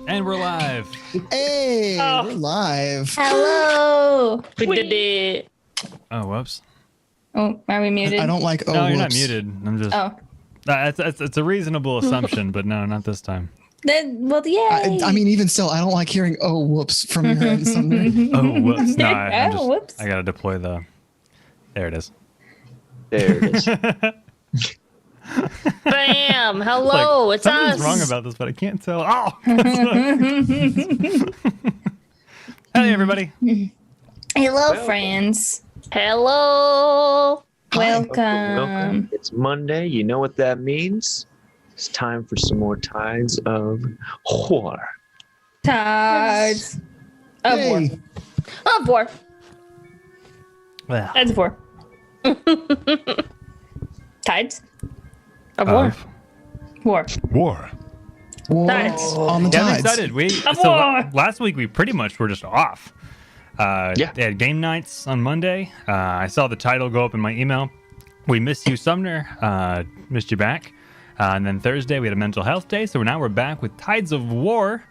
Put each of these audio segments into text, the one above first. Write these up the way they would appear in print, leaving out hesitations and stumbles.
And we're live. Hey, we're live. Hello. We did it. Oh, whoops. Oh, are we muted? I don't like. Oh, No, you're not whoops. muted. I'm just. Oh. It's a reasonable assumption, but no, not this time. Well, yay. I mean, even still, I don't like hearing "oh, whoops" from your end. Somewhere. Oh, whoops. No, Whoops. I gotta deploy the. There it is. There it is. Bam! Hello, it's something's us. wrong about this, but I can't tell. Oh. Hey, everybody. Hello, friends. Hello. Welcome. It's Monday. You know what that means? It's time for some more tides of horror. Tides of war. Hey, Of war. Well, Tides of war. Tides of war. War. war Tides. on the Yeah, I'm tides. excited. war. Last week we pretty much were just off. Yeah. They had game nights on Monday. I saw the title go up in my email. We missed you, Sumner. Missed you back. And then Thursday we had a mental health day. So now we're back with Tides of War.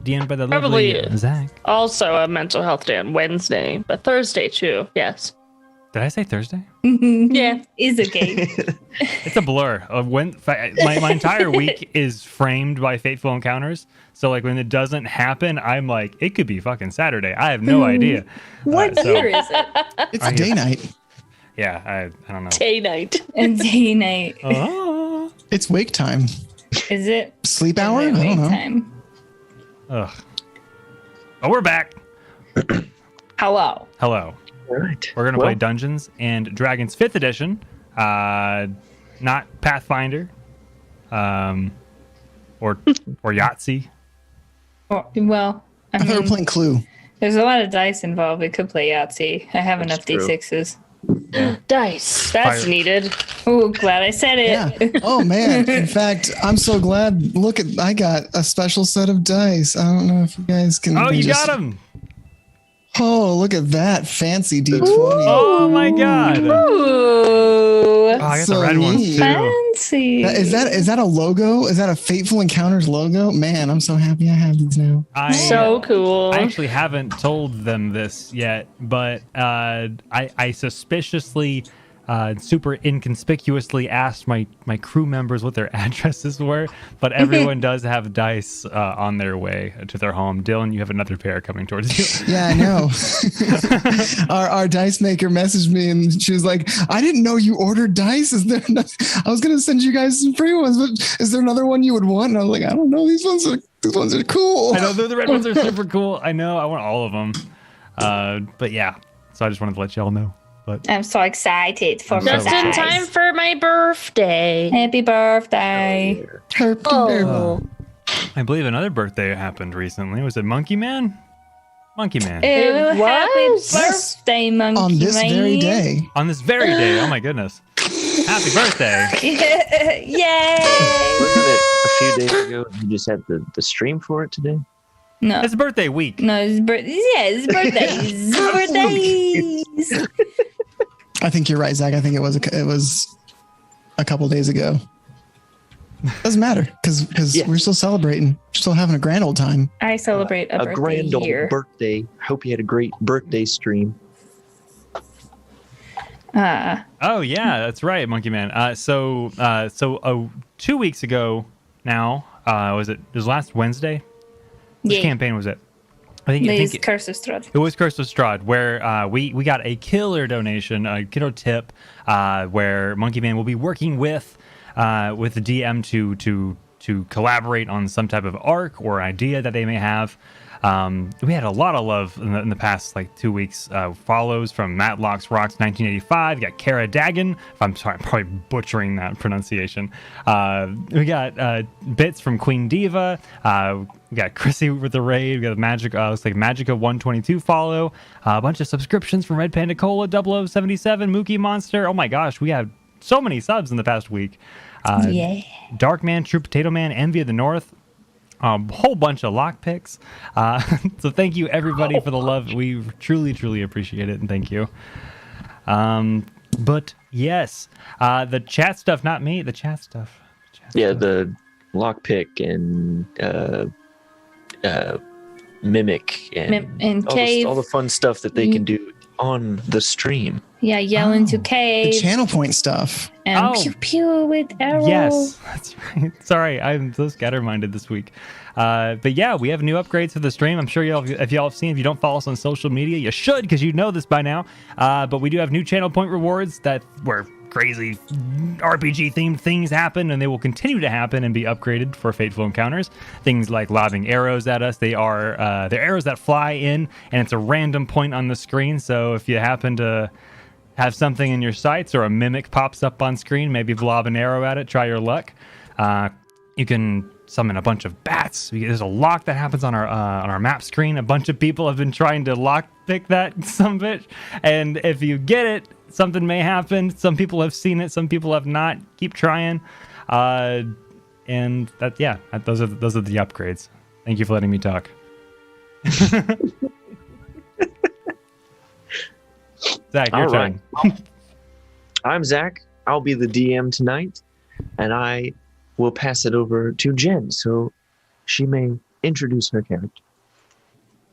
DM'd by the lovely Probably- Zach. Also a mental health day on Wednesday, but Thursday too. Yes. Did I say Thursday? Yeah. Is a game. It's a blur of when my entire week is framed by fateful encounters. So like when it doesn't happen, I'm like, it could be fucking Saturday. I have no idea. What so- year is it? It's day night. Yeah, I don't know. Day night. And day night. Oh. It's wake time. Is it? Sleep hour. Is it I don't know. time? Ugh. Oh, we're back. Hello. Hello. All right. We're gonna play Dungeons and Dragons 5th edition. Not Pathfinder. Or Yahtzee. Well, I thought we were playing Clue. there's a lot of dice involved. We could play Yahtzee. I have enough true. D6s. Dice. That's Fire. needed. Oh, glad I said it. Yeah. Oh man. In fact, I'm so glad. Look at. I got a special set of dice. I don't know if you guys can. Oh, you just- got him! Oh, look at that fancy D20. Oh my god! Ooh, Oh, I got So the red ones neat. too. fancy. Is that a logo? Is that a Fateful Encounters logo? Man, I'm so happy I have these now. So cool. I actually haven't told them this yet, but I suspiciously, super inconspicuously asked my crew members what their addresses were, but everyone does have dice on their way to their home. Dylan, you have another pair coming towards you. Yeah, I know. our dice maker messaged me and she was like, I didn't know you ordered dice. Is there I was gonna send you guys some free ones, but is there another one you would want? And I was like, I don't know. These ones are cool. I know the red ones are super cool. I know. I want all of them. But yeah, so I just wanted to let y'all know. But I'm so excited for I'm my so Just in dice. time for my birthday. Happy birthday. Happy Oh. I believe another birthday happened recently. Was it Monkey Man? Monkey Man. Ew, It happy was. birthday, monkey on this man. very day. On this very day. Oh my goodness. Happy birthday. Yay! Wasn't it a few days ago? You just had the stream for it today. No. It's birthday week. No, it's birthdays. Yeah, it's birthdays. Birthdays. I think you're right, Zach. I think it was a couple days ago. Doesn't matter because Yeah. we're still celebrating. We're still having a grand old time. I celebrate a birthday grand old here. birthday. Hope you had a great birthday stream. Oh yeah, that's right, Monkey Man. So 2 weeks ago now, it was last Wednesday? Which Yeah. campaign was it? I think These Curse of Strahd. it was Curse of Strahd, where we got a killer donation, a killer tip, where Monkey Man will be working with the DM to collaborate on some type of arc or idea that they may have. We had a lot of love in the past 2 weeks. Follows from Matlock's Rocks 1985. We got Kara Dagan. I'm sorry, I'm probably butchering that pronunciation. We got bits from Queen Diva. We got Chrissy with the raid. We got looks like Magica 122 follow. A bunch of subscriptions from Red Panda Cola 0077, Mookie Monster. Oh my gosh, we had so many subs in the past week. Yeah. Dark Man, True Potato Man, Envy of the North. A whole bunch of lock picks. So thank you everybody for the love. We truly, truly appreciate it, and thank you. But yes, the chat stuff, not me. The chat stuff. Yeah, the lockpick and mimic and and all cave. all the fun stuff that they can do on the stream. Yeah, yell into The cave. channel point stuff. And Oh. pew pew with arrows. Yes, that's right. Sorry, I'm so scatterminded this week. But yeah, we have new upgrades to the stream. I'm sure if y'all have seen, if you don't follow us on social media, you should, because you know this by now. But we do have new channel point rewards where crazy RPG themed things happen, and they will continue to happen and be upgraded for Fateful Encounters. Things like lobbing arrows at us. They're arrows that fly in, and it's a random point on the screen. So if you happen to have something in your sights or a mimic pops up on screen, maybe lob an arrow at it, try your luck. You can summon a bunch of bats. There's a lock that happens on our map screen. A bunch of people have been trying to lock pick that some bitch, and if you get it, something may happen. Some people have seen it, some people have not. Keep trying. And that, yeah, those are the upgrades. Thank you for letting me talk. Zach, your All turn. right. I'm Zach. I'll be the DM tonight, and I will pass it over to Jen so she may introduce her character.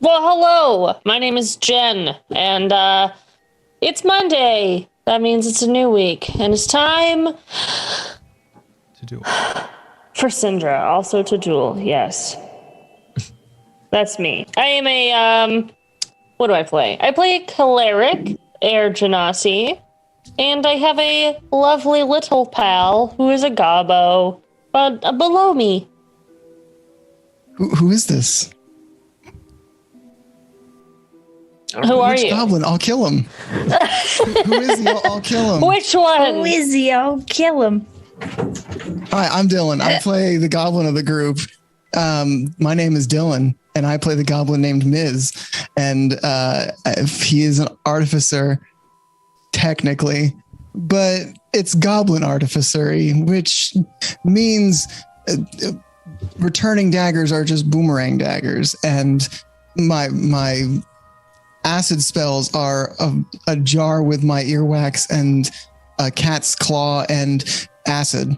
Well, hello. My name is Jen, and it's Monday. That means it's a new week, and it's time To do for Syndra also to duel. Yes, that's me. I am a What do I play? I play a cleric, Air Genasi, and I have a lovely little pal who is a gobbo, but below me. Who is this? Who are Which you? goblin? I'll kill him. Who is he? I'll kill him. Which one? Who is he? I'll kill him. Hi, I'm Dylan. I play the goblin of the group. My name is Dylan, and I play the goblin named Miz. And he is an artificer, technically, but it's goblin artificery, which means returning daggers are just boomerang daggers. And my acid spells are a jar with my earwax and a cat's claw and acid.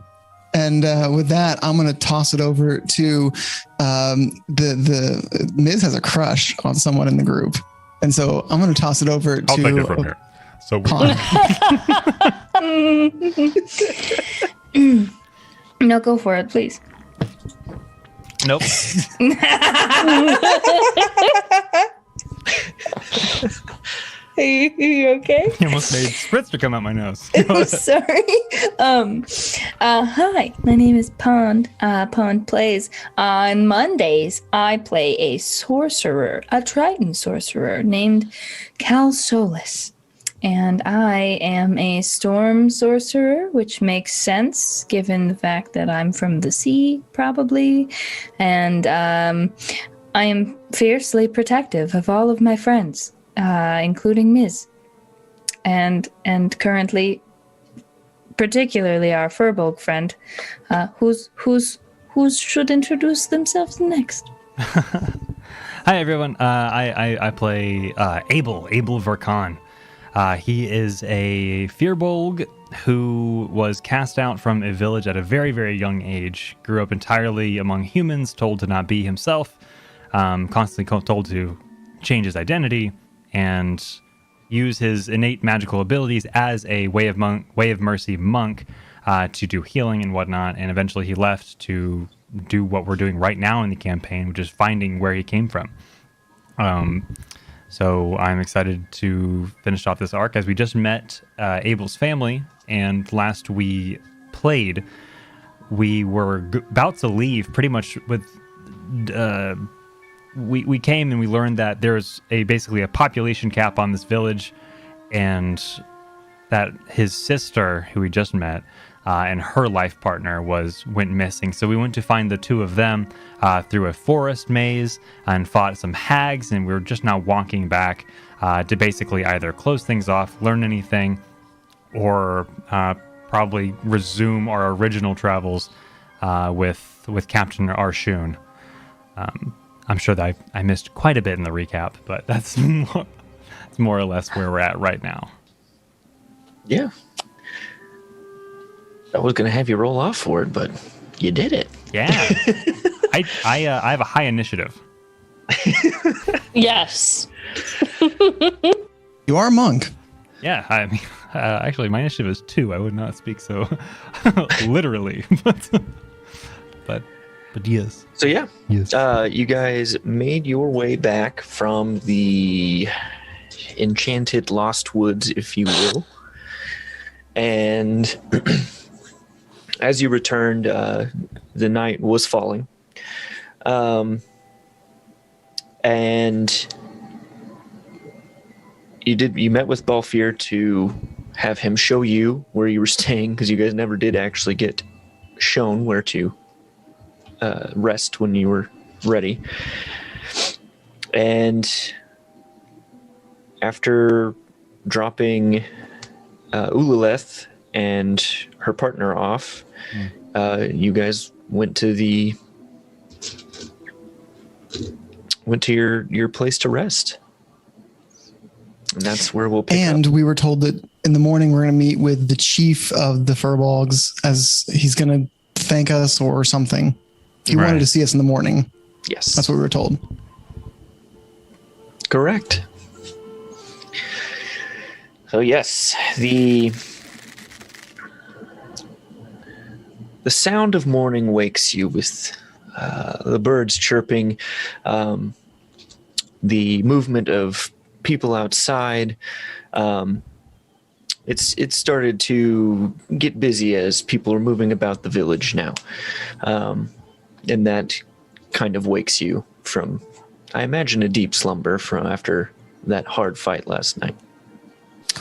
And with that, I'm going to toss it over to the Miz has a crush on someone in the group. And so I'm going to toss it over I'll to take it from here. So Pond. No, go for it, please. Nope. Are you okay? You almost made spritzer come out my nose. Sorry. Hi, my name is Pond. Pond plays on Mondays. I play a sorcerer, a Triton sorcerer named Cal Solus. And I am a storm sorcerer, which makes sense given the fact that I'm from the sea, probably. And I am fiercely protective of all of my friends, including Miz. And currently, particularly our Furbolg friend, who's should introduce themselves next. Hi everyone. I play Abel Verkan. He is a Firbolg who was cast out from a village at a very, very young age. Grew up entirely among humans, told to not be himself, constantly told to change his identity, and use his innate magical abilities as a way of mercy monk to do healing and whatnot. And eventually he left to do what we're doing right now in the campaign, which is finding where he came from. So I'm excited to finish off this arc, as we just met Abel's family, and last we played, we were about to leave pretty much with... We came and we learned that there's basically a population cap on this village, and that his sister, who we just met, and her life partner went missing. So we went to find the two of them through a forest maze and fought some hags, and we were just now walking back to basically either close things off, learn anything, or probably resume our original travels with Captain Arshoon. I'm sure that I missed quite a bit in the recap, but that's more or less where we're at right now. Yeah. I was going to have you roll off for it, but you did it. Yeah. I have a high initiative. Yes. You are a monk. Yeah, I mean, actually, my initiative is 2. I would not speak so literally, but yes. So yeah, Yes. you guys made your way back from the enchanted lost woods, if you will, and as you returned, the night was falling, and you met with Balfir to have him show you where you were staying, because you guys never did actually get shown where to rest when you were ready. And after dropping Ulaleth and her partner off, you guys went to your place to rest. And that's where we'll pick And up. we were told that in the morning we're going to meet with the chief of the Furbolgs, as he's going to thank us or something. He wanted to see us in the morning. Yes. That's what we were told. Correct. So yes, the sound of morning wakes you with the birds chirping, the movement of people outside. It's started to get busy as people are moving about the village now, and that kind of wakes you from, I imagine, a deep slumber from after that hard fight last night.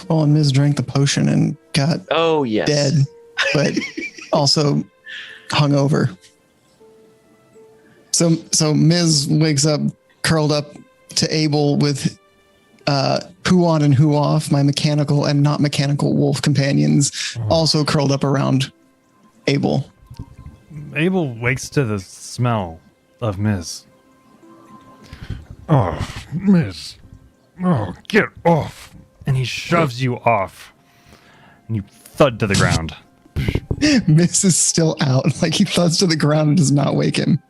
Well, and Ms. drank the potion and got Oh yes, dead, but also hungover. So Ms. wakes up, curled up to Abel with Who On and Who Off, my mechanical and not mechanical wolf companions, also curled up around Abel. Abel wakes to the smell of Miz. Oh, miss. Oh, get off. And he shoves you off. And you thud to the ground. Ms. is still out, like he thuds to the ground and does not wake him.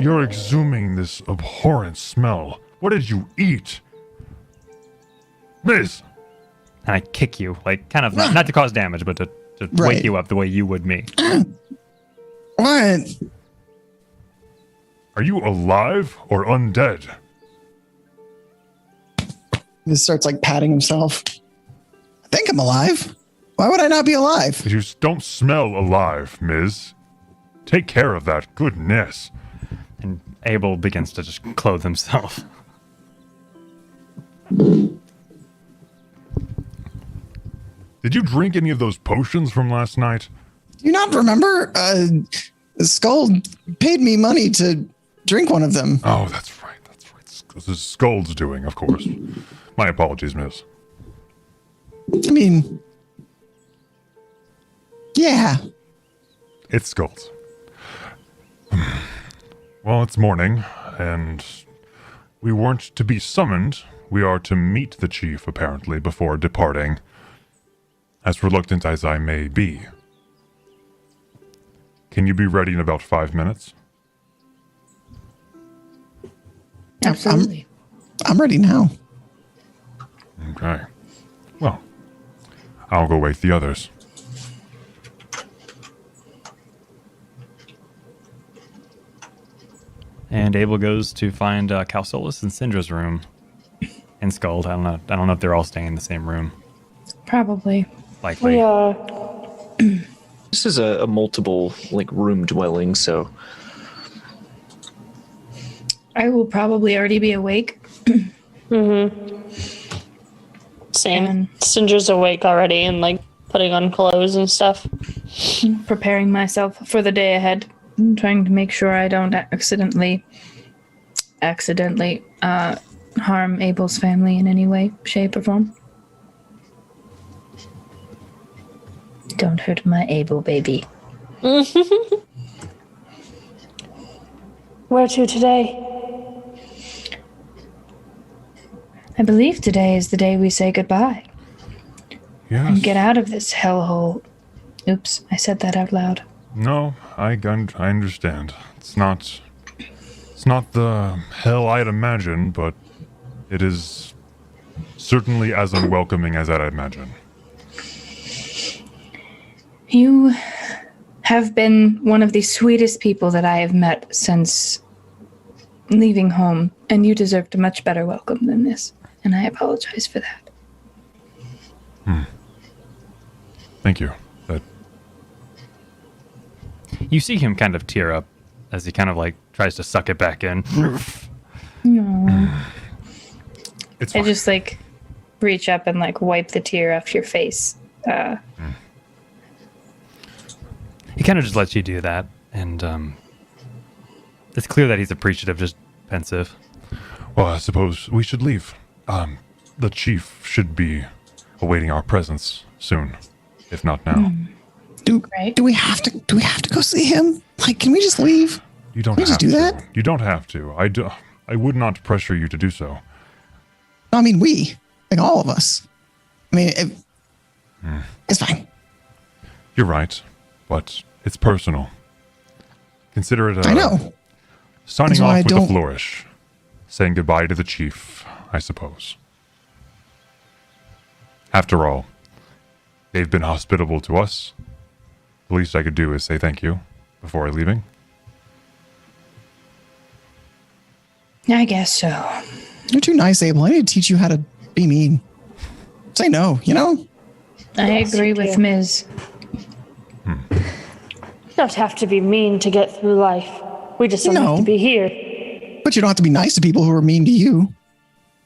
You're exhuming this abhorrent smell. What did you eat? Miss! And I kick you, like, kind of, not to cause damage, but to Right. wake you up the way you would me. What? Are you alive or undead? Ms. starts like patting himself. I think I'm alive. Why would I not be alive? You don't smell alive, Miss. Take care of that. Goodness. And Abel begins to just clothe himself. Did you drink any of those potions from last night? Do you not remember? Skull paid me money to drink one of them. Oh, that's right. That's right. This is Skull's doing, of course. My apologies, Miss. I mean, yeah. It's Skull's. Well, it's morning, and we weren't to be summoned. We are to meet the chief, apparently, before departing. As reluctant as I may be. Can you be ready in about 5 minutes? Absolutely. I'm ready now. Okay. Well, I'll go wake the others. And Abel goes to find Calsolus and Syndra's room. And Skuld. I don't know if they're all staying in the same room. Probably. Likely. We are. this is a multiple like room dwelling, so I will probably already be awake. Same. And- Syndra's awake already and like putting on clothes and stuff. Preparing myself for the day ahead. Trying to make sure I don't accidentally harm Abel's family in any way, shape, or form. Don't hurt my Abel baby. Where to today? I believe today is the day we say goodbye and Yes. get out of this hellhole. Oops, I said that out loud. No, I understand. It's not It's not the hell I'd imagine, but it is certainly as unwelcoming as I'd imagine. You have been one of the sweetest people that I have met since leaving home, and you deserved a much better welcome than this, and I apologize for that. Thank you. That You see him kind of tear up as he kind of like tries to suck it back in. it's I fine. just like reach up and like wipe the tear off your face. He kind of just lets you do that, and it's clear that he's appreciative, just pensive. Well, I suppose we should leave. The chief should be awaiting our presence soon, if not now. Right. Do we have to go see him? Like, can we just leave? You don't Can we have just do to. that? You don't have to. I would not pressure you to do so. I mean, like all of us. I mean, it's fine. You're right, but it's personal. Consider it I know. signing That's why off I with a don't- flourish. Saying goodbye to the chief, I suppose. After all, they've been hospitable to us. The least I could do is say thank you before leaving. I guess so. You're too nice, Abel. I need to teach you how to be mean. Say no, you know? I agree with do. Ms. Not have to be mean to get through life. We just don't No. have to be here. But you don't have to be nice to people who are mean to you.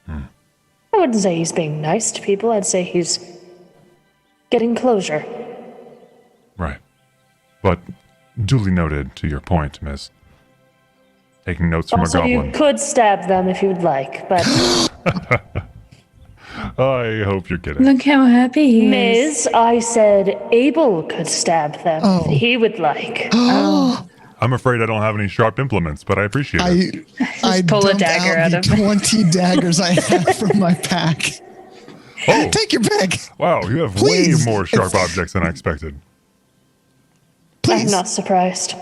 I wouldn't say he's being nice to people. I'd say he's getting closure. Right. But duly noted to your point, Miss. Taking notes from Also, a you goblin. could stab them if you'd like, but I hope you're kidding. Look how happy he is. Ms., I said Abel could stab them Oh. if he would like. I'm afraid I don't have any sharp implements, but I appreciate it. I pull a dumped dagger out out the of- 20 daggers I have from my pack. Oh, Take your pick, wow, you have Please. way more sharp objects than I expected. I'm please. not surprised.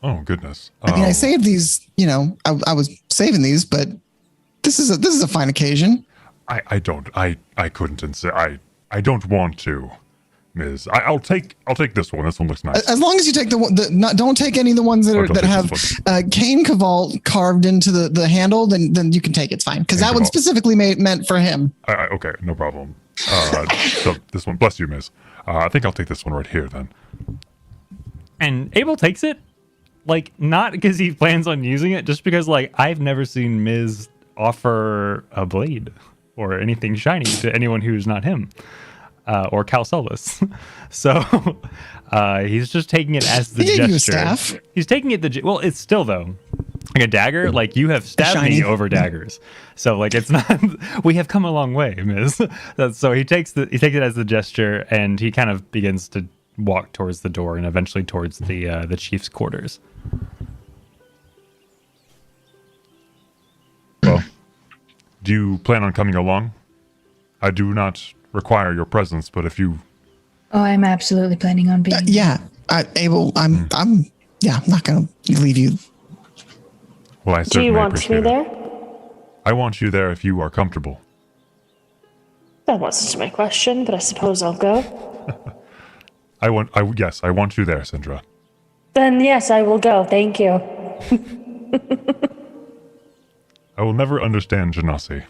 Oh, goodness. I mean, I saved these. You know, I was saving these, but this is a fine occasion. I couldn't insist. I don't want to, Ms. I'll take this one. This one looks nice. As long as you take the one, don't take any of the ones that Oh, are don't that take have this Cain Cavalt carved into the handle. Then you can take it. It's fine because Cain that one's Cavalt. specifically meant for him. Okay, no problem. So this one, bless you, Ms. I think I'll take this one right here then. And Abel takes it, like, not because he plans on using it, just because, like, I've never seen Miz offer a blade or anything shiny to anyone who's not him or Cal Solis. So he's just taking it as the He gave you a gesture. staff. He's taking it well, it's still though like a dagger. Like, you have stabbed me shiny. over daggers, so like it's not. We have come a long way, Miz. So he takes it as the gesture, and he kind of begins to walk towards the door and eventually towards the chief's quarters. Well, do you plan on coming along? I do not require your presence, but if you... Oh, I'm absolutely planning on being. Yeah, Abel. I'm not gonna leave you. Well, I Do certainly you want appreciate me it. there? I want you there if you are comfortable. That wasn't my question, but I suppose I'll go. Yes, I want you there, Sindra. Then yes, I will go. Thank you. I will never understand Genasi.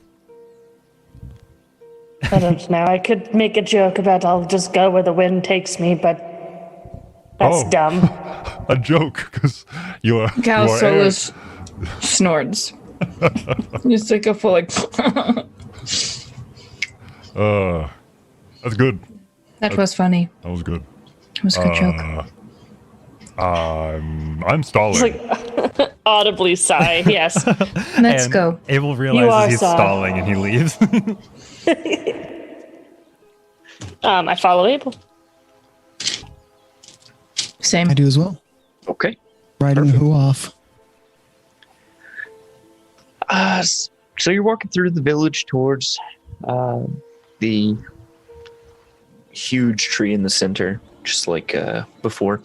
I don't know. I could make a joke about I'll just go where the wind takes me, but that's Oh. dumb. A joke, because you are... Cal you are Solus snorts. Just like a full like. That's good. That was funny. That was good. It was a good joke. I'm stalling. It's like audibly sigh. Yes. Let's And go. Abel are realizes he's sad. stalling and he leaves. I follow Abel. Same. I do as well. Okay. Riding who off? So you're walking through the village towards the huge tree in the center, just like before.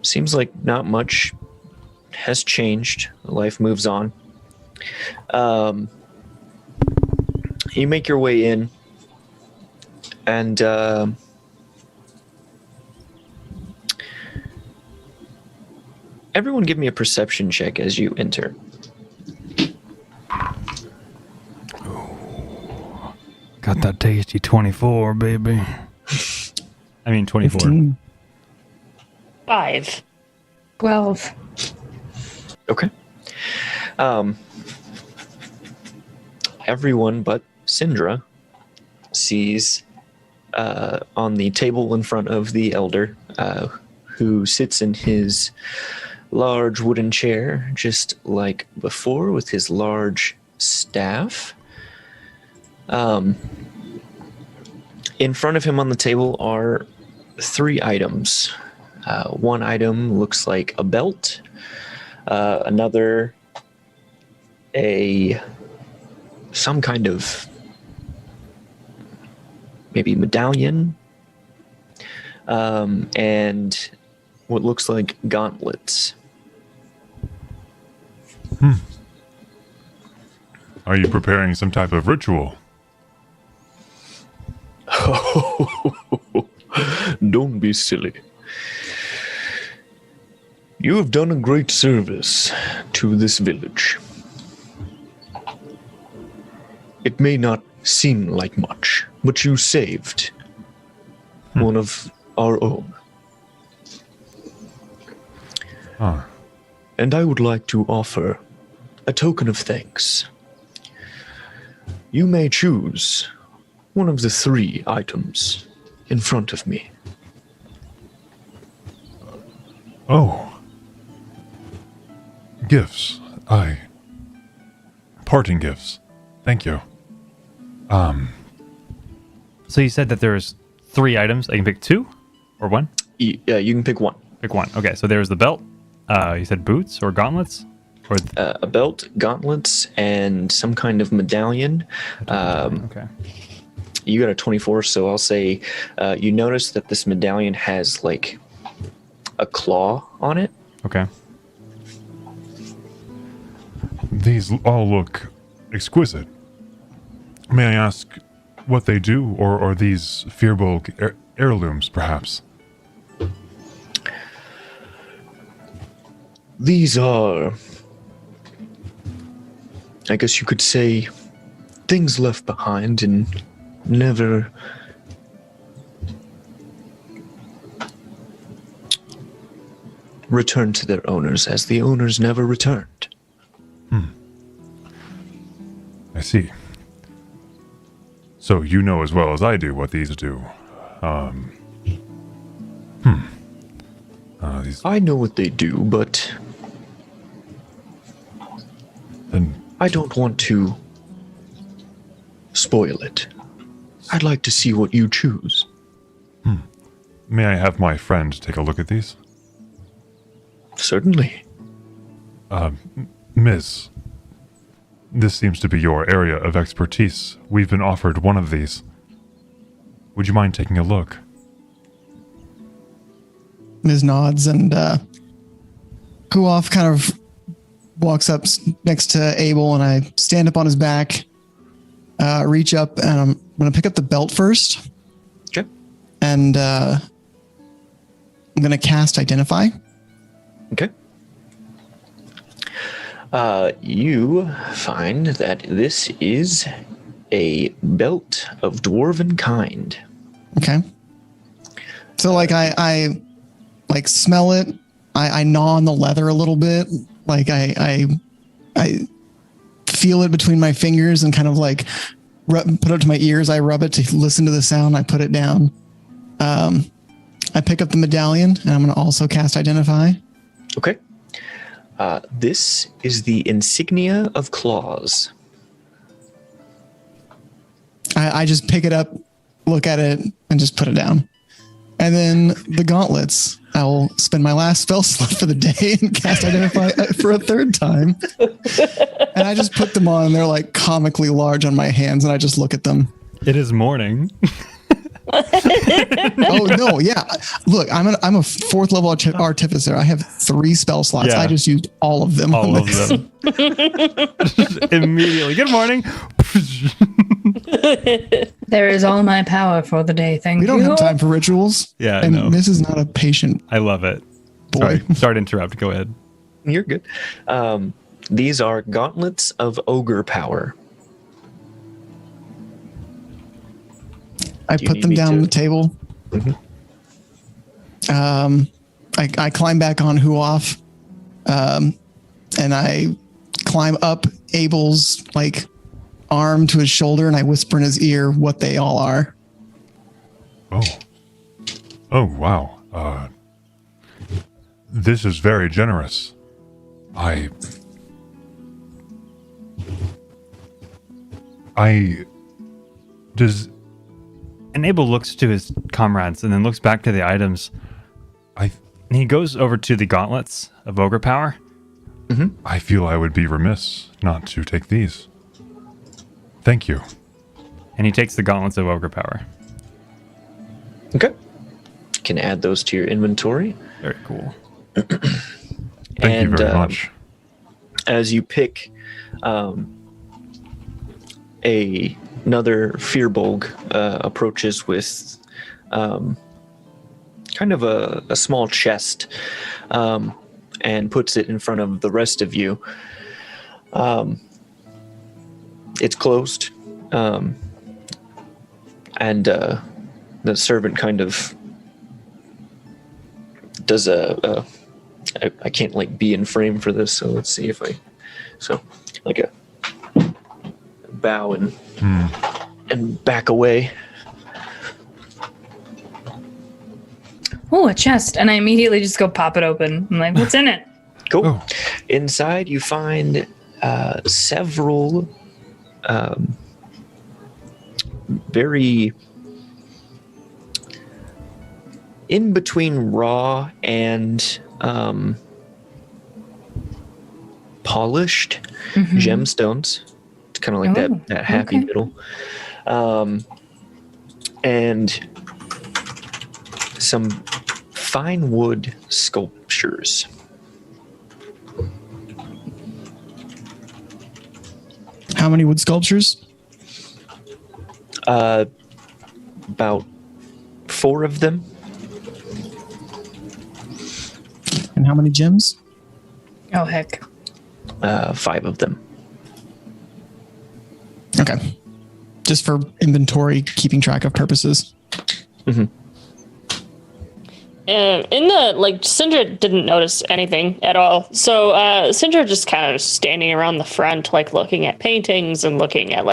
Seems like not much has changed. Life moves on. You make your way in, and everyone give me a perception check as you enter. Got that tasty 24, baby. I mean 24. 15. 5. 12. Okay. Everyone but Syndra sees on the table in front of the elder, who sits in his large wooden chair, just like before, with his large staff. In front of him on the table are 3 items. One item looks like a belt, another some kind of maybe medallion, and what looks like gauntlets. Are you preparing some type of ritual? Don't be silly. You have done a great service to this village. It may not seem like much, but you saved one of our own. Ah, And I would like to offer a token of thanks. You may choose one of the 3 items in front of me. oh. Gifts. Parting gifts. Thank you. So you said that there's 3 items. I can pick 2 or 1? Yeah, you can pick one. Pick 1. Okay, so there's the belt. You said boots or gauntlets? Or A belt, gauntlets, and some kind of medallion. okay. You got a 24, so I'll say you notice that this medallion has like a claw on it. Okay. These all look exquisite. May I ask what they do, or are these Firbolg heirlooms, perhaps? These are, I guess you could say, things left behind and never returned to their owners, as the owners never returned. I see. So you know as well as I do what these do. These, I know what they do, but then I don't want to spoil it. I'd like to see what you choose. may I have my friend take a look at these? Certainly. Miss, this seems to be your area of expertise. We've been offered one of these. Would you mind taking a look? Ms. nods and Kuoff kind of walks up next to Abel, and I stand up on his back, reach up, and I'm going to pick up the belt first. Okay. And I'm going to cast Identify. Okay. You find that this is a belt of dwarven kind. Okay. So like I like smell it. I gnaw on the leather a little bit. Like I feel it between my fingers and kind of like put it up to my ears. I rub it to listen to the sound. I put it down. I pick up the medallion, and I'm going to also cast Identify. Okay. This is the insignia of claws. I just pick it up, look at it, and just put it down. And then the gauntlets. I will spend my last spell slot for the day and cast Identify for a third time. And I just put them on, and they're like comically large on my hands, and I just look at them. It is morning. Oh no, yeah. Look, I'm a fourth level artificer. I have 3 spell slots. Yeah. I just used all of them. All of them. Immediately. Good morning. There is all my power for the day. Thank We you. don't have time for rituals. Yeah, I and know. this is not a patient I love it. boy. Sorry to interrupt. Go ahead. You're good. These are gauntlets of ogre power. I Do you put need them me down to- on the table. I climb back on Huoff, and I climb up Abel's like arm to his shoulder, and I whisper in his ear what they all are. Oh, wow. This is very generous. And Abel looks to his comrades and then looks back to the items. And he goes over to the gauntlets of ogre power. I feel I would be remiss not to take these. Thank you. And he takes the gauntlets of ogre power. Okay. Can add those to your inventory. Very cool. Thank you very much. As you pick another Fearbolg approaches with kind of a small chest and puts it in front of the rest of you. It's closed, and the servant kind of does I can't like be in frame for this, so let's see if like a bow and back away. Oh, a chest. And I immediately just go pop it open. I'm like, what's in it? Cool. Oh. Inside you find several very in between raw and polished gemstones. It's kind of like that happy okay. middle. And some fine wood sculptures. How many wood sculptures? About 4 of them. And how many gems? Oh, heck. 5 of them. Okay. Just for inventory, keeping track of purposes. In the, Sindra didn't notice anything at all. So Sindra just kind of standing around the front, looking at paintings and looking at,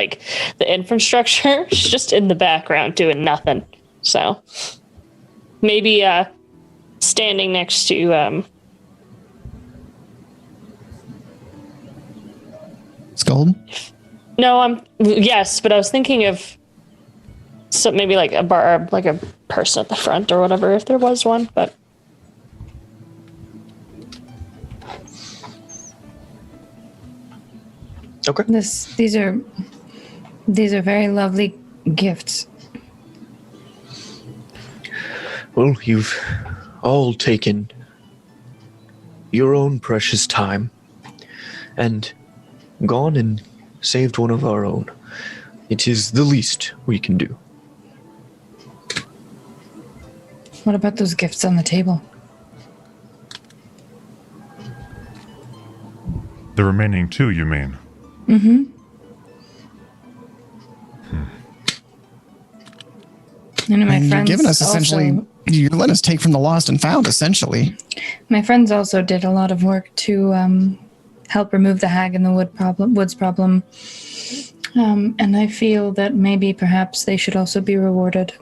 the infrastructure. She's just in the background doing nothing. So maybe standing next to... Skuld? No, yes, but I was thinking of maybe a bar, a person at the front or whatever, if there was one, but. Okay. These are very lovely gifts. Well, you've all taken your own precious time and gone and saved one of our own. It is the least we can do. What about those gifts on the table? The remaining 2, you mean? None of my And you're friends giving us essentially, also, you're letting us take from the lost and found, essentially. my friends also did a lot of work to help remove the hag and the woods problem. And I feel that maybe perhaps they should also be rewarded.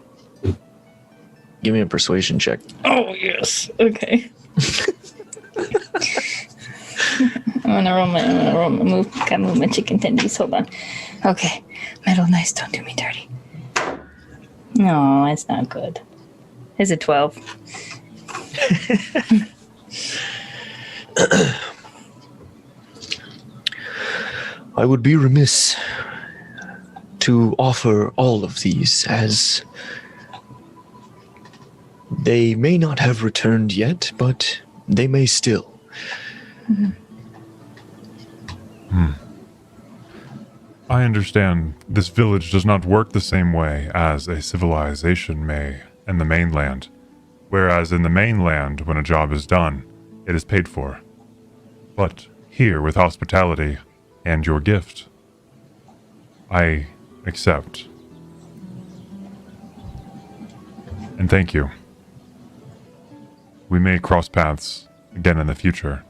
Give me a persuasion check. Oh, yes. Okay. I'm gonna move my chicken tendies. Hold on. Okay. Metal nice, don't do me dirty. No, it's not good. Is it 12? I would be remiss to offer all of these as They may not have returned yet, but they may still. I understand this village does not work the same way as a civilization may in the mainland. Whereas in the mainland, when a job is done, it is paid for. But here, with hospitality and your gift, I accept. And thank you. We may cross paths again in the future.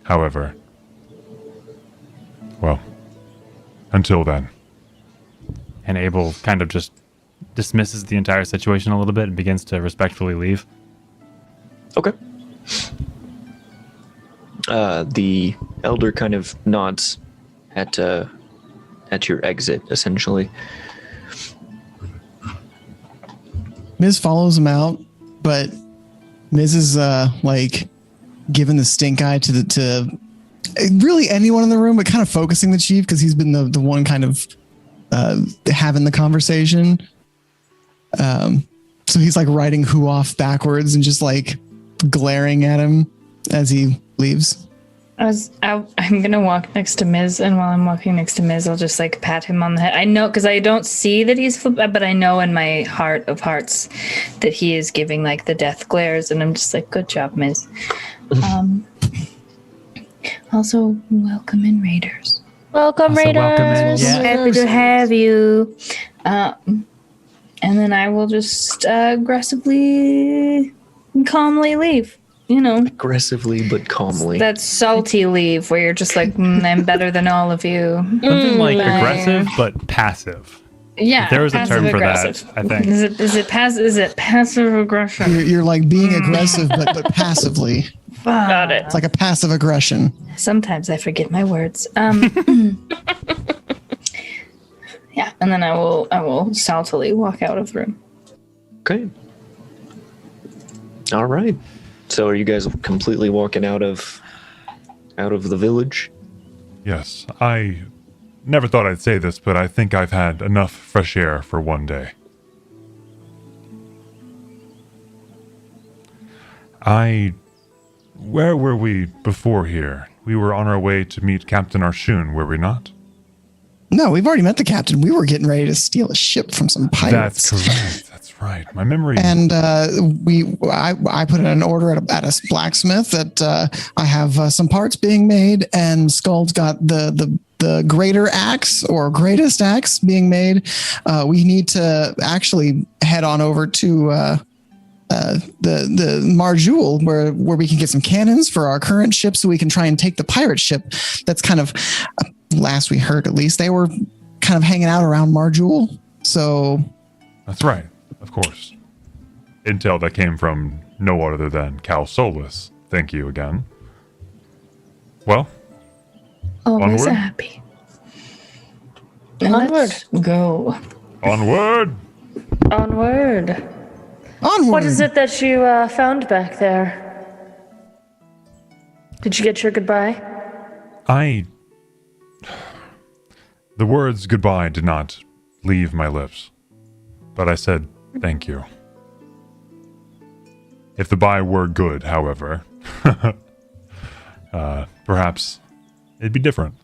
However, well, until then. And Abel kind of just dismisses the entire situation a little bit and begins to respectfully leave. Okay. The elder kind of nods at your exit, essentially. Miz follows him out, but Miz is like giving the stink eye to really anyone in the room, but kind of focusing the chief because he's been the one kind of having the conversation. So he's like writing who off backwards and just like glaring at him as he leaves. I'm gonna walk next to Miz, and while I'm walking next to Miz, I'll just like pat him on the head. I know, because I don't see that he's, but I know in my heart of hearts that he is giving like the death glares, and I'm just like, good job, Miz. Also, welcome in, Raiders. Welcome, Also Raiders. welcome in, yeah. Happy to have you. And then I will just aggressively and calmly leave. You know, Aggressively but calmly. that salty leave where you're just like, I'm better than all of you. Something like I- aggressive but passive. Yeah, There was a term for that, passive-aggressive. I think. Is it passive aggression? You're like being aggressive, but passively. Got it. It's like a passive aggression. Sometimes I forget my words. Yeah, and then I will saltily walk out of the room. Okay. All right. So are you guys completely walking out of the village? Yes, I never thought I'd say this, but I think I've had enough fresh air for one day. Where were we before here? We were on our way to meet Captain Arshun, were we not? No, we've already met the captain. We were getting ready to steal a ship from some pirates. That's correct. That's right. My memory. And I put in an order at a blacksmith that I have some parts being made, and Skull's got the greater axe or greatest axe being made. We need to actually head on over to the Marjul where we can get some cannons for our current ship, so we can try and take the pirate ship. That's kind of, last we heard at least, they were kind of hanging out around Marjul. So That's right. Of course. Intel that came from no other than Cal Solus. Thank you again. Well, Always Onward? happy. And Onward. let's go. onward! Onward. onward. What is it that you found back there? Did you get your goodbye? The words goodbye did not leave my lips, but I said thank you. If the bye were good, however, perhaps it'd be different.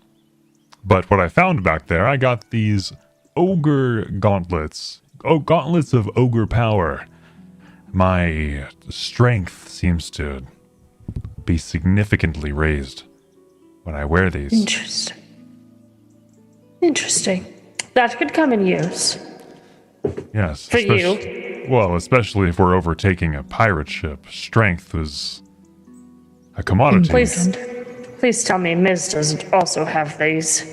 But what I found back there, I got these ogre gauntlets. Oh, gauntlets of ogre power. My strength seems to be significantly raised when I wear these. Interesting. Interesting. That could come in use. Yes. For you. Well, especially if we're overtaking a pirate ship. Strength is a commodity. Please tell me Miz doesn't also have these.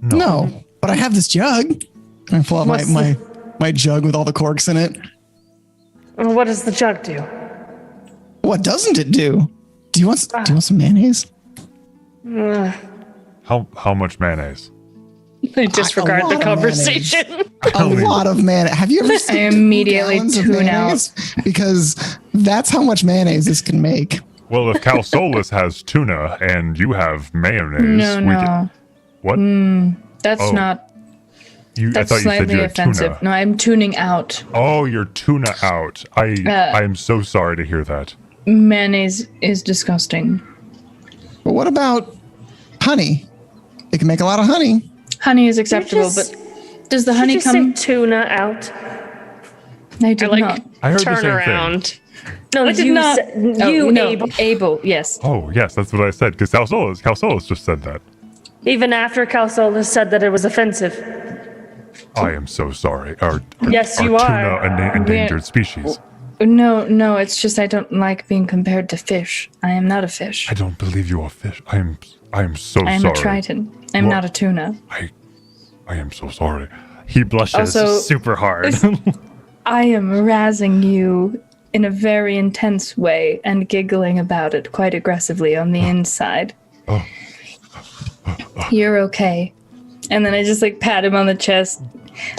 No, but I have this jug. I pull out What's my jug with all the corks in it. What does the jug do? What doesn't it do? Do you want some mayonnaise? How much mayonnaise? I disregard lot the of conversation. A lot of mayonnaise. Have you ever seen immediately 2 gallons of tune out. mayonnaise? Because that's how much mayonnaise this can make. Well, if Cal Solus has tuna and you have mayonnaise, No, we no. can... What? That's Oh. not. I That's thought you said slightly you had offensive. tuna. No, I'm tuning out. Oh, you're tuna out. I am so sorry to hear that. Mayonnaise is disgusting. But what about honey? It can make a lot of honey. Honey is acceptable, just- but does the honey Did you come? say tuna out? I did not. I heard the Turn same around. No, I did you not. said, Oh, you, no, Abel. Abel, yes. thing. Oh, yes, that's what I said. Because Calsolas just said that. Even after Calsola said that it was offensive. I am so sorry. Yes, our you tuna are. endangered species. No, it's just I don't like being compared to fish. I am not a fish. I don't believe you are fish. I am so I am sorry. a triton. I'm What? not a tuna. I am so sorry. He blushes Also, super hard. I am razzing you in a very intense way and giggling about it quite aggressively on the inside. Oh. You're okay. And then I just like pat him on the chest.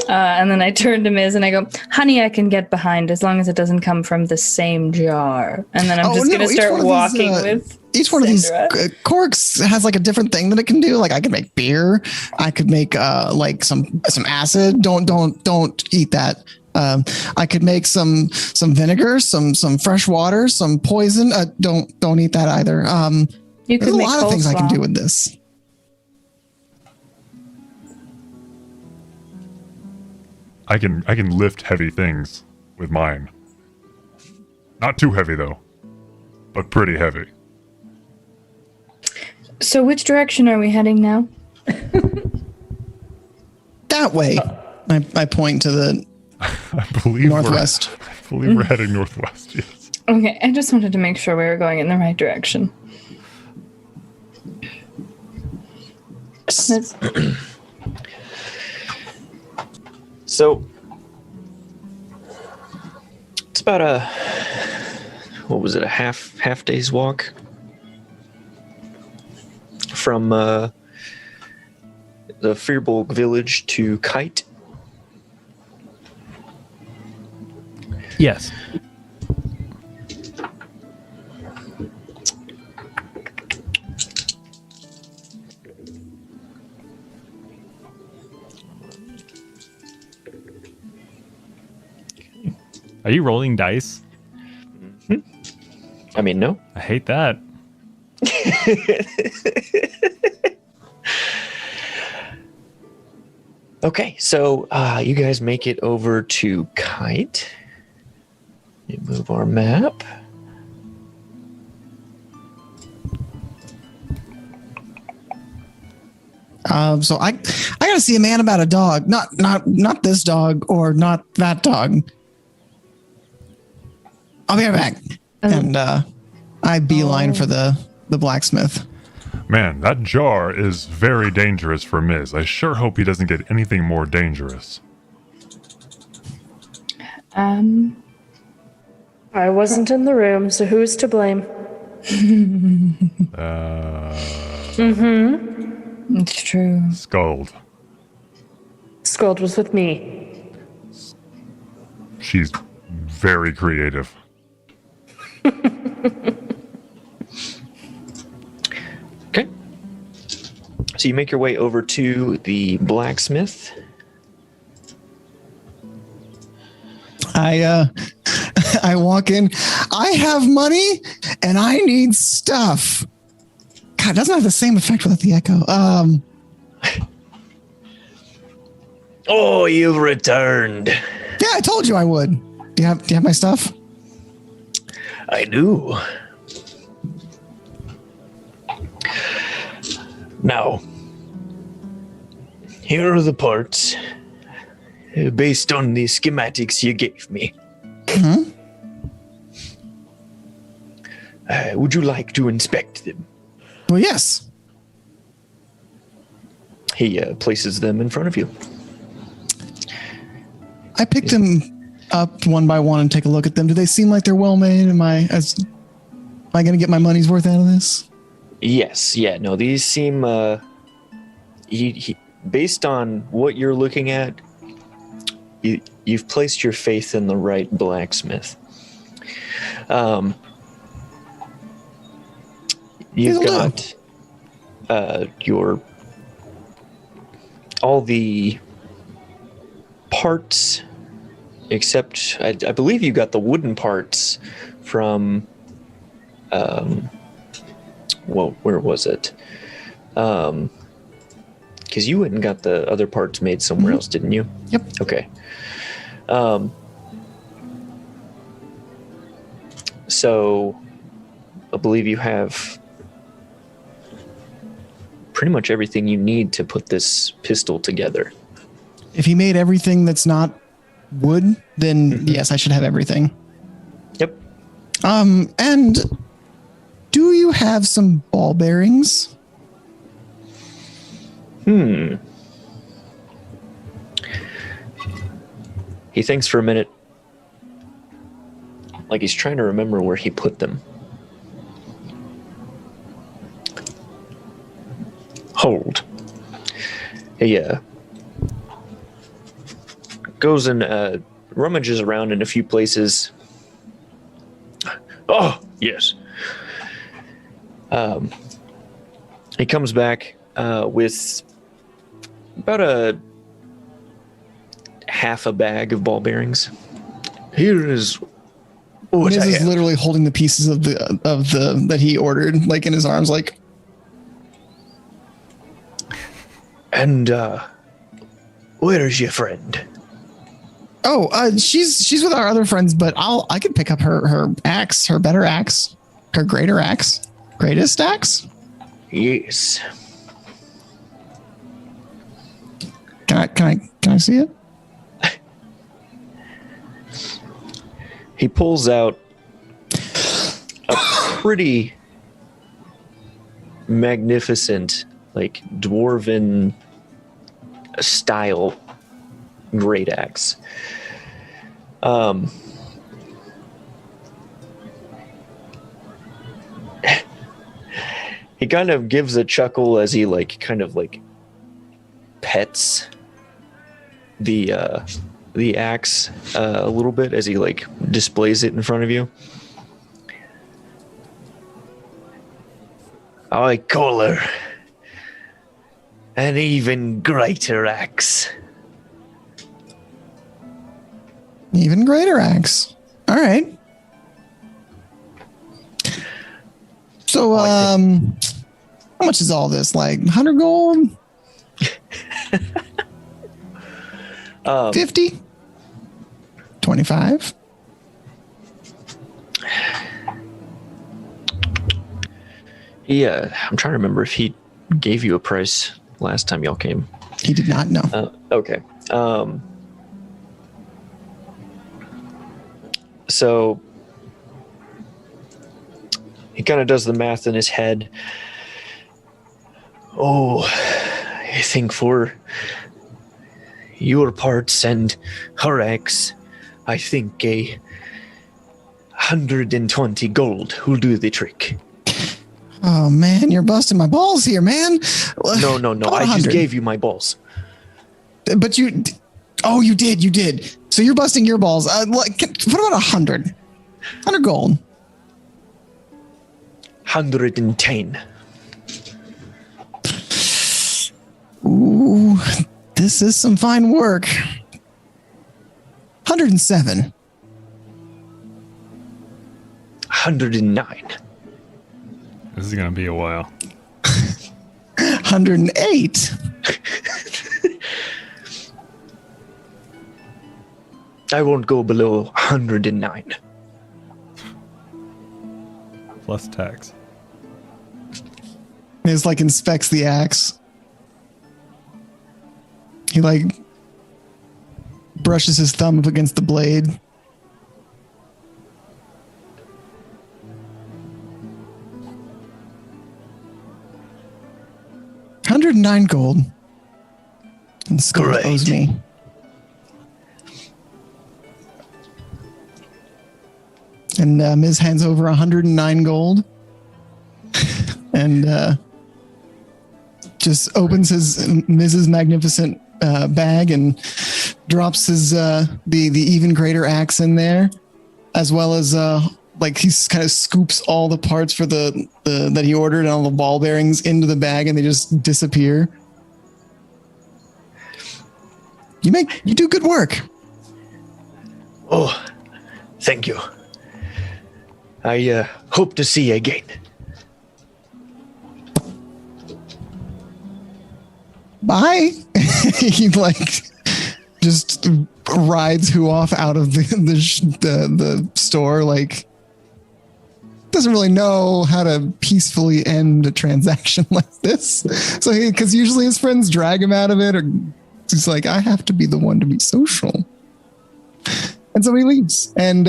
And then I turn to Miz and I go, honey, I can get behind as long as it doesn't come from the same jar. And then I'm just going to start walking with each one of these Sandra. corks has like a different thing that it can do. Like I could make beer. I could make like some acid. Don't eat that. I could make some vinegar, some fresh water, some poison. Don't eat that either. You There's could a make lot of things I can coleslaw. do with this. I can lift heavy things with mine. Not too heavy though, but pretty heavy. So which direction are we heading now? That way. I point to the I believe northwest. I believe we're heading northwest. Yes. Okay, I just wanted to make sure we were going in the right direction. That's- So it's about a half day's walk from the Fearbolg village to Kite. Yes. Are you rolling dice? I mean, no. I hate that. Okay, so you guys make it over to Kite. You move our map. So I gotta see a man about a dog. Not this dog or not that dog. I'll be right back. And I beeline for the blacksmith. Man, that jar is very dangerous for Miz. I sure hope he doesn't get anything more dangerous. I wasn't in the room, so who's to blame? It's true. Scald. Skuld was with me. She's very creative. Okay. So you make your way over to the blacksmith. I walk in. I have money and I need stuff. God, it doesn't have the same effect without the echo. Oh, you've returned. Yeah, I told you I would. Do you have my stuff? I do. Now, here are the parts based on the schematics you gave me. Would you like to inspect them? Well, yes. He places them in front of you. I picked them up one by one and take a look at them. Do they seem like they're well made? Am I going to get my money's worth out of this? Yes, yeah, no, these seem, based on what you're looking at, you've placed your faith in the right blacksmith. You've got all the parts, except I believe you got the wooden parts from, well, where was it? Because you went and got the other parts made somewhere else, didn't you? Yep. Okay. So I believe you have pretty much everything you need to put this pistol together. If he made everything that's not wood, then yes, I should have everything. Yep. And do you have some ball bearings? He thinks for a minute, like he's trying to remember where he put them. Hold. He goes and rummages around in a few places. Oh, yes. He comes back with about a half a bag of ball bearings. Here is what Miz I is have. literally holding the pieces of the that he ordered, like in his arms, like. And where is your friend? Oh, she's with our other friends, but I could pick up her axe, her better axe, her greater axe, greatest axe. Yes. Can I see it? He pulls out a pretty magnificent, like dwarven style great axe. He kind of gives a chuckle as he kind of pets the axe a little bit as he displays it in front of you. I call her an even greater axe. Even greater axe. All right. So, how much is all this? Like 100 gold? 50? 25? Yeah, I'm trying to remember if he gave you a price last time y'all came. He did not know. Okay. So he kind of does the math in his head. Oh, I think for your parts and her axe, I think 120 gold will do the trick. Oh man, you're busting my balls here, man. No. About I just 100. gave you my balls. But you did. So you're busting your balls. What about 100? 100 gold. 110. Ooh, this is some fine work. 107. 109. This is gonna be a while. 108. I won't go below 109. Plus tax. Miz inspects the axe. He brushes his thumb up against the blade. $109 gold. And Skull Great. owes me. And Miz hands over 109 gold. And just opens Miz's magnificent bag and drops his the even greater axe in there, as well as he's kind of scoops all the parts for the that he ordered and all the ball bearings into the bag, and they just disappear. You do good work. Oh, thank you. I hope to see you again. Bye. He like just rides who off out of the store, like doesn't really know how to peacefully end a transaction like this. So because usually his friends drag him out of it, or he's like, I have to be the one to be social. And so he leaves and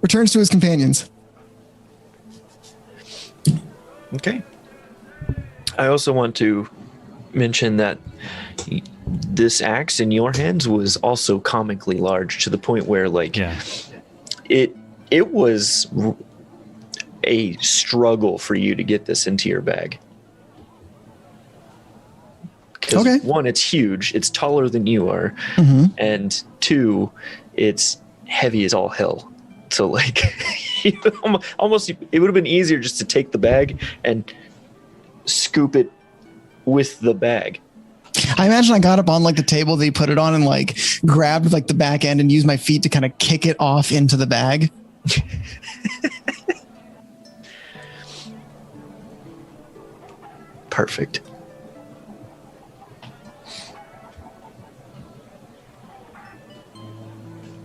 returns to his companions. Okay. I also want to mention that this axe in your hands was also comically large, to the point where it was a struggle for you to get this into your bag. Okay. One, it's huge, it's taller than you are, and two, it's heavy as all hell. So almost it would have been easier just to take the bag and scoop it with the bag. I imagine I got up on like the table that he put it on and like grabbed like the back end and used my feet to kind of kick it off into the bag. Perfect.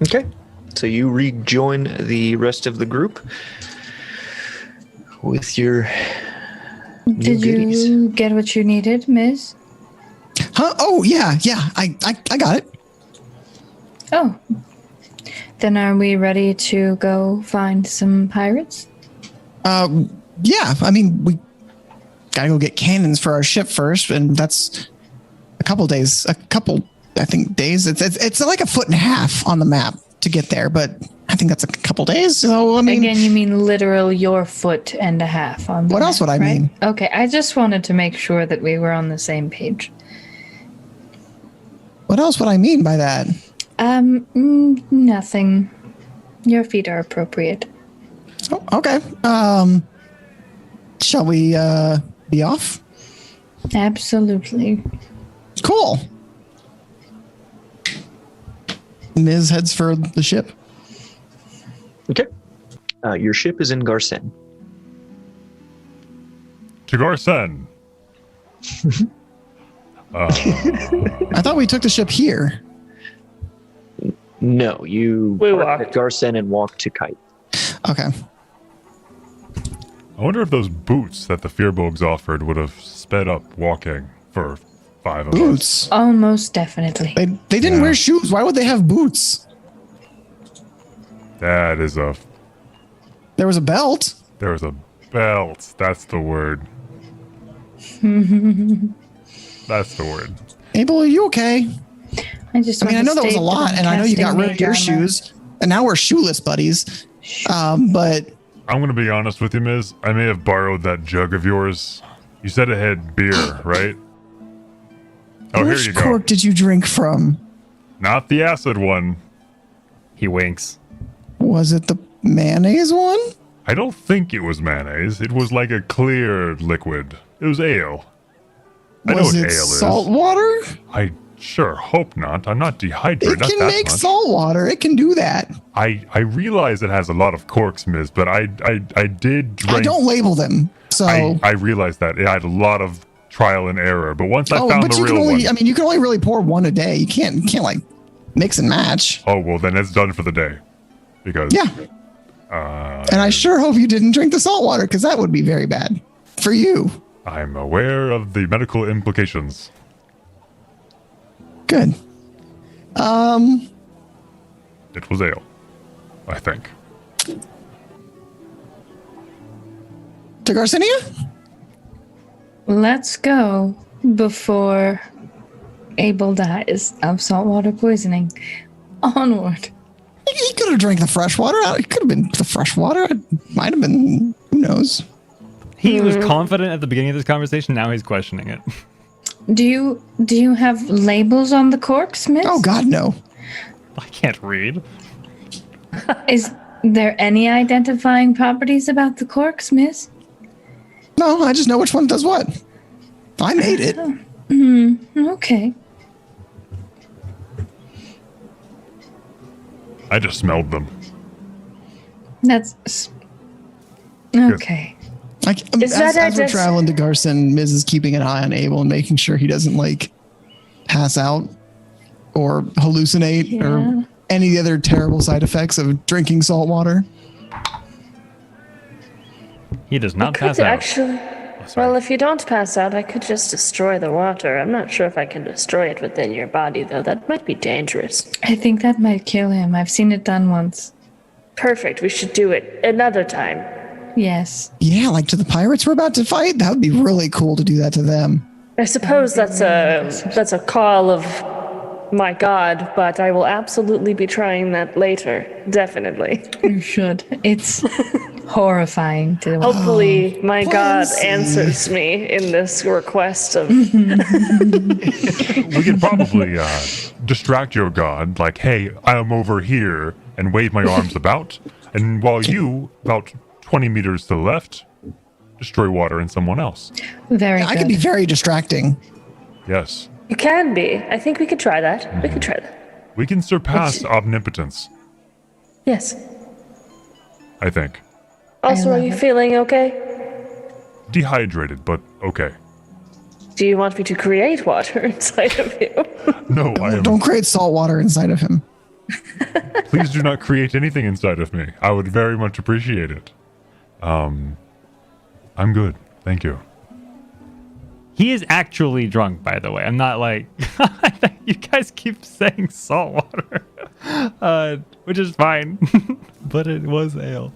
Okay. So you rejoin the rest of the group with your Did you get what you needed, Miss? Huh? Oh yeah. I got it. Oh. Then are we ready to go find some pirates? Yeah. I mean, we gotta go get cannons for our ship first, and that's a couple days. I think days. It's like a foot and a half on the map to get there, but I think that's a couple days. So I mean, again, you mean literal your foot and a half on the what map, else would I right? mean? Okay, I just wanted to make sure that we were on the same page. What else would I mean by that? Nothing. Your feet are appropriate. Oh, okay. Shall we be off? Absolutely. Cool. Miz heads for the ship. Okay. Your ship is in Garcen. To Garcen. I thought we took the ship here. No, you We parked walked. at Garcen and walked to Kite. Okay. I wonder if those boots that the Fearbogs offered would have sped up walking for 5 of us. Boots. Almost definitely. They didn't Yeah. wear shoes. Why would they have boots? That is There was a belt. there was a belt. That's the word. That's the word. Abel, are you okay? I just. I know that was a lot, and I know you got rid of your shoes, and now we're shoeless buddies. But I'm going to be honest with you, Miz. I may have borrowed that jug of yours. You said it had beer, right? Oh, here which you go. cork did you drink from? Not the acid one. He winks. Was it the mayonnaise one? I don't think it was mayonnaise. It was like a clear liquid. It was ale. I know Was what it ale salt is. water? I sure hope not. I'm not dehydrated. It not can that make much. salt water. It can do that. I realize it has a lot of corks, Miz, but I did drink. I don't label them, so. I realized that it had a lot of trial and error, but once I found but the you can real only. one. You can only really pour one a day. You can't like mix and match. Oh well, then it's done for the day, because Yeah. And I sure hope you didn't drink the salt water, because that would be very bad for you. I'm aware of the medical implications. Good. It was ale, I think. To Garcinia? Let's go before Abel dies of saltwater poisoning. Onward. He could have drank the fresh water. It could have been the fresh water. It might have been. Who knows? He was confident at the beginning of this conversation. Now he's questioning it. Do you have labels on the corks, Miss? Oh God, no. I can't read. Is there any identifying properties about the corks, Miss? No, I just know which one does what. I made it. Okay. I just smelled them. That's okay. Like, as we're traveling to Garson, Miz is keeping an eye on Abel and making sure he doesn't like pass out or hallucinate or any other terrible side effects of drinking salt water. He does not pass out. Actually, well, if you don't pass out, I could just destroy the water. I'm not sure if I can destroy it within your body, though. That might be dangerous. I think that might kill him. I've seen it done once. Perfect. We should do it another time. Yes. Yeah, like to the pirates we're about to fight. That would be really cool to do that to them. I suppose that's a call of my god, but I will absolutely be trying that later. Definitely. You should. It's horrifying to watch. Hopefully, my god Clancy. answers me in this request of. We could probably distract your god, like, hey, I'm over here, and wave my arms about. And while you, about 20 meters to the left, destroy water in someone else. Very I good. could be very distracting. Yes. You can be. I think we could try that. We could try that. We can surpass omnipotence, Yes. I think. Also, are love you it. feeling okay? Dehydrated, but okay. Do you want me to create water inside of you? No, I am. Don't create salt water inside of him. Please do not create anything inside of me. I would very much appreciate it. I'm good. Thank you. He is actually drunk, by the way. I'm not like you guys keep saying salt water, which is fine, but it was ale.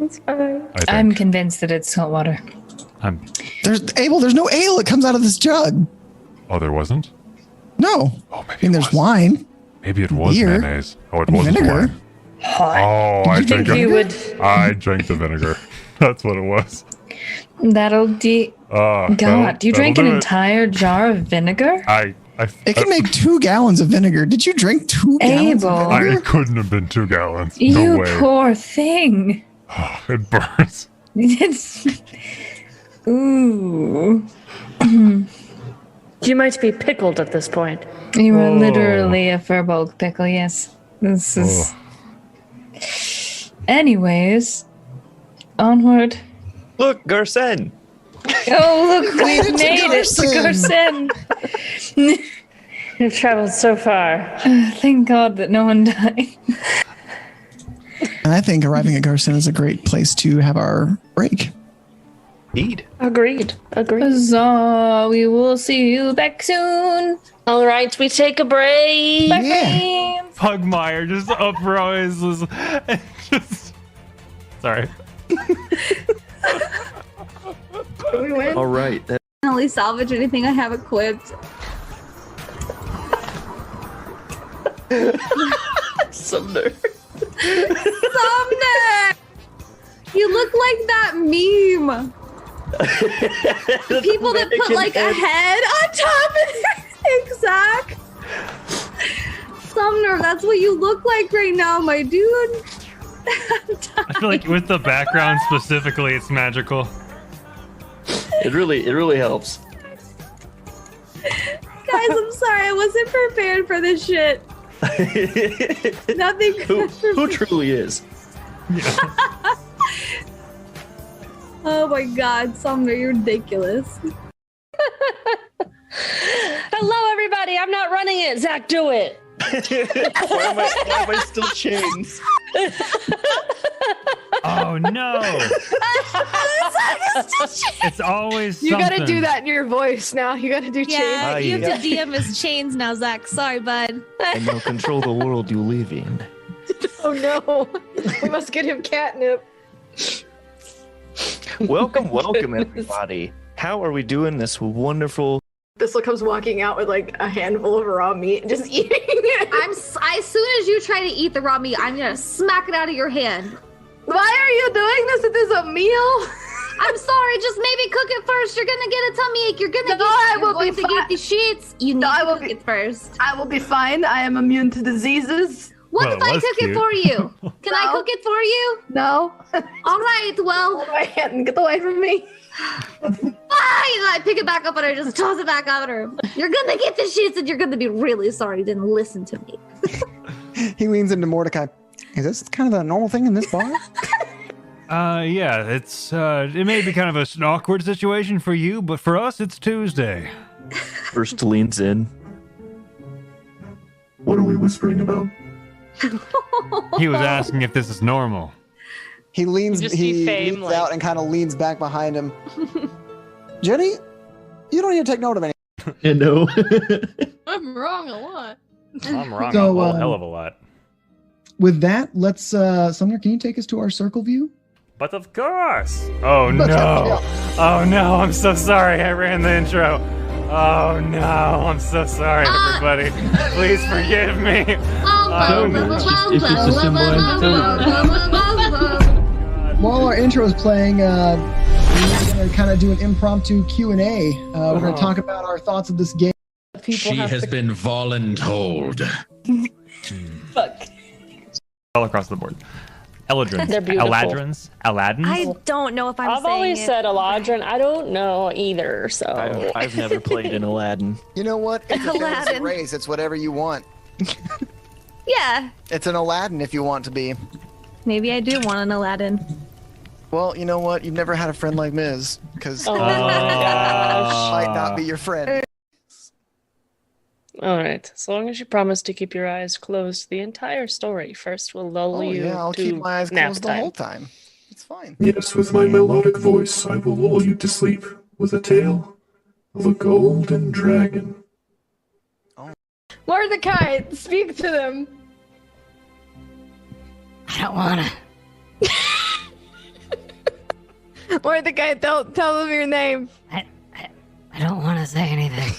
It's fine. I think. I'm convinced that it's salt water. There's no ale that comes out of this jug. Oh, there wasn't? No. Oh, I mean, there's wine. Maybe it was beer, mayonnaise. Oh, it and wasn't vinegar. wine. Oh, I think drank you it. would. I drank the vinegar. That's what it was. That'll God, you drank an entire. entire jar of vinegar? It can make 2 gallons of vinegar. Did you drink 2 gallons of Abel. vinegar? It couldn't have been 2 gallons. No You way. poor thing. Oh, it burns. It's ooh. You might be pickled at this point. You are Oh. literally a Furbolg pickle, yes. This is anyways. Onward. Look, Garcen. Oh look, we it to made it to Garson. Garson. You've traveled so far. Thank God that no one died. And I think arriving at Garson is a great place to have our break. Indeed. Agreed. Huzzah, we will see you back soon. All right, we take a break. Yeah. Pugmire just uprises and just. Sorry. We win. All right. Only salvage anything I have equipped. Sumner. Sumner! You look like that meme. People that put like a head on top of their exact. Sumner, that's what you look like right now, my dude. I feel like with the background specifically, it's magical. It really helps. Guys, I'm sorry, I wasn't prepared for this shit. Nothing. Who truly is? Oh my god, Sumner, you're ridiculous. Hello, everybody. I'm not running it. Zach, do it. Why am I still chains? Oh no! It's always You gotta something. do that in your voice now. You gotta do Yeah, change. you have to DM his chains now, Zach. Sorry, bud. And now control the world you live in. Oh no. We must get him catnip. Welcome, everybody. How are we doing this wonderful? Thistle comes walking out with like a handful of raw meat and just eating it. As soon as you try to eat the raw meat, I'm gonna smack it out of your hand. Why are you doing this? It is a meal. I'm sorry, just maybe cook it first. You're gonna get a tummy ache. You're gonna No, I you're will going be to get fine. the shits. You need No, I to will cook be- it first. I will be fine. I am immune to diseases. What Well, if I it was cook cute. it for you? Can Can I cook it for you? No. All right, well, Hold my hand and get away from me. fine. I pick it back up and I just toss it back at her. You're gonna get the shits and you're gonna be really sorry you didn't listen to me. He leans into Mordecai. Is this kind of the normal thing in this bar? Yeah, it may be kind of an awkward situation for you, but for us, it's Tuesday. First leans in. What are we whispering about? He was asking if this is normal. He leans, You just see he Fame, leans like- out and kind of leans back behind him. Jenny, you don't need to take note of anything. I know. I'm wrong a lot. I'm wrong So, a whole hell of a lot. With that, let's, Sumner, can you take us to our circle view? But of course. Oh But, no. Oh no, I'm so sorry I ran the intro. Oh no, I'm so sorry, everybody. Please forgive me. While our intro is playing, we're going to kind of do an impromptu Q&A. We're going to talk about our thoughts of this game. She has been voluntold. Fuck. All across the board. Eladrins. They're beautiful. Eladrins. Aladdins. I don't know if I'm I've saying always it. said Eladrin. I don't know either, so. I've never played in Aladdin. You know what? It's a fantasy Aladdin. race. It's whatever you want. Yeah, It's an Aladdin if you want to be. Maybe I do want an Aladdin. Well, you know what? You've never had a friend like Miz, because Oh my gosh. might not be your friend. All right. As long as you promise to keep your eyes closed the entire story, first we'll lull Oh, you yeah, I'll to keep my eyes nap closed the time. whole time. It's fine. Yes, with my melodic voice, I will lull you to sleep with a tale of a golden dragon. Mordecai, speak to them. I don't wanna. Mordecai, tell them your name. I don't wanna say anything.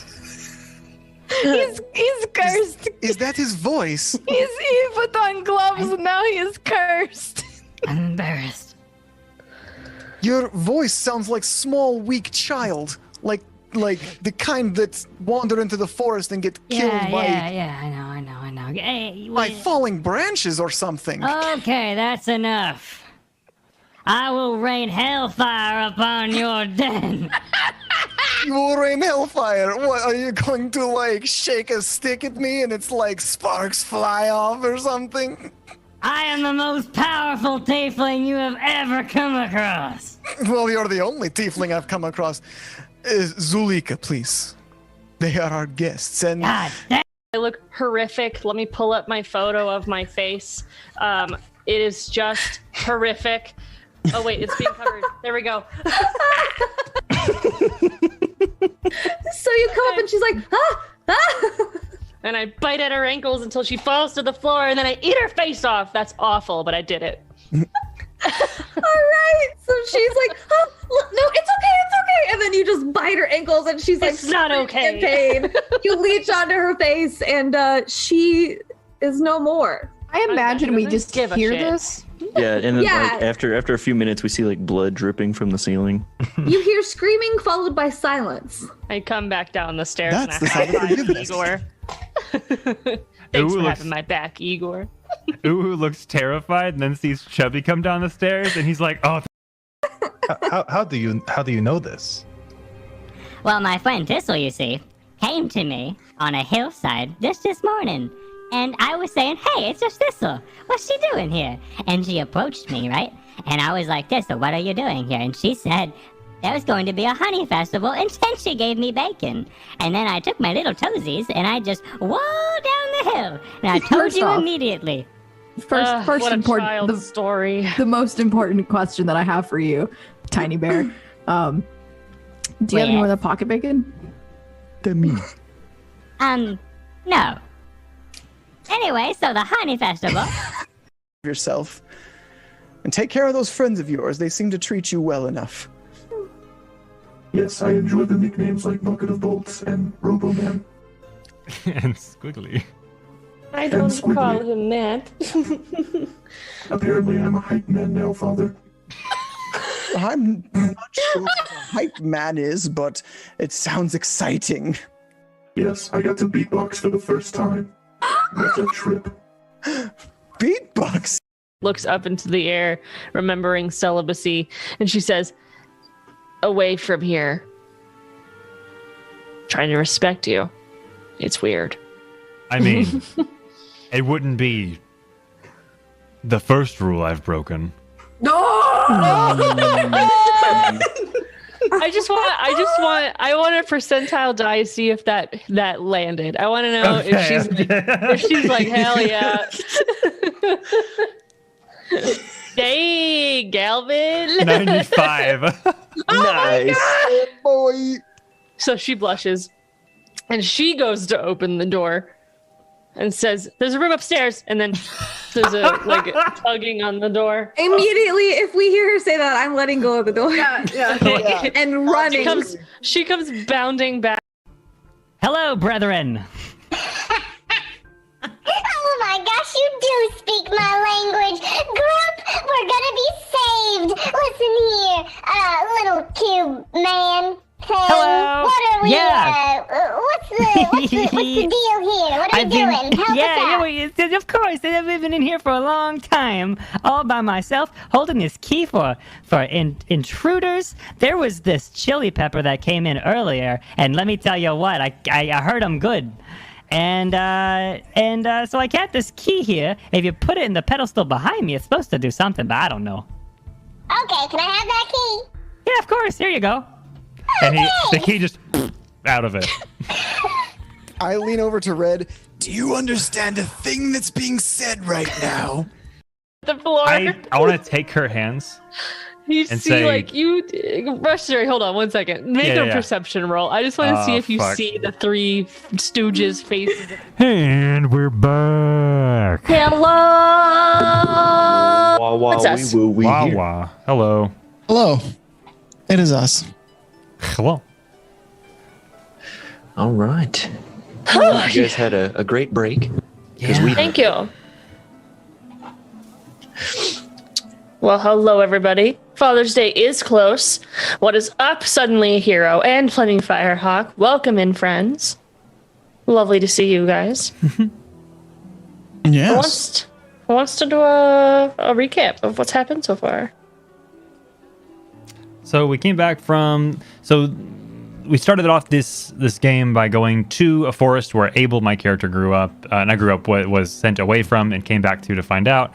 He's cursed. Is that his voice? He put on gloves and now he is cursed. I'm embarrassed. Your voice sounds like small, weak child. Like the kind that wander into the forest and get killed Yeah, I know. Hey, by falling branches or something. okay, that's enough. I will rain hellfire upon your den. You will rain hellfire. What, are you going to, like, shake a stick at me and it's like sparks fly off or something? I am the most powerful tiefling you have ever come across. Well, you're the only tiefling I've come across. Zulika, please. They are our guests, and God damn. I look horrific. Let me pull up my photo of my face. It is just horrific. Oh wait, it's being covered. There we go. So you come up and she's like, And I bite at her ankles until she falls to the floor, and then I eat her face off. That's awful, but I did it. all right. So she's like, oh, no, it's okay. And then you just bite her ankles and she's like, It's not okay. in pain. You leech onto her face and she is no more. I imagine we just give a hear shit. this. Yeah, and then Yeah. like after a few minutes, we see like blood dripping from the ceiling. You hear screaming followed by silence. I come back down the stairs That's and the I sound of high five forgiveness. Igor. Thanks Ooh, for looks- having my back, Igor. Uwu looks terrified and then sees Chubby come down the stairs and he's like, oh, How do you know this? Well, my friend Thistle, you see, came to me on a hillside just this morning. And I was saying, hey, it's just Thistle. What's she doing here? And she approached me, right? And I was like, Thistle, what are you doing here? And she said, there was going to be a honey festival, and then she gave me bacon. And then I took my little toesies, and I just whoa down the hill. And I told First you off- immediately. First what a important, child's story. the most important question that I have for you, Tiny Bear. Do you have any Yes. more of the pocket bacon? No. Anyway, so the honey festival. yourself. And take care of those friends of yours. They seem to treat you well enough. Yes, I enjoy the nicknames like Bucket of Bolts and Robo-Man. and Squiggly. I And don't Squiggly. call him that. Apparently I'm a hype man now, Father. I'm not sure what a hype man is, but it sounds exciting. Yes, I got to beatbox for the first time. What a trip. Beatbox? looks up into the air, remembering celibacy, and she says, "Away from here. Trying to respect you. It's weird." I mean, it wouldn't be the first rule I've broken. No! I want a percentile die to see if that landed. I want to know if she's like, hell yeah. Hey, Galvin. 95. Nice. Boy. So she blushes and she goes to open the door and says, "There's a room upstairs." And then there's a tugging on the door. Immediately, if we hear her say that, I'm letting go of the door. Yeah. And running. She comes bounding back. Hello, brethren. Oh my gosh, you do speak my language. Grump, we're gonna be saved. Listen here, little cube man. So, Hello. what are we, Yeah. what's the deal here? What are we doing? Help us out. Of course. I've been in here for a long time, all by myself, holding this key for intruders. There was this chili pepper that came in earlier, and let me tell you what, I heard him good. And so I got this key here. If you put it in the pedestal behind me, it's supposed to do something, but I don't know. Okay, can I have that key? Yeah, of course. Here you go. And the key just out of it. I lean over to Red. Do you understand a thing that's being said right now? The floor. I want to take her hands. You and see, say, Sorry, hold on one second. Make a perception roll. I just want to see if you fuck. see the three Stooges' faces. And we're back. Hello. Wah, wah, It's us. wee, woo, wee, Wah, here. wah. Hello. Hello. It is us. Hello. All right. You guys had a great break. Thank you. Well, hello, everybody. Father's Day is close. What is up, Suddenly a Hero and Flaming Firehawk? Welcome in, friends. Lovely to see you guys. Yes. Who wants to do a recap of what's happened so far? So we came back from... So we started off this game by going to a forest where Abel, my character, grew up. And I grew up, was sent away from and came back to find out.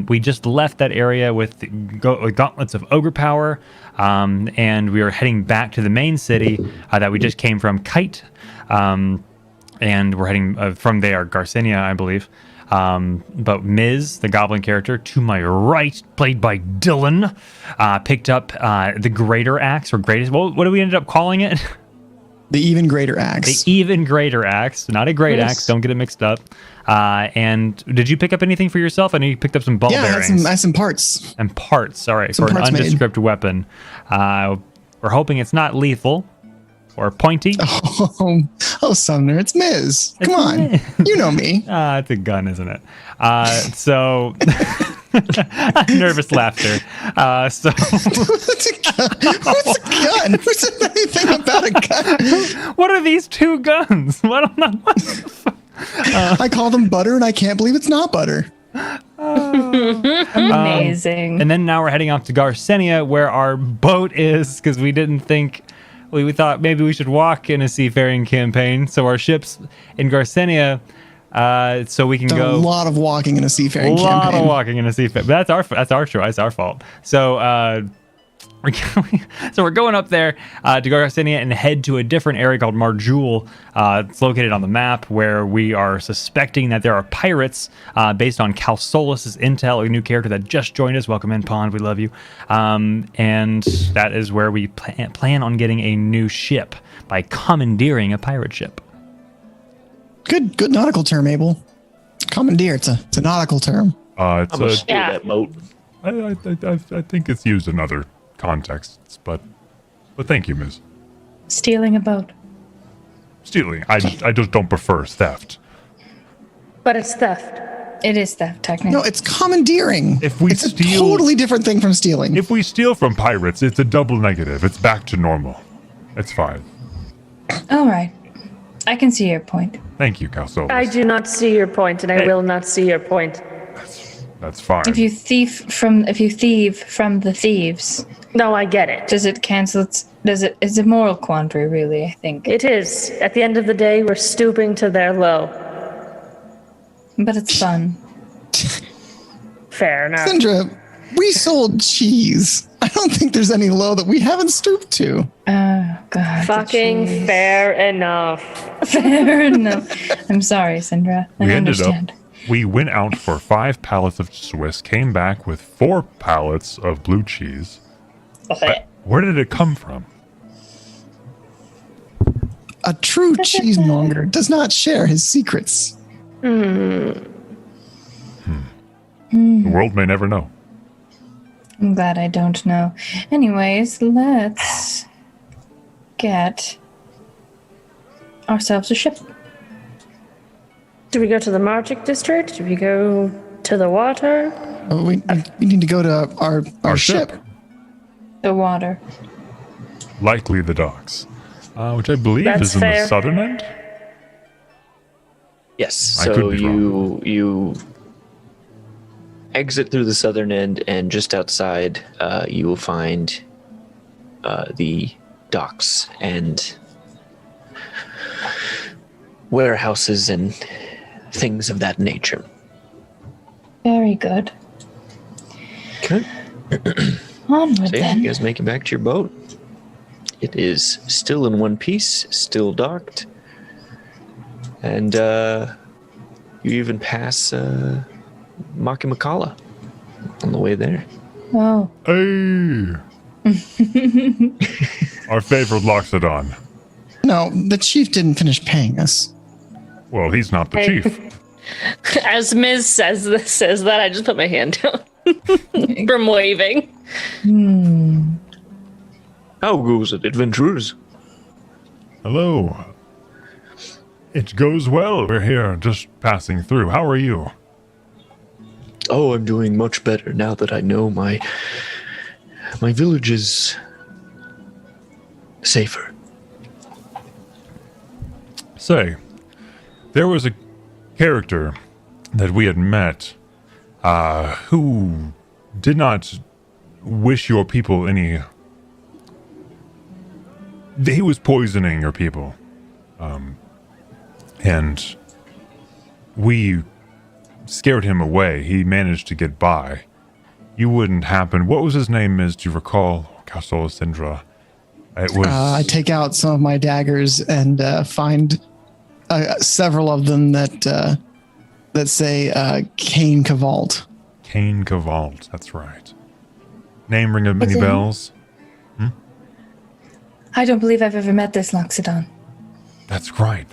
We just left that area with gauntlets of ogre power. And we were heading back to the main city that we just came from, Kite. And we're heading from there, Garcinia, I believe. But Miz, the goblin character, to my right, played by Dylan, picked up the greater axe, or greatest. What do we end up calling it? The even greater axe. The even greater axe, not a great axe. Don't get it mixed up. And did you pick up anything for yourself? I know you pipped up some ball bearings. I had some parts. And parts. All right, Some for an parts made. undescript weapon. We're hoping it's not lethal or pointy. Oh, Sumner, it's Miz. Come on. You know me. It's a gun, isn't it? So nervous laughter. So What's a gun? Who said anything about a gun? What are these two guns? What the fuck? I call them butter, and I can't believe it's not butter. Amazing. And then now we're heading off to Garcinia, where our boat is, because we didn't think. We thought maybe we should walk in a seafaring campaign. So our ship's in Garcinia, so we can Done go. a lot of walking in a seafaring campaign. A lot of walking in a seafaring. But that's our choice, our fault. So we're going up there to Garcinia and head to a different area called Marjul. It's located on the map, where we are suspecting that there are pirates based on Cal Solis' intel, a new character that just joined us. Welcome in, Pond. We love you. And that is where we plan on getting a new ship by commandeering a pirate ship. Good nautical term, Abel. Commandeer. It's a nautical term. It's I'm gonna steal that boat. I think it's used in other contexts, but thank you, Ms. Stealing a boat. Stealing. I just don't prefer theft. But it's theft. It is theft, technically. No, it's commandeering. It's a totally different thing from stealing. If we steal from pirates, it's a double negative. It's back to normal. It's fine. All right. I can see your point. Thank you, Calsolis. I do not see your point, and I will not see your point. That's fine. If you thieve from the thieves. No, I get it. Does it cancel it's a moral quandary, really, I think. It is. At the end of the day, we're stooping to their low. But it's fun. Fair enough. Sandra, we sold cheese. I don't think there's any low that we haven't stooped to. Oh, God. Fucking fair enough. Fair enough. I'm sorry, Sindra. I understand. We went out for 5 pallets of Swiss, came back with 4 pallets of blue cheese. Where did it come from? A true cheesemonger does not share his secrets. The world may never know. I'm glad I don't know. Anyways, let's get ourselves a ship. Do we go to the Margik district? Do we go to the water? We need to go to our ship. The water. Likely the docks, which I believe That's is in fair. the southern end. Yes. I So could be wrong. you exit through the southern end, and just outside, you will find the docks and warehouses and things of that nature. Very good. Okay. Onward So yeah, then. you guys make it back to your boat. It is still in one piece, still docked, and you even pass Makimakala on the way there. Oh. Hey! Our favorite Loxodon. No, the chief didn't finish paying us. Well, he's not the Hey. chief. As Miz says that, I just put my hand down from waving. How goes it, adventurers? Hello. It goes well. We're here just passing through. How are you? Oh, I'm doing much better now that I know my village is safer. Say, there was a character that we had met who did not wish your people any... He was poisoning your people. And we scared him away. He managed to get by. You wouldn't happen... What was his name, Ms. Do you recall? Casola Syndra. It was... I take out some of my daggers and find several of them that say Cain Cavalt. Cain Cavalt, that's right. Name ring of many What's it? bells? I don't believe I've ever met this Loxodon. That's right.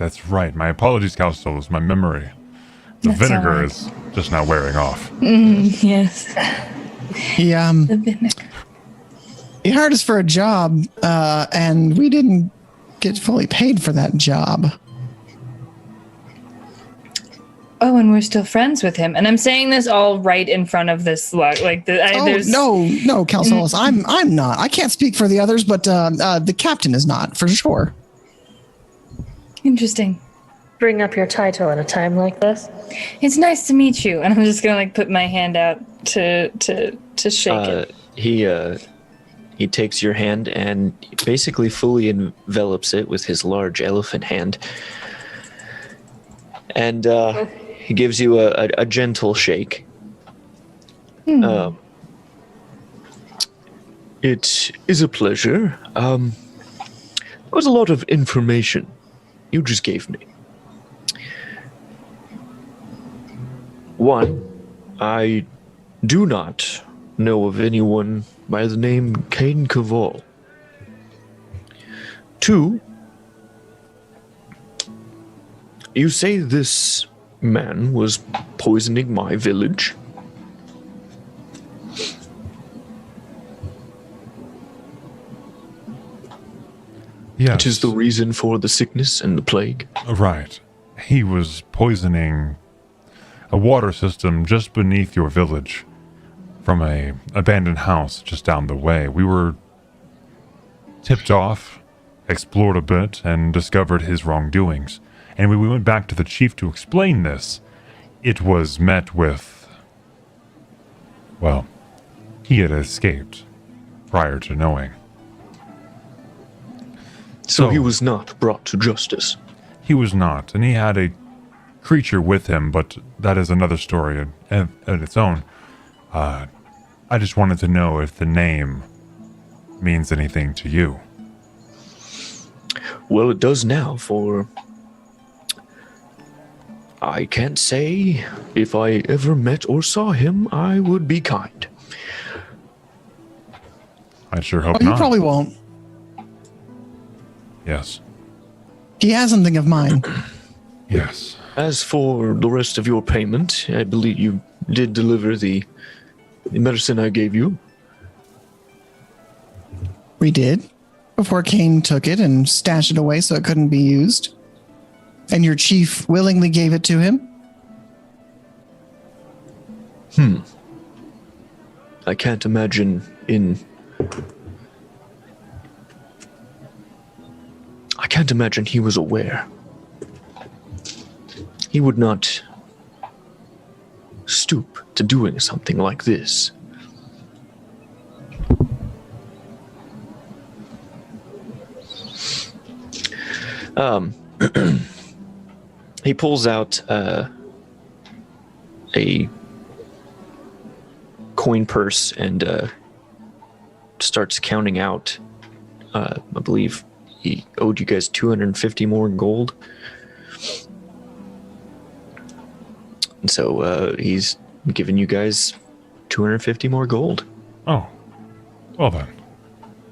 My apologies, Calstolos, my memory. The That's vinegar all right. is just now wearing off. Yes. He The vinegar. he hired us for a job, and we didn't get fully paid for that job. Oh, and we're still friends with him. And I'm saying this all right in front of this there's No, Calsolis, I'm not. I can't speak for the others, but the captain is not for sure. Interesting. Bring up your title at a time like this. It's nice to meet you. And I'm just gonna put my hand out to shake it. He takes your hand and basically fully envelops it with his large elephant hand. And he gives you a gentle shake. It is a pleasure. That was a lot of information you just gave me. One, I do not know of anyone by the name Cain Cavall. Two, you say this man was poisoning my village? Yes. It is the reason for the sickness and the plague? Right. He was poisoning a water system just beneath your village from a abandoned house just down the way. We were tipped off, explored a bit, and discovered his wrongdoings. And when we went back to the chief to explain this, it was met with Well, he had escaped prior to knowing. So he was not brought to justice. He was not, and he had a creature with him, but that is another story in its own. I just wanted to know if the name means anything to you. Well, it does now, for I can't say if I ever met or saw him, I would be kind. I sure hope You not. probably won't. Yes. He has something of mine. Yes. As for the rest of your payment, I believe you did deliver the medicine I gave you. We did. Before Kane took it and stashed it away so it couldn't be used. And your chief willingly gave it to him? I can't imagine he was aware. He would not stoop to doing something like this. He pulls out a coin purse and starts counting out. I believe he owed you guys 250 more gold. And so he's given you guys 250 more gold. Oh. Well then.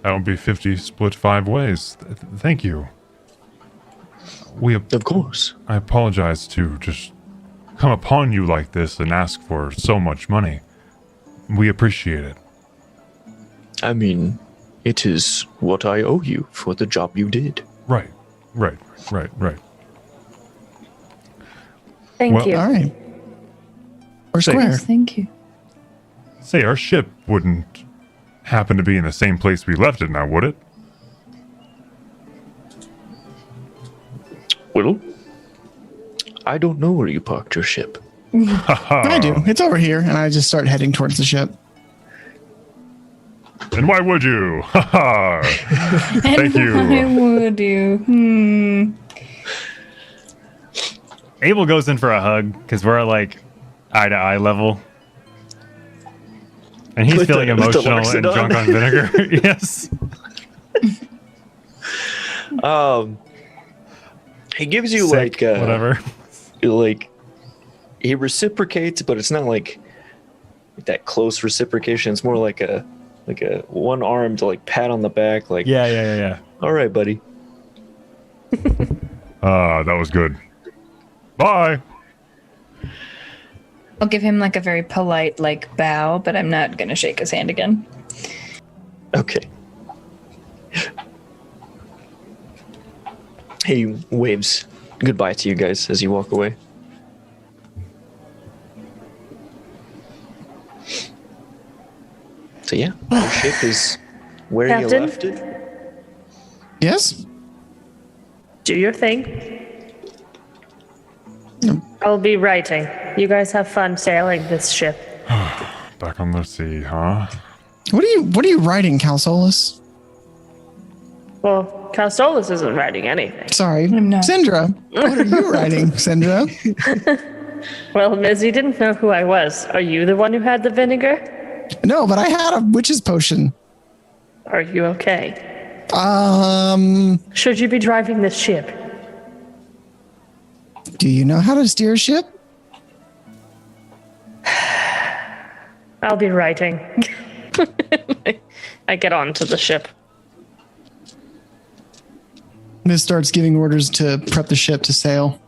That would be 50 split 5 ways. Thank you. Of course. I apologize to just come upon you like this and ask for so much money. We appreciate it. I mean, it is what I owe you for the job you did. Right. Thank you. All right. We're square. Yes, thank you. Say, our ship wouldn't happen to be in the same place we left it now, would it? Well, I don't know where you parked your ship. I do. It's over here. And I just start heading towards the ship. And why would you? Thank you. Why would you? Abel goes in for a hug because we're like eye to eye level. And he's feeling emotional and drunk on vinegar. Yes. He gives you Sick, whatever. Like he reciprocates, but it's not like that close reciprocation. It's more like a one arm to like pat on the back, like yeah. All right, buddy. That was good. Bye. I'll give him like a very polite like bow, but I'm not gonna shake his hand again. Okay. He waves goodbye to you guys as you walk away. So yeah, your ship is where Captain? you left it. Yes? Do your thing. I'll be writing. You guys have fun sailing this ship. Back on the sea, huh? What are you writing, Calsolus? Well, Castolas isn't writing anything. Sorry. I'm not. Syndra. What are you writing, Syndra? Well, Miz, you didn't know who I was. Are you the one who had the vinegar? No, but I had a witch's potion. Are you okay? Should you be driving this ship? Do you know how to steer a ship? I'll be writing. I get onto the ship. Miz starts giving orders to prep the ship to sail.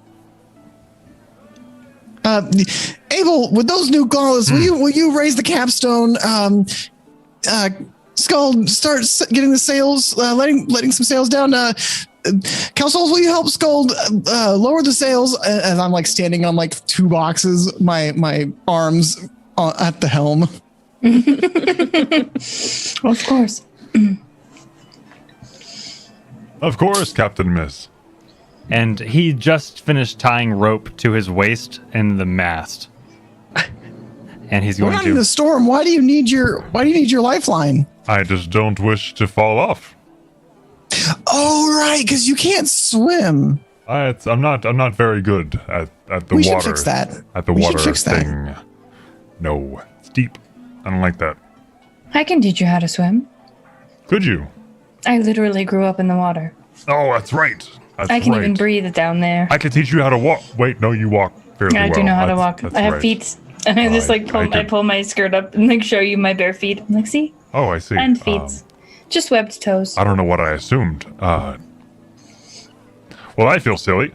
Abel, with those new gauntlets, will you raise the capstone? Skull, start getting the sails, letting some sails down. Calsols, will you help Skull lower the sails? As I'm like standing on like 2 boxes, my arms at the helm. Of course. Of course, Captain Miss. And he just finished tying rope to his waist and the mast. And he's We're going not in the storm. Why do you need your lifeline? I just don't wish to fall off. Oh, right, because you can't swim. I'm not very good at the We water. should fix that. At the We should water fix that. thing. No, it's deep. I don't like that. I can teach you how to swim. Could you? I literally grew up in the water. Oh, that's right. I can even breathe down there. I can teach you how to walk. Wait, no, you walk fairly well. I do know how to walk. That's I have right. feet. And I just like I pull my skirt up and like show you my bare feet. I'm like, see? Oh, I see. And feet. Just webbed toes. I don't know what I assumed. Well, I feel silly.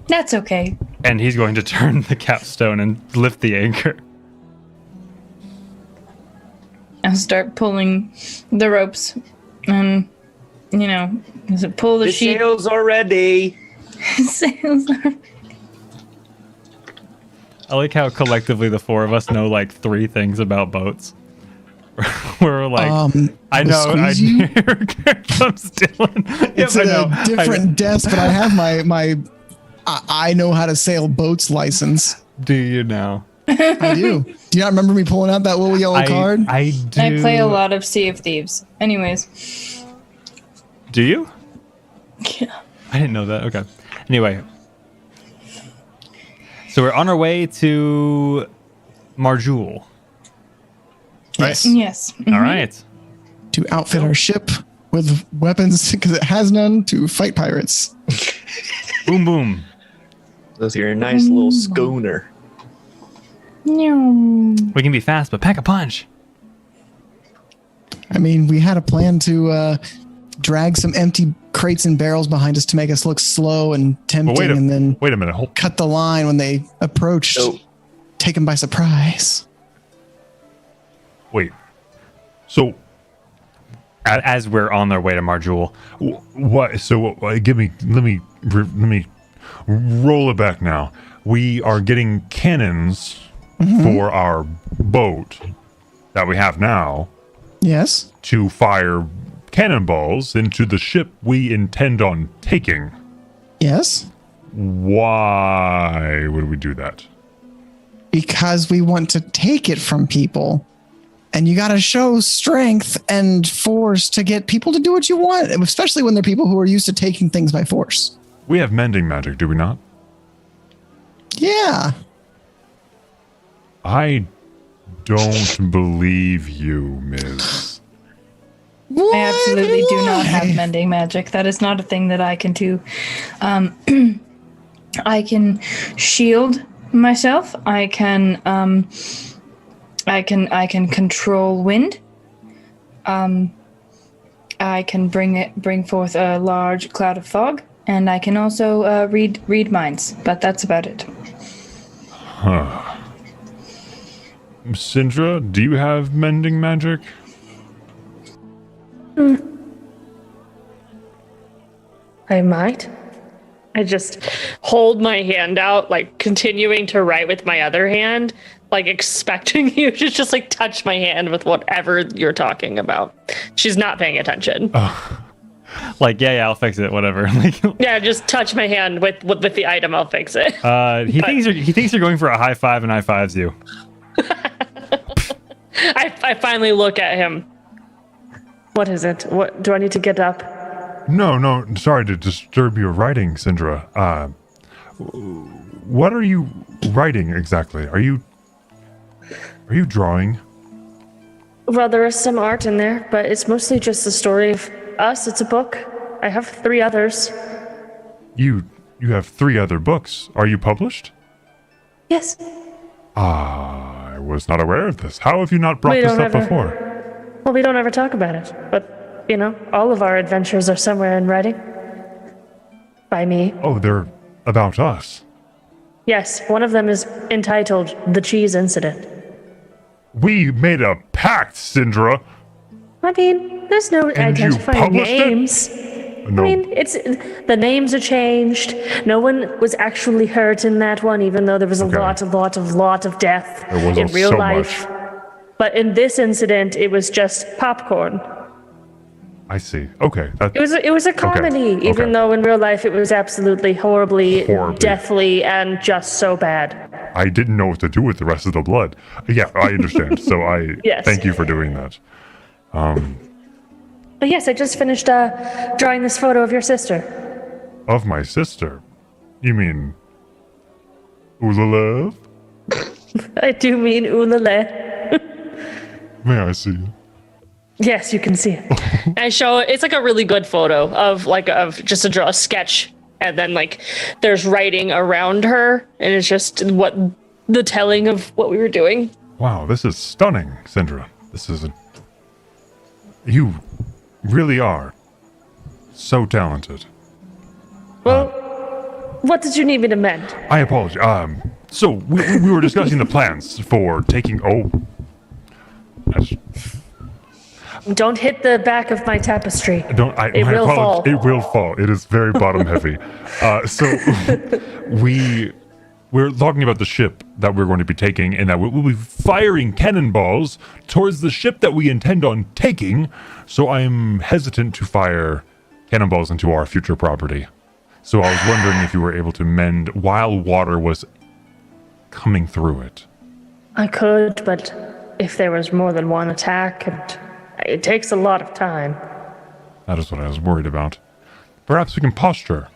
That's okay. And he's going to turn the capstone and lift the anchor. I'll start pulling the ropes and, pull the sheet. sails are ready. Sails are I like how collectively the four of us know like 3 things about boats. We're like, I know. Here comes Dylan. It's a different desk, but I have my I know how to sail boats license. Do you now? I do. Do you not remember me pulling out that little yellow card? I do. I play a lot of Sea of Thieves. Anyways. Do you? Yeah. I didn't know that. Okay. Anyway. So we're on our way to Marjul. Yes. Yes. All right. To outfit our ship with weapons because it has none to fight pirates. Boom, boom. Those are a nice little schooner. We can be fast, but pack a punch. I mean, we had a plan to drag some empty crates and barrels behind us to make us look slow and tempting, and then wait a minute. Cut the line when they approached, take them by surprise. Wait. So, as we're on our way to Marjul, what? So, let me roll it back now. We are getting cannons for our boat that we have now. Yes. To fire cannonballs into the ship we intend on taking. Yes. Why would we do that? Because we want to take it from people. And you got to show strength and force to get people to do what you want, especially when they're people who are used to taking things by force. We have mending magic, do we not? Yeah. I don't believe you, Ms. I absolutely do not have mending magic. That is not a thing that I can do. I can shield myself. I can control wind. I can bring forth a large cloud of fog, and I can also read minds. But that's about it. Huh. Syndra, do you have mending magic? I might. I just hold my hand out, like continuing to write with my other hand, like expecting you to just like touch my hand with whatever you're talking about. She's not paying attention. Oh. Like, yeah, I'll fix it, whatever. Yeah, just touch my hand with the item, I'll fix it. He thinks you're going for a high five and high fives you. I finally look at him. What is it? What do I need to get up? No, sorry to disturb your writing, Syndra. What are you writing exactly? Are you drawing? Well, there is some art in there, but it's mostly just the story of us. It's a book. I have 3 others. You have 3 other books. Are you published? Yes. I was not aware of this. How have you not brought this up before? Well, we don't ever talk about it, but all of our adventures are somewhere in writing. By me. Oh, they're about us. Yes, one of them is entitled The Cheese Incident. We made a pact, Syndra. I mean, there's no identifying names. No. I mean, the names are changed. No one was actually hurt in that one, even though there was a lot of death in real life. But in this incident, it was just popcorn. I see. Okay. It was a comedy, even though in real life it was absolutely horribly, deathly, and just so bad. I didn't know what to do with the rest of the blood. Yeah, I understand. So I Yes. thank you for doing that. But yes, I just finished drawing this photo of your sister. Of my sister? You mean Ulalev? I do mean oolale. May I see it? Yes, you can see it. I show it's like a really good photo of just to draw a sketch, and then like there's writing around her, and it's just what the telling of what we were doing. Wow, this is stunning, Syndra. You really are so talented. Well, what did you need me to mend? I apologize. So we were discussing the plans for taking. Don't hit the back of my tapestry. It will fall. It will fall. It is very bottom heavy. So we're talking about the ship that we're going to be taking, and that we'll be firing cannonballs towards the ship that we intend on taking. So I'm hesitant to fire cannonballs into our future property. So I was wondering if you were able to mend while water was coming through it. I could, but if there was more than one attack, and it takes a lot of time. That is what I was worried about. Perhaps we can posture.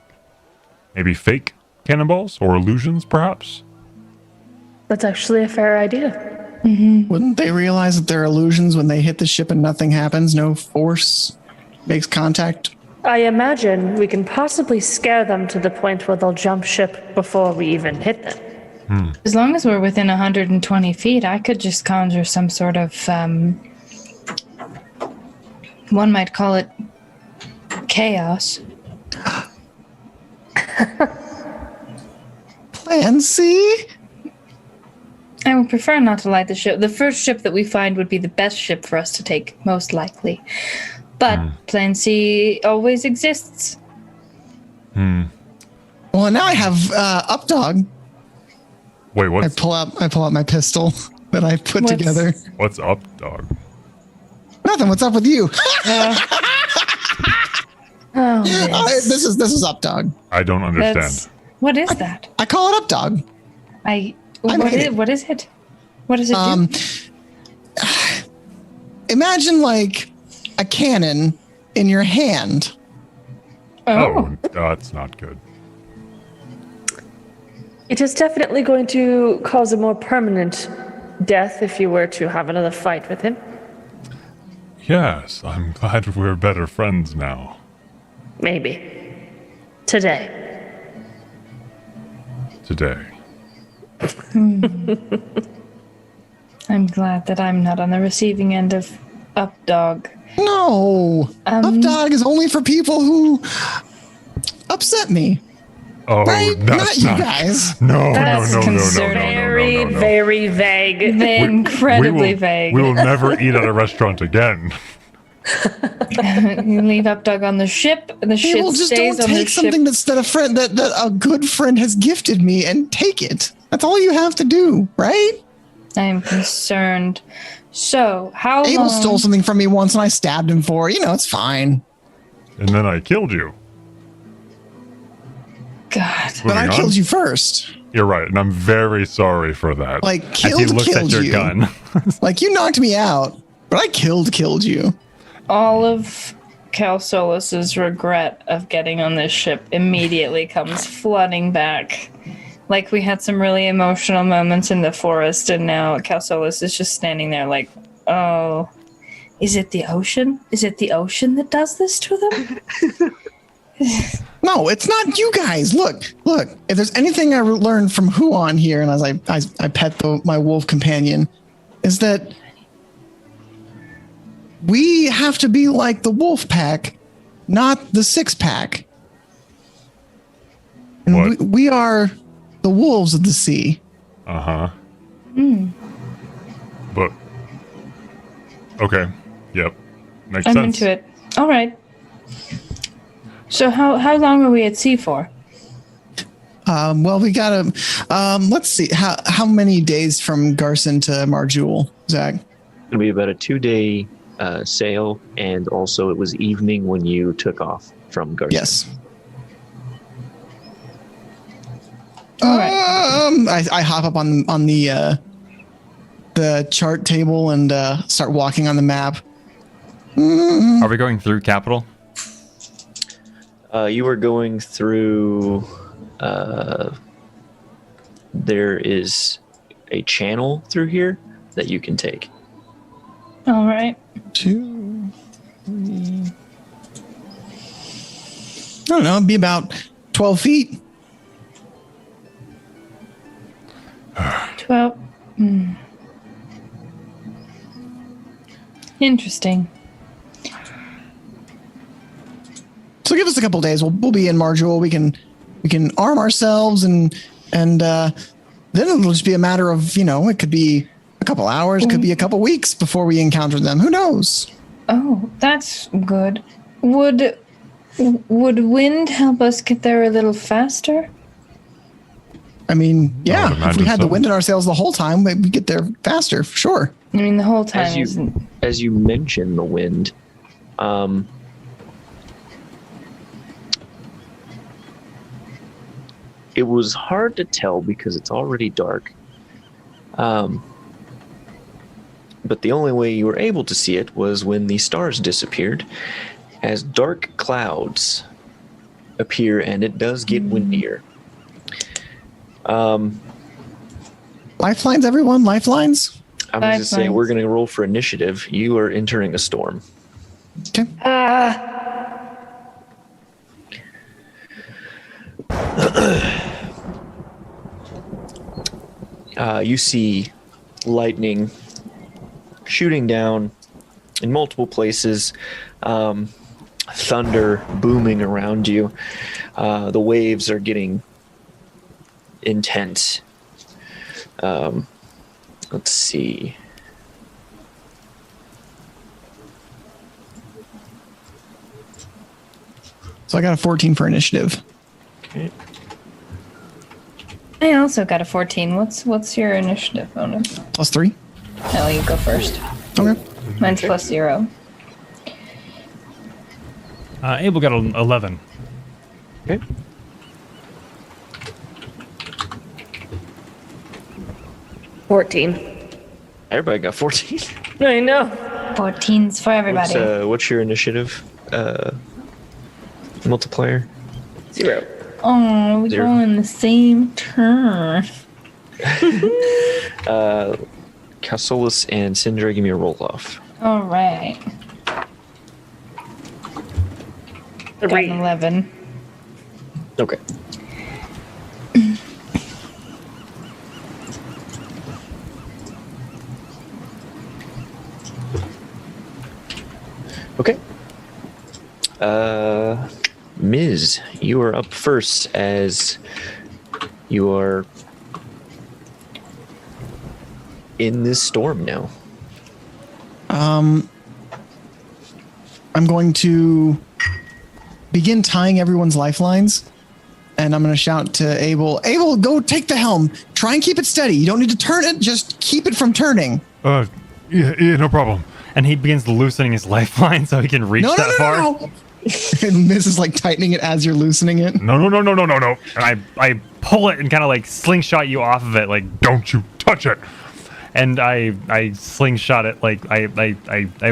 Maybe fake cannonballs or illusions, perhaps? That's actually a fair idea. Mm-hmm. Wouldn't they realize that they're illusions when they hit the ship and nothing happens? No force makes contact? I imagine we can possibly scare them to the point where they'll jump ship before we even hit them. As long as we're within 120 feet, I could just conjure some sort of, one might call it chaos. Plan C? I would prefer not to light the ship. The first ship that we find would be the best ship for us to take, most likely. But Plan C always exists. Well, now I have Updog. Wait, what? I pull out my pistol that I put together. What's up, dog? Nothing. What's up with you? This is Updog. I don't understand. What is that? I call it Updog. What is it? What does it do? Imagine like a cannon in your hand. Oh, that's not good. It is definitely going to cause a more permanent death if you were to have another fight with him. Yes, I'm glad we're better friends now. Maybe. Today. I'm glad that I'm not on the receiving end of Updog. No! Updog is only for people who upset me. Oh, right? that's not you guys. No, That's no. Very, very vague. Incredibly vague. We will never eat at a restaurant again. You leave Updog on the ship, and the ship People just stays don't on the take ship. something that a friend that a good friend has gifted me and take it. That's all you have to do, right? I am concerned. So, how Abel long... stole something from me once and I stabbed him for it. It's fine. And then I killed you. God. But I killed you first. You're right, and I'm very sorry for that. Like, killed you. gun. Like, you knocked me out, but I killed you. All of Cal Solus's regret of getting on this ship immediately comes flooding back. Like, we had some really emotional moments in the forest, and now Cal Solus is just standing there like, oh, is it the ocean? Is it the ocean that does this to them? No, it's not you guys. Look. If there's anything I learned from Huon here, and as I pet my wolf companion, is that we have to be like the wolf pack, not the six pack. And we are the wolves of the sea. Uh-huh. But okay. Yep. Makes sense. I'm into it. All right. So how long are we at sea for? Well, we gotta let's see how many days from Garson to Marjul, Zach? It'll be about a 2-day sail, and also it was evening when you took off from Garson. Yes. All right. I hop up on the chart table and start walking on the map. Are we going through Capital? You are going through. There is a channel through here that you can take. All right. 2, 3. I don't know. It'd be about 12 feet. 12. Interesting. So give us a couple days. We'll be in Marjewel. We can arm ourselves and then it'll just be a matter of, it could be a couple hours, could be a couple weeks before we encounter them. Who knows? Oh, that's good. Would wind help us get there a little faster? I mean, yeah. If we had the wind in our sails the whole time, we'd get there faster, for sure. I mean, the whole time as you mention the wind, it was hard to tell because it's already dark. But the only way you were able to see it was when the stars disappeared, as dark clouds appear, and it does get windier. Lifelines, everyone? Lifelines? I'm going to say we're going to roll for initiative. You are entering a storm. Okay. You see lightning shooting down in multiple places, thunder booming around you. The waves are getting intense. Let's see. So I got a 14 for initiative. Okay. I also got a 14. What's your initiative bonus? +3. No, you go first. Okay. Mine's +0. Abel got 11. Okay. Everybody got 14. I know. 14's for everybody. What's your initiative multiplier? 0. Oh, we go in the same turn. Calsolus and Syndra, give me a roll off. All right. Got an 11. Okay. Okay. Ms., you are up first as you are in this storm now. I'm going to begin tying everyone's lifelines, and I'm going to shout to Abel, go take the helm. Try and keep it steady. You don't need to turn it. Just keep it from turning. Yeah, no problem. And he begins loosening his lifeline so he can reach that far. No. And Miz is like tightening it as you're loosening it. No. And I pull it and kind of like slingshot you off of it, like, don't you touch it. And I slingshot it, like I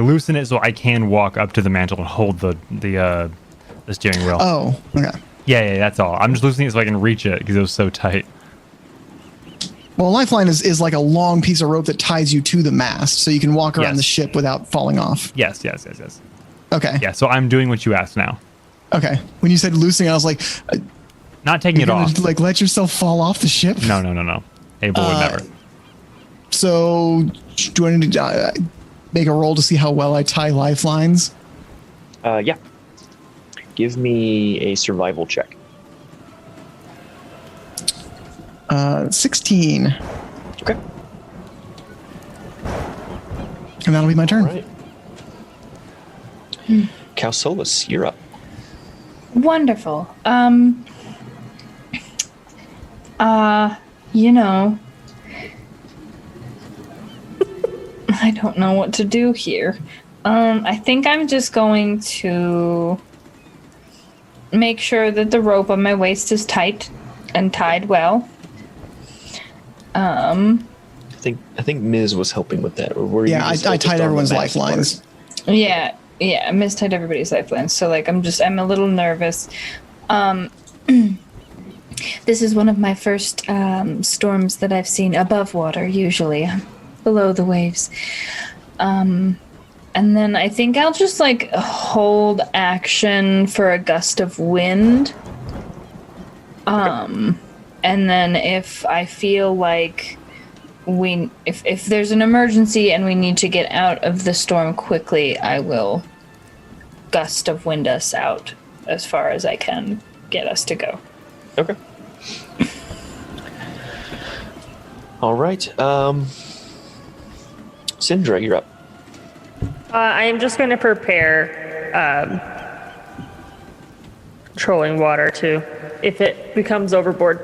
loosen it so I can walk up to the mantle and hold the steering wheel. Oh, okay. Yeah, that's all. I'm just loosening it so I can reach it because it was so tight. Well, a lifeline is like a long piece of rope that ties you to the mast, so you can walk around the ship without falling off. Yes. Okay. Yeah, so I'm doing what you asked now. Okay. When you said loosening, I was like, not taking it off. Like let yourself fall off the ship? No. Abel would never. So do I need to make a roll to see how well I tie lifelines? Yeah. Give me a survival check. 16. Okay. And that'll be my turn. All right. Calsolus, you're up. Wonderful. I don't know what to do here. I think I'm just going to make sure that the rope on my waist is tight and tied well. I think Ms. was helping with that, or were you? Yeah, I tied everyone's lifelines. Yeah, I mistied everybody's lifelines. So like I'm a little nervous. This is one of my first storms that I've seen above water, usually below the waves. And then I think I'll just like hold action for a gust of wind. And then if I feel like if there's an emergency and we need to get out of the storm quickly, I will gust of wind us out as far as I can get us to go. Okay. All right. Syndra, you're up. I am just going to prepare trolling water to, if it becomes overboard,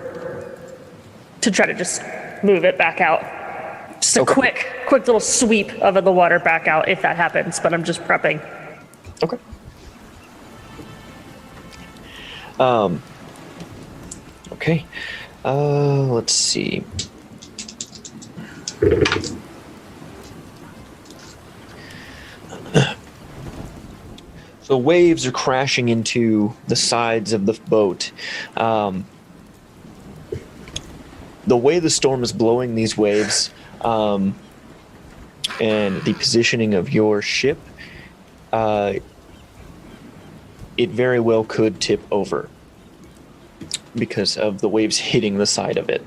to try to just move it back out. Just a quick little sweep of the water back out if that happens, but I'm just prepping. Okay. Okay. Let's see. So waves are crashing into the sides of the boat. The way the storm is blowing these waves, and the positioning of your ship, it very well could tip over because of the waves hitting the side of it.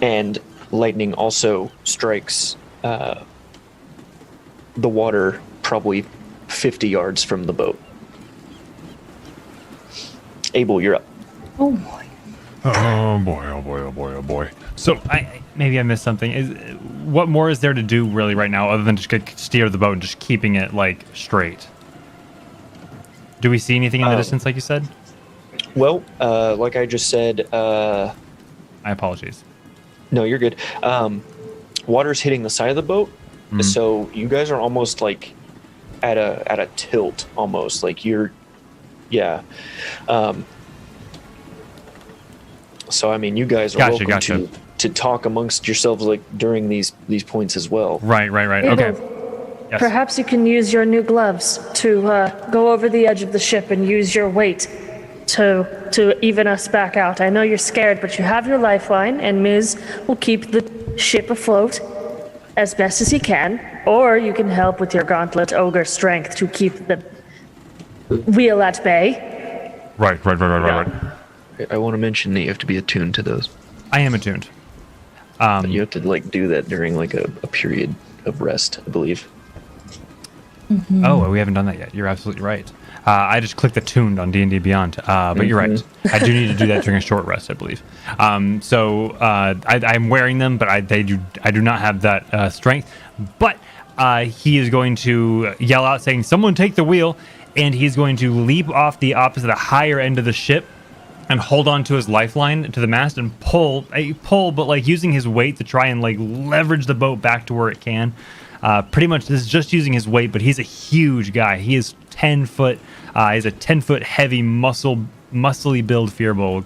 And lightning also strikes the water probably 50 yards from the boat. Abel, you're up. Oh boy. Oh boy, oh boy, oh boy, oh boy. So maybe I missed something. What more is there to do really right now other than just steer the boat and just keeping it like straight? Do we see anything in the distance like you said? Well, like I just said, my apologies. No, you're good. Water's hitting the side of the boat, so you guys are almost like at a tilt, almost like you're, yeah. So I mean, you guys are welcome to talk amongst yourselves like during these points as well. Right. Okay. Yes. Perhaps you can use your new gloves to go over the edge of the ship and use your weight to even us back out. I know you're scared, but you have your lifeline, and Ms. will keep the ship afloat as best as he can, or you can help with your gauntlet ogre strength to keep the wheel at bay. Right. I want to mention that you have to be attuned to those. I am attuned. But you have to like do that during like a period of rest, I believe. Mm-hmm. Oh, we haven't done that yet. You're absolutely right. I just clicked attuned on D&D Beyond, but you're right. I do need to do that during a short rest, I believe. So I'm wearing them, but I do not have that strength. But he is going to yell out saying, "Someone take the wheel," and he's going to leap off the opposite, the higher end of the ship, and hold on to his lifeline to the mast and pull, but like using his weight to try and like leverage the boat back to where it can. Pretty much this is just using his weight, but he's a huge guy. He is 10 foot. He's a 10-foot heavy muscly build Firbolg.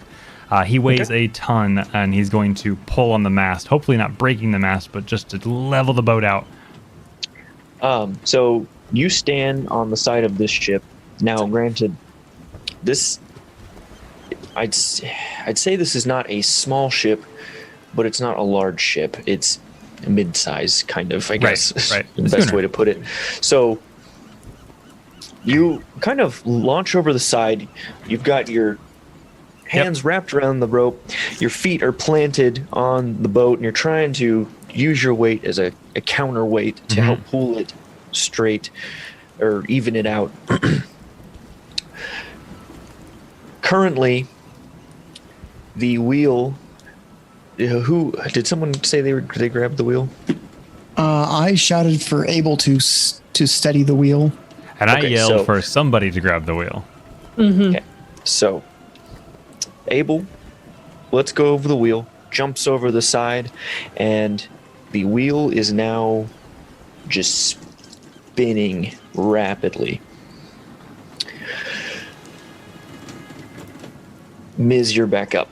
He weighs a ton, and he's going to pull on the mast, hopefully not breaking the mast, but just to level the boat out. So you stand on the side of this ship. Now, granted, this, I'd say this is not a small ship, but it's not a large ship. It's a mid-size kind of, I guess, right. The best way to put it. So you kind of launch over the side. You've got your hands wrapped around the rope. Your feet are planted on the boat, and you're trying to use your weight as a counterweight to help pull it straight or even it out. Currently, the wheel. Who did someone say they grabbed the wheel? I shouted for Abel to steady the wheel, and I yelled for somebody to grab the wheel. Okay, so Abel, let's go over the wheel. Jumps over the side, and the wheel is now just spinning rapidly. Ms., you're back up.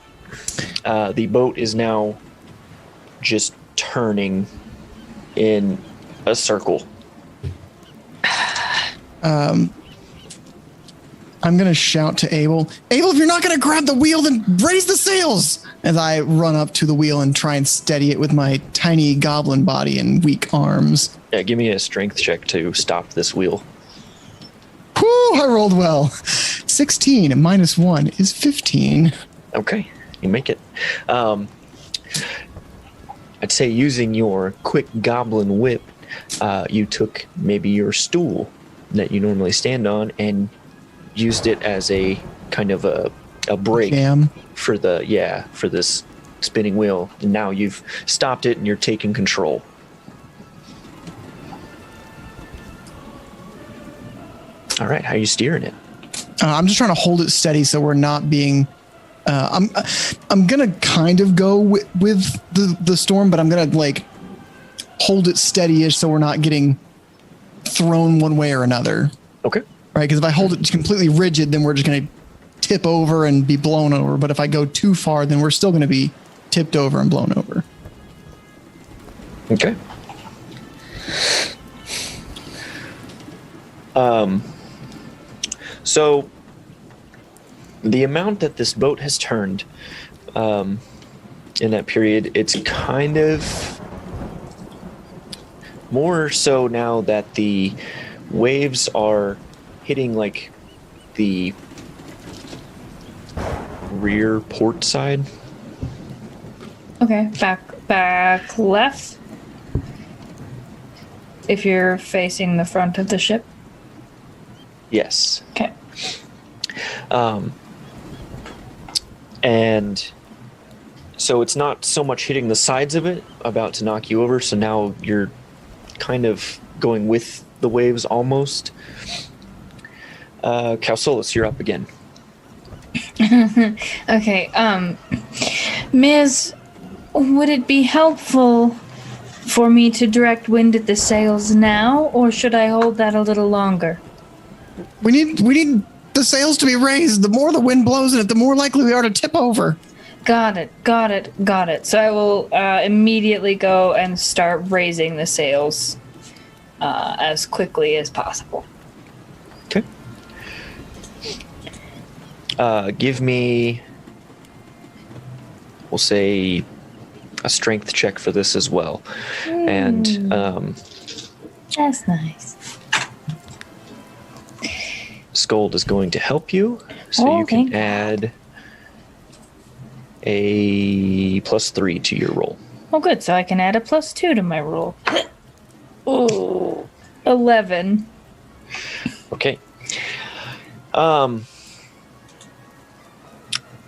The boat is now just turning in a circle. I'm going to shout to Abel, Abel, if you're not going to grab the wheel, then raise the sails! As I run up to the wheel and try and steady it with my tiny goblin body and weak arms. Yeah, give me a strength check to stop this wheel. Whew, I rolled well. 16 minus 1 is 15. Okay, you make it. I'd say using your quick goblin whip, you took maybe your stool that you normally stand on and used it as a kind of a brake for this spinning wheel. And now you've stopped it and you're taking control. All right, how are you steering it? I'm just trying to hold it steady so we're not being. I'm gonna kind of go with the storm, but I'm gonna like hold it steady-ish so we're not getting thrown one way or another. Okay. Right, because if I hold it completely rigid, then we're just gonna tip over and be blown over. But if I go too far, then we're still gonna be tipped over and blown over. Okay. So the amount that this boat has turned in that period, it's kind of more so now that the waves are hitting like the rear port side. Okay, back left. If you're facing the front of the ship. Yes. Okay. And so it's not so much hitting the sides of it, about to knock you over. So now you're kind of going with the waves almost. Calsolus, you're up again. Okay. Ms., would it be helpful for me to direct wind at the sails now, or should I hold that a little longer? We need the sails to be raised. The more the wind blows in it, the more likely we are to tip over. Got it. So I will immediately go and start raising the sails as quickly as possible. Okay. Give me, we'll say, a strength check for this as well. And that's nice. Scold is going to help you, so you can add a +3 to your roll. Oh, good. So I can add a +2 to my roll. Ooh, 11. Okay.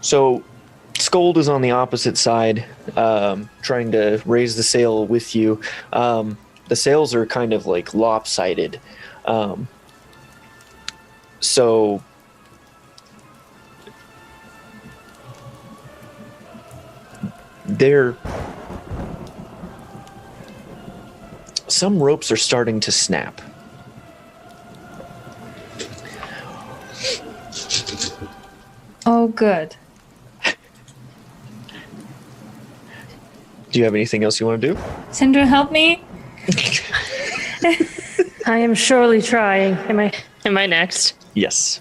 So Scold is on the opposite side, trying to raise the sail with you. The sails are kind of like lopsided. So some ropes are starting to snap. Oh, good. Do you have anything else you want to do? Sindra, help me. I am surely trying. Am I next? Yes.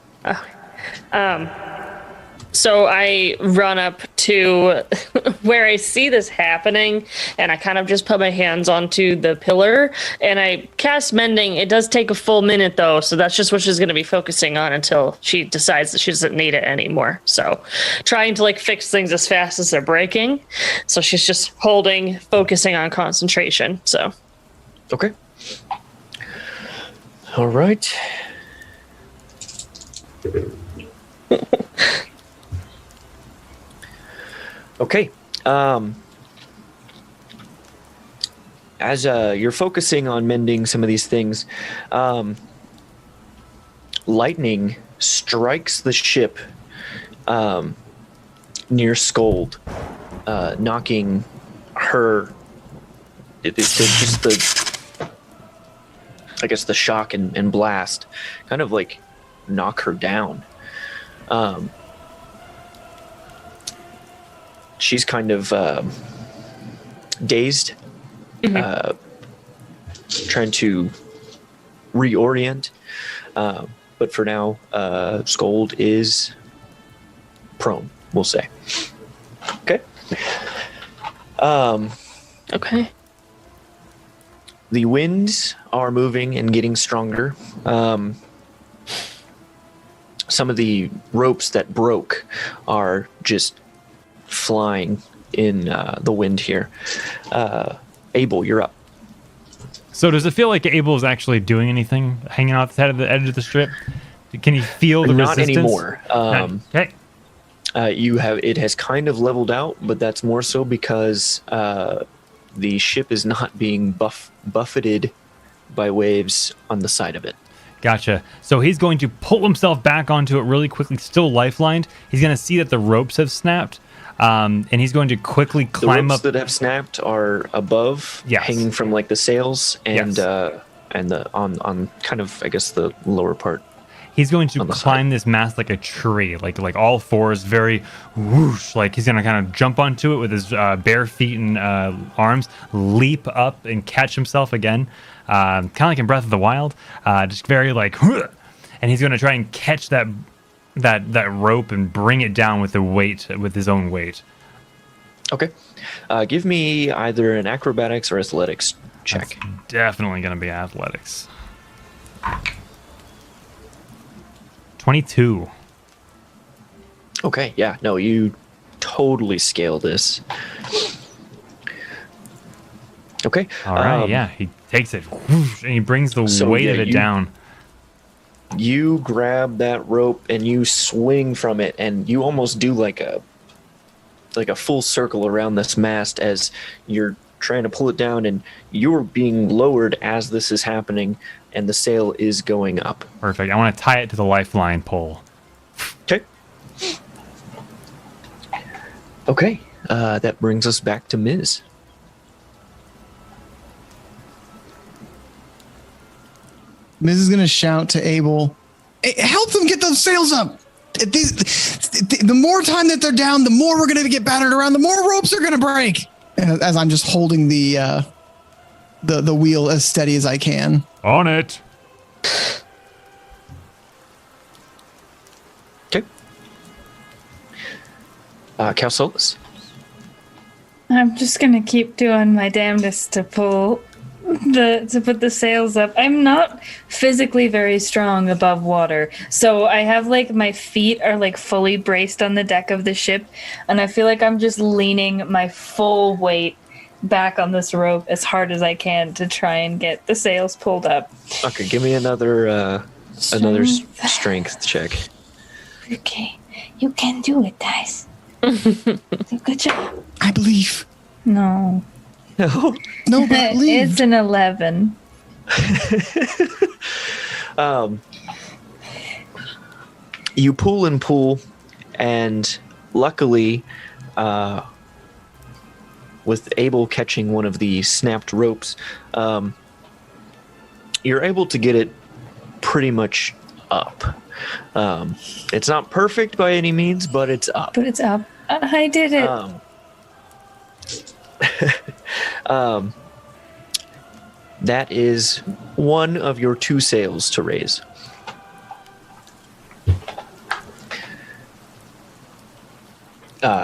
So I run up to where I see this happening, and I kind of just put my hands onto the pillar, and I cast Mending. It does take a full minute, though, so that's just what she's going to be focusing on until she decides that she doesn't need it anymore. So trying to, fix things as fast as they're breaking. So she's just focusing on concentration, so. Okay. All right. Okay. As you're focusing on mending some of these things, lightning strikes the ship near Scold, knocking her. It's just the shock and blast kind of knock her down. she's kind of dazed, trying to reorient. But for now, Scold is prone, we'll say. Okay. Okay. The winds are moving and getting stronger. Some of the ropes that broke are just flying in the wind here. Abel, you're up. So does it feel like Abel is actually doing anything, hanging off the edge of the strip? Can you feel the Not resistance? anymore. Okay. It has kind of leveled out, but that's more so because the ship is not being buffeted by waves on the side of it. Gotcha. So he's going to pull himself back onto it really quickly, still lifelined. He's going to see that the ropes have snapped, and he's going to quickly climb the ropes up. that have snapped are above, hanging from like the sails, and on kind of, I guess, the lower part. He's going to climb this mast like a tree, like all fours, very whoosh. Like he's going to kind of jump onto it with his bare feet and arms, leap up and catch himself again, kind of like in Breath of the Wild, just very like, and he's going to try and catch that rope and bring it down with his own weight. Okay, give me either an acrobatics or athletics check. That's definitely going to be athletics. 22. Okay, yeah, no, you totally scale this. Okay. All right, yeah, he takes it whoosh, and he brings the weight of it down. You grab that rope and you swing from it, and you almost do like a full circle around this mast as you're trying to pull it down, and you're being lowered as this is happening, and the sail is going up. Perfect. I want to tie it to the lifeline pole. Okay. Okay. That brings us back to Ms. Ms. is going to shout to Abel, "Hey, help them get those sails up. The more time that they're down, the more we're going to get battered around, the more ropes are going to break." As I'm just holding the wheel as steady as I can. On it. Okay. Calsolus. I'm just gonna keep doing my damnedest to put the sails up. I'm not physically very strong above water, so I have like my feet are like fully braced on the deck of the ship, and I feel like I'm just leaning my full weight back on this rope as hard as I can to try and get the sails pulled up. Okay, give me another strength check. Okay, you can do it, guys. Good job. I believe. No. No, but I believe. It's an 11. You pull and pull, and luckily, with Abel catching one of the snapped ropes, you're able to get it pretty much up. It's not perfect by any means, but it's up. But it's up. I did it. That is one of your 2 sails to raise.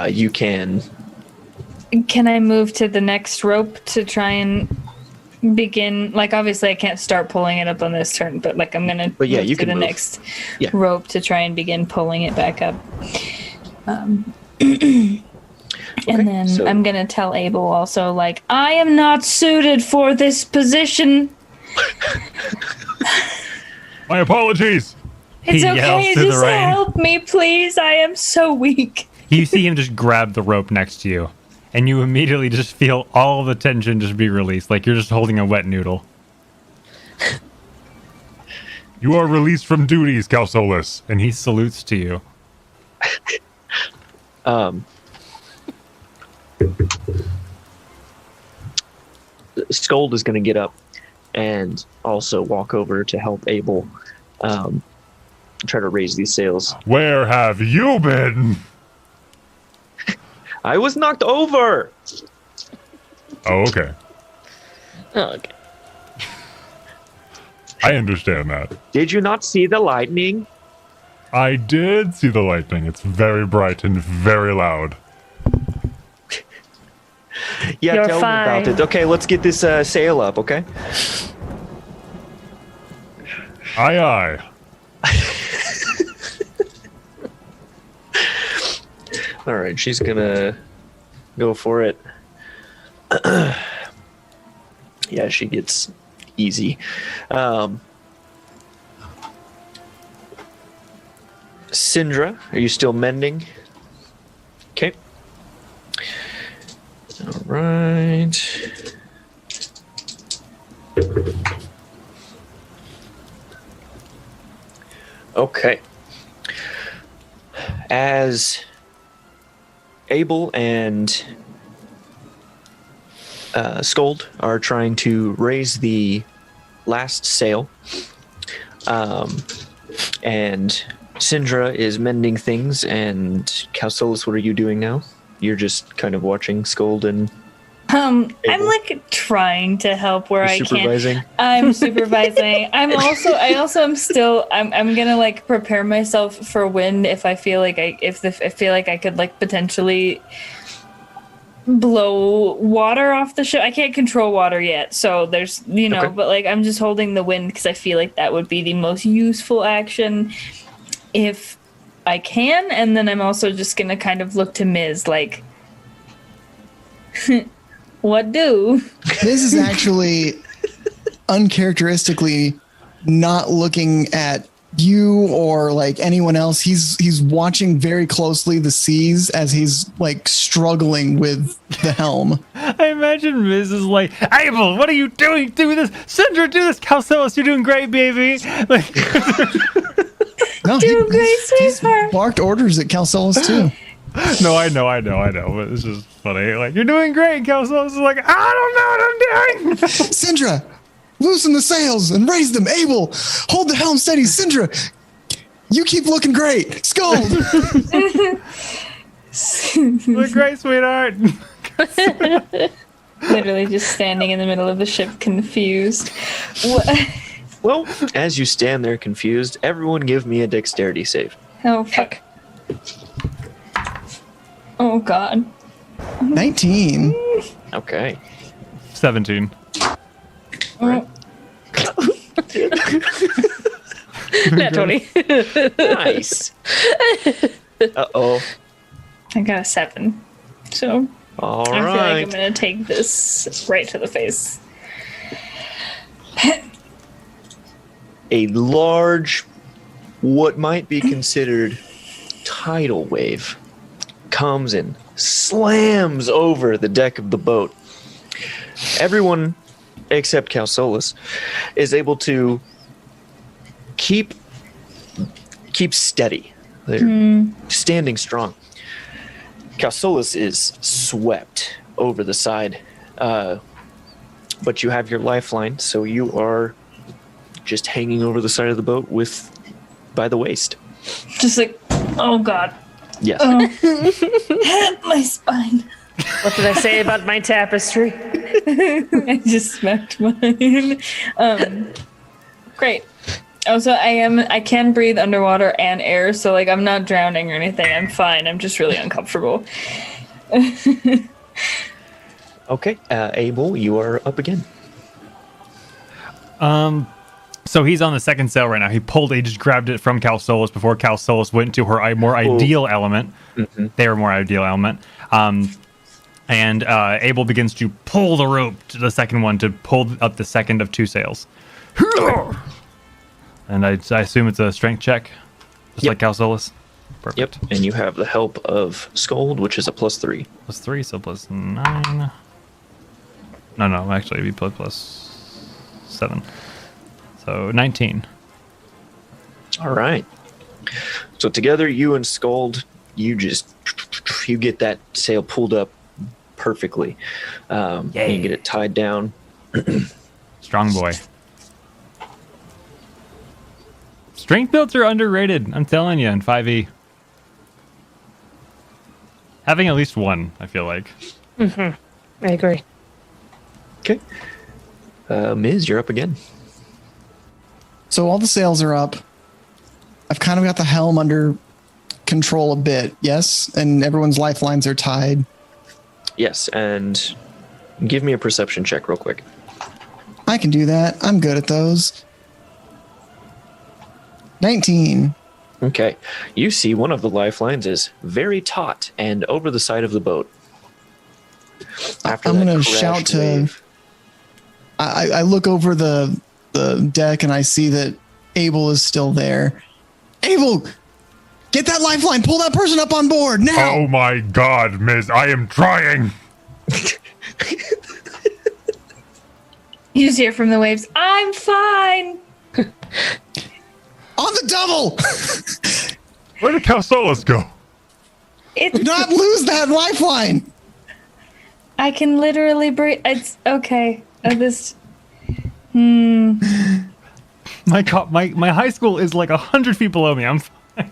You can. Can I move to the next rope to try and begin? Like, obviously, I can't start pulling it up on this turn, but like, I'm gonna But yeah, move you to can the move. next Yeah. rope to try and begin pulling it back up. And then so- I'm gonna tell Abel also, like, I am not suited for this position. My apologies. It's He yells okay, through the just rain. help me, please. I am so weak. You see him just grab the rope next to you, and you immediately just feel all the tension just be released, like you're just holding a wet noodle. You are released from duties, Calsolus. And he salutes to you. Scold is going to get up and also walk over to help Abel try to raise these sails. Where have you been? I was knocked over. Oh, okay. Okay. I understand that. Did you not see the lightning? I did see the lightning. It's very bright and very loud. Yeah, You're tell me about fine. it. Okay, let's get this sail up, okay? Aye, aye. All right, she's gonna go for it. Yeah, she gets easy. Syndra, are you still mending? Okay. All right. Okay. As Abel and Scold are trying to raise the last sail, and Syndra is mending things, and Calceolus, what are you doing now? You're just kind of watching Scold and I'm like trying to help where I supervising? can. I'm supervising. I'm gonna like prepare myself for wind if I feel like I feel like I could like potentially blow water off the ship. I can't control water yet, so there's Okay. but like I'm just holding the wind because I feel like that would be the most useful action if I can, and then I'm also just gonna kind of look to Miz like what do? This is actually uncharacteristically not looking at you or like anyone else. He's watching very closely the seas as he's like struggling with the helm. I imagine Miz is like, Abel, what are you doing? Do this. Syndra, do this. Calceolus, you're doing great, baby. Like, No, Doing great, he's sweetheart. barked orders at Calceolus too. no, I know, but it's just funny. Like, you're doing great. Calceolus is like, I don't know what I'm doing. Syndra, loosen the sails and raise them. Abel, hold the helm steady. Syndra, you keep looking great. Scold. Look great, sweetheart. Literally just standing in the middle of the ship, confused. What? Well, as you stand there confused, everyone give me a dexterity save. Oh fuck! Oh god! 19. Okay. 17. Oh. Nat 20. Nice. Uh-oh. I got a 7. So All I feel like right. I'm gonna take this right to the face. A large, what might be considered tidal wave comes and slams over the deck of the boat. Everyone except Calceolus is able to keep steady. They're standing strong. Calceolus is swept over the side, but you have your lifeline, so you are just hanging over the side of the boat by the waist. Just like, oh god. Yes. My spine. What did I say about my tapestry? I just smacked mine. Great. Also, I can breathe underwater and air, so like I'm not drowning or anything. I'm fine. I'm just really uncomfortable. Okay, Abel, you are up again. So he's on the second sail right now. He just grabbed it from Calceolus before Calceolus went to her more ideal element. Mm-hmm. Their more ideal element. And Abel begins to pull the rope to the second one to pull up the second of two sails. And I assume it's a strength check, just like Calceolus. Perfect. Yep, and you have the help of Scold, which is a +3. +3, so +9. No, actually it'd be +7. So 19. All right. So together, you and Scold, you get that sail pulled up perfectly. You get it tied down. Strong boy. Strength builds are underrated. I'm telling you, in 5e. Having at least one, I feel like. I agree. Okay. Miz, you're up again. So all the sails are up. I've kind of got the helm under control a bit, yes? And everyone's lifelines are tied. Yes, and give me a perception check real quick. I can do that. I'm good at those. 19. Okay. You see one of the lifelines is very taut and over the side of the boat. After I'm that going to crash shout to... wave- I look over the deck and I see that Abel is still there. Abel, get that lifeline. Pull that person up on board now. Oh my god, Miz, I am trying. You just hear from the waves, I'm fine. On the double. Where did Calsolas go? Do not lose that lifeline. I can literally breathe. It's okay. My high school is like 100 feet below me. I'm fine.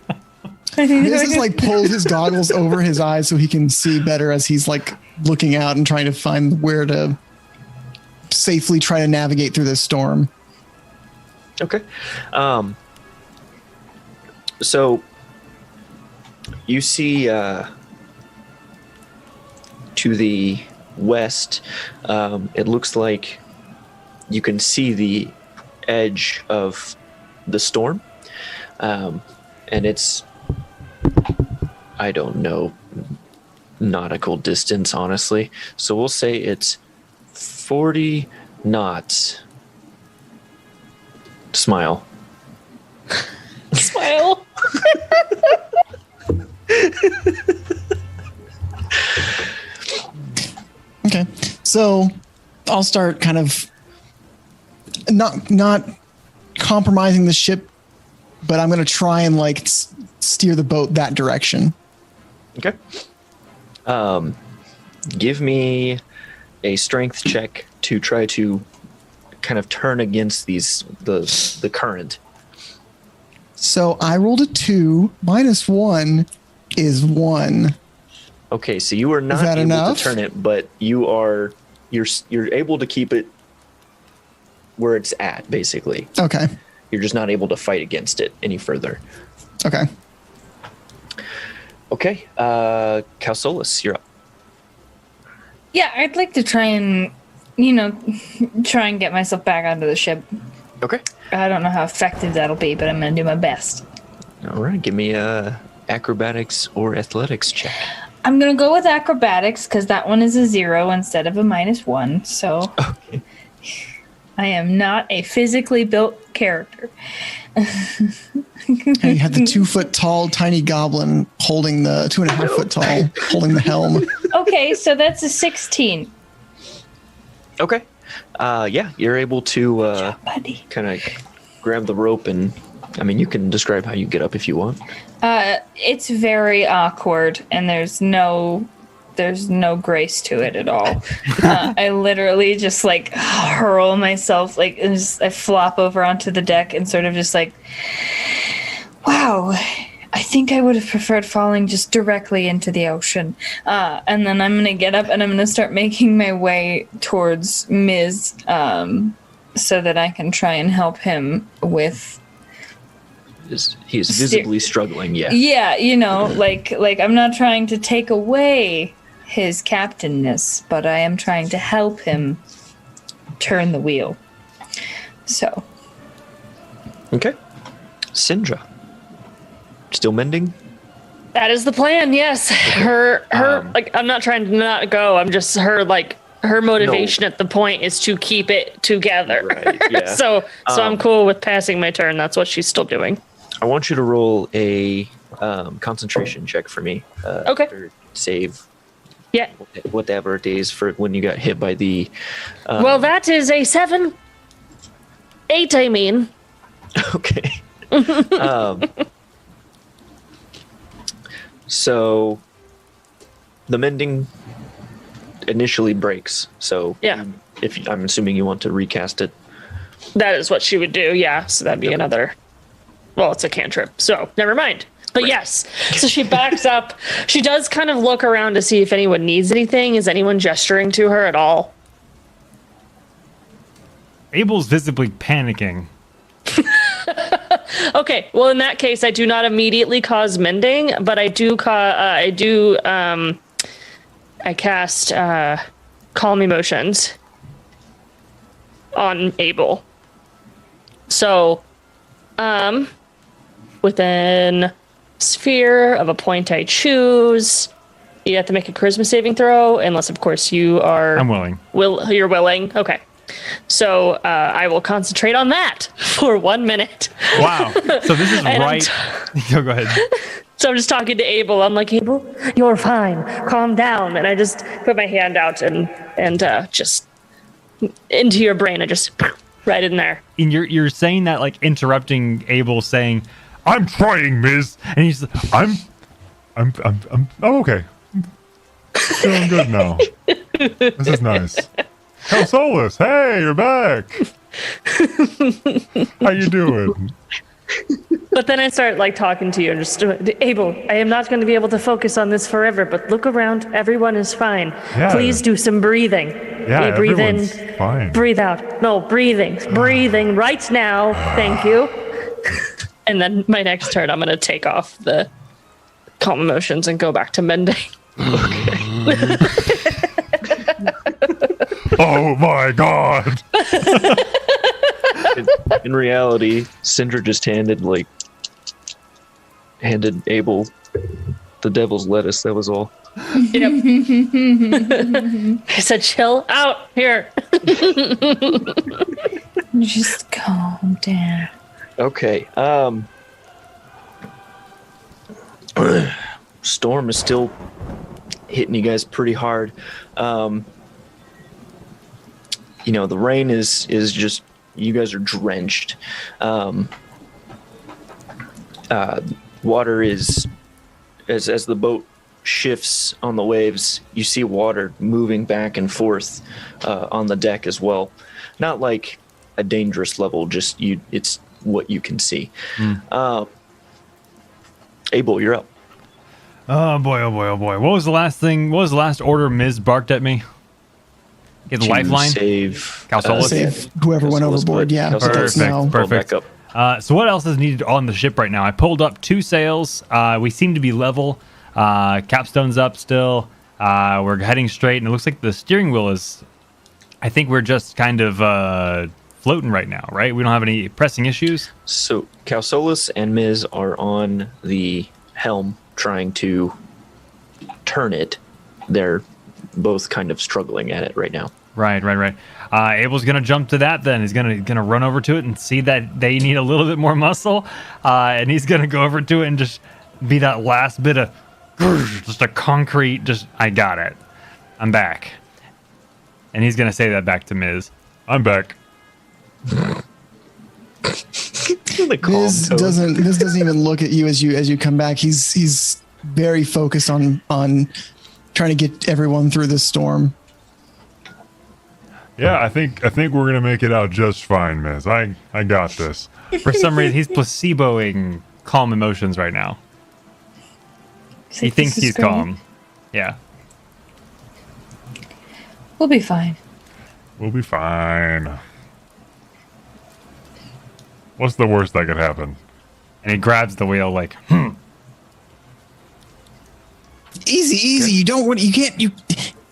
This is like pulled his goggles over his eyes so he can see better as he's like looking out and trying to find where to safely try to navigate through this storm. Okay. So you see to the west, it looks like you can see the edge of the storm. And it's, I don't know, nautical distance, honestly. So we'll say it's 40 knots. Smile. Smile. Okay. So I'll start kind of not compromising the ship, but I'm going to try and like steer the boat that direction. Okay. Give me a strength check to try to kind of turn against the current. So I rolled a 2. -1 is 1. Okay, so you are not that able enough? to turn it, but you're able to keep it where it's at, basically. Okay. You're just not able to fight against it any further. Okay. Okay, Calsolas, you're up. Yeah, I'd like to try and, try and get myself back onto the ship. Okay. I don't know how effective that'll be, but I'm going to do my best. All right, give me a acrobatics or athletics check. I'm going to go with acrobatics because that one is a 0 instead of a -1. So Okay. I am not a physically built character. And you had the 2-foot tall tiny goblin holding the 2.5-foot tall holding the helm. Okay, so that's a 16. Okay. Yeah, you're able to kind of grab the rope and, I mean, you can describe how you get up if you want. It's very awkward, and there's no grace to it at all. I literally just like hurl myself, like and I flop over onto the deck and sort of just like, wow, I think I would have preferred falling just directly into the ocean. And then I'm gonna get up and I'm gonna start making my way towards Miz, so that I can try and help him with. He is visibly struggling, yeah. Yeah, like I'm not trying to take away his captainness, but I am trying to help him turn the wheel. So. Okay. Sindra. Still mending? That is the plan, yes. Her I'm not trying to not go. I'm just her motivation at the point is to keep it together. Right, yeah. so I'm cool with passing my turn. That's what she's still doing. I want you to roll a concentration check for me. Okay. Or save. Yeah. Whatever it is for when you got hit by the. Well, that is a 7. 8, I mean. Okay. So the mending initially breaks. So yeah. If I'm assuming you want to recast it. That is what she would do. Yeah. So that'd be another. Well, it's a cantrip. So never mind. But yes, so she backs up. She does kind of look around to see if anyone needs anything. Is anyone gesturing to her at all? Abel's visibly panicking. Okay, well in that case, I do not immediately cause mending, but I cast calm emotions on Abel. So, within sphere of a point I choose, you have to make a charisma saving throw, unless of course you are. I'm willing. You're willing. Okay. So I will concentrate on that for 1 minute. Wow. So this is right. Go ahead. So I'm just talking to Abel. I'm like, Abel, you're fine. Calm down. And I just put my hand out and just into your brain. I just right in there. And you're saying that like interrupting Abel, saying, "I'm trying, Miz," and he's, I'm okay. Feeling good now. This is nice. Cal Solus, hey, you're back. How you doing? But then I start like talking to you and just, Abel, I am not going to be able to focus on this forever, but look around. Everyone is fine. Yeah. Please do some breathing. Yeah, You breathe in, everyone's fine. breathe out. No, breathing right now. Thank you. And then my next turn, I'm going to take off the calm emotions and go back to mending. Oh my god! In reality, Syndra just handed Abel the devil's lettuce. That was all. Yep. I said, chill out here. Just calm down. Okay. Storm is still hitting you guys pretty hard. The rain is just, you guys are drenched. Water is, as the boat shifts on the waves, you see water moving back and forth on the deck as well. Not like a dangerous level, just it's what you can see. Abel, you're up. Oh boy, oh boy, oh boy. What was the last order Miz barked at me? Get the lifeline? Save Cal Solus? Save whoever went overboard. Yeah, that's now. Perfect. So what else is needed on the ship right now? I pulled up 2 sails. We seem to be level. Capstone's up still. We're heading straight, and it looks like the steering wheel is... I think we're just kind of floating right now, right? We don't have any pressing issues? So Cal Solus and Miz are on the helm trying to turn it. They're both kind of struggling at it right now. Right. Abel's gonna jump to that. Then he's gonna run over to it and see that they need a little bit more muscle, and he's gonna go over to it and just be that last bit of just a concrete. Just I got it. I'm back, and he's gonna say that back to Miz. I'm back. Miz doesn't even look at you as you come back. He's very focused on trying to get everyone through this storm. Yeah, I think we're gonna make it out just fine, Miz. I got this. For some reason, he's placeboing calm emotions right now. He thinks he's calm. Yeah. We'll be fine. We'll be fine. What's the worst that could happen? And he grabs the wheel like, Easy. You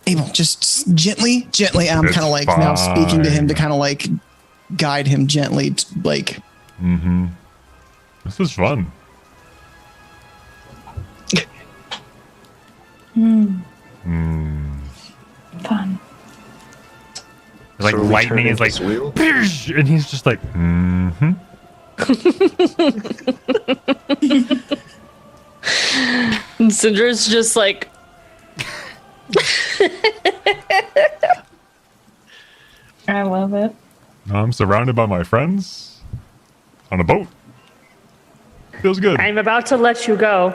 Abel, just gently. And I'm kind of like now speaking to him to kind of like guide him gently, like. Mm-hmm. This is fun. Fun. Like So lightning is like, wheel? and he's just like, mm-hmm. And Syndra's just like, I love it. I'm surrounded by my friends on a boat. Feels good. I'm about to let you go.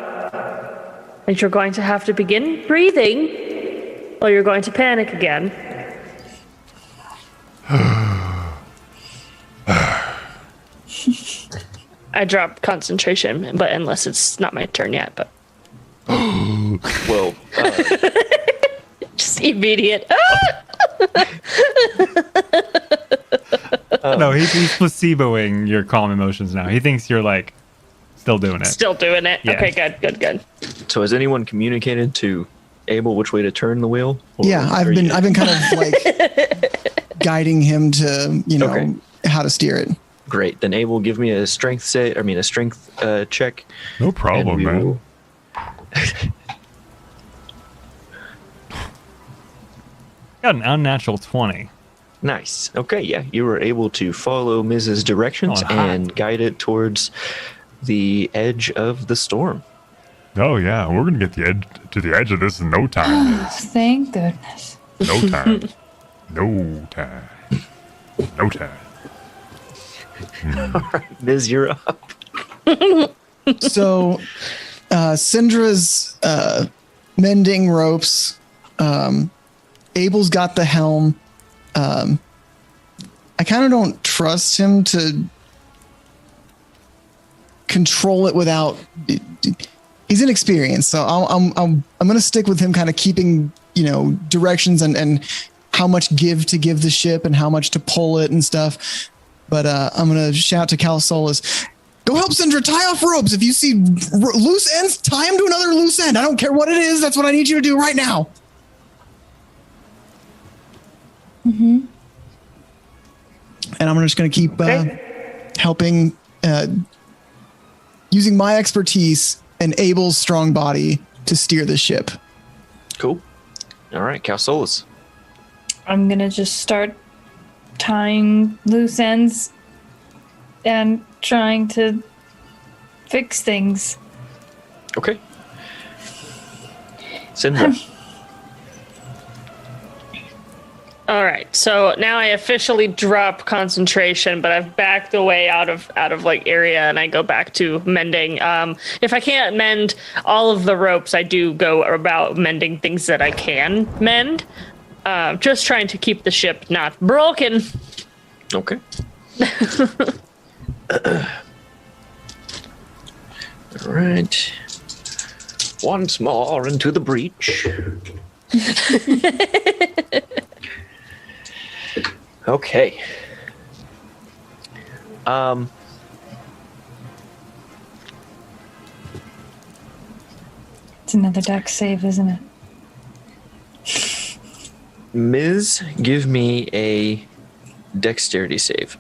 And you're going to have to begin breathing, or you're going to panic again. I drop concentration, but unless it's not my turn yet. But well, just immediate. No, he's placeboing your calm emotions now. He thinks you're like still doing it. Still doing it. Yeah. Okay, good. So has anyone communicated to Abel which way to turn the wheel? Yeah, I've been kind of like guiding him to, how to steer it. Great. Then Abel, give me a strength check. No problem, man. Got an unnatural 20. Nice. Okay, yeah. You were able to follow Mrs. directions and guide it towards the edge of the storm. Oh yeah, we're gonna get to the edge of this in no time. Thank goodness. No time. No time. No time. All right, Ms., you're up. So, Syndra's mending ropes. Abel's got the helm. I kind of don't trust him to control it without. He's inexperienced, so I'm going to stick with him, kind of keeping directions and how much to give the ship and how much to pull it and stuff. But I'm going to shout to Cal Solus, go help Syndra tie off ropes. If you see loose ends, tie them to another loose end. I don't care what it is. That's what I need you to do right now. Mm-hmm. And I'm just going to keep helping, using my expertise and Abel's strong body to steer the ship. Cool. All right, Cal Solus. I'm going to just start tying loose ends and trying to fix things. Okay. Syndra. All right, so now I officially drop concentration, but I've backed away out of like area, and I go back to mending. If I can't mend all of the ropes, I do go about mending things that I can mend. Just trying to keep the ship not broken. Okay. All right. Once more into the breach. Okay. It's another deck save, isn't it? Ms., give me a dexterity save.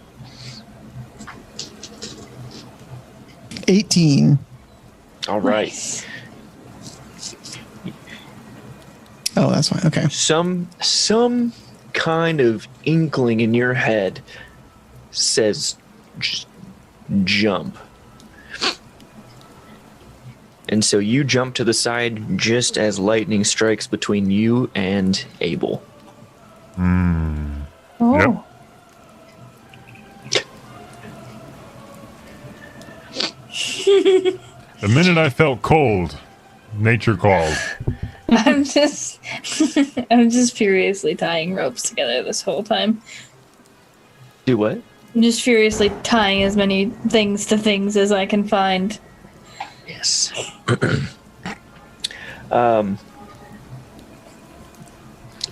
18. All right. Nice. Oh, that's fine. Okay. Some kind of inkling in your head says just jump. And so you jump to the side just as lightning strikes between you and Abel. Oh. Yep. The minute I felt cold, nature called. I'm just furiously tying ropes together this whole time. Do what? I'm just furiously tying as many things to things as I can find. Yes. I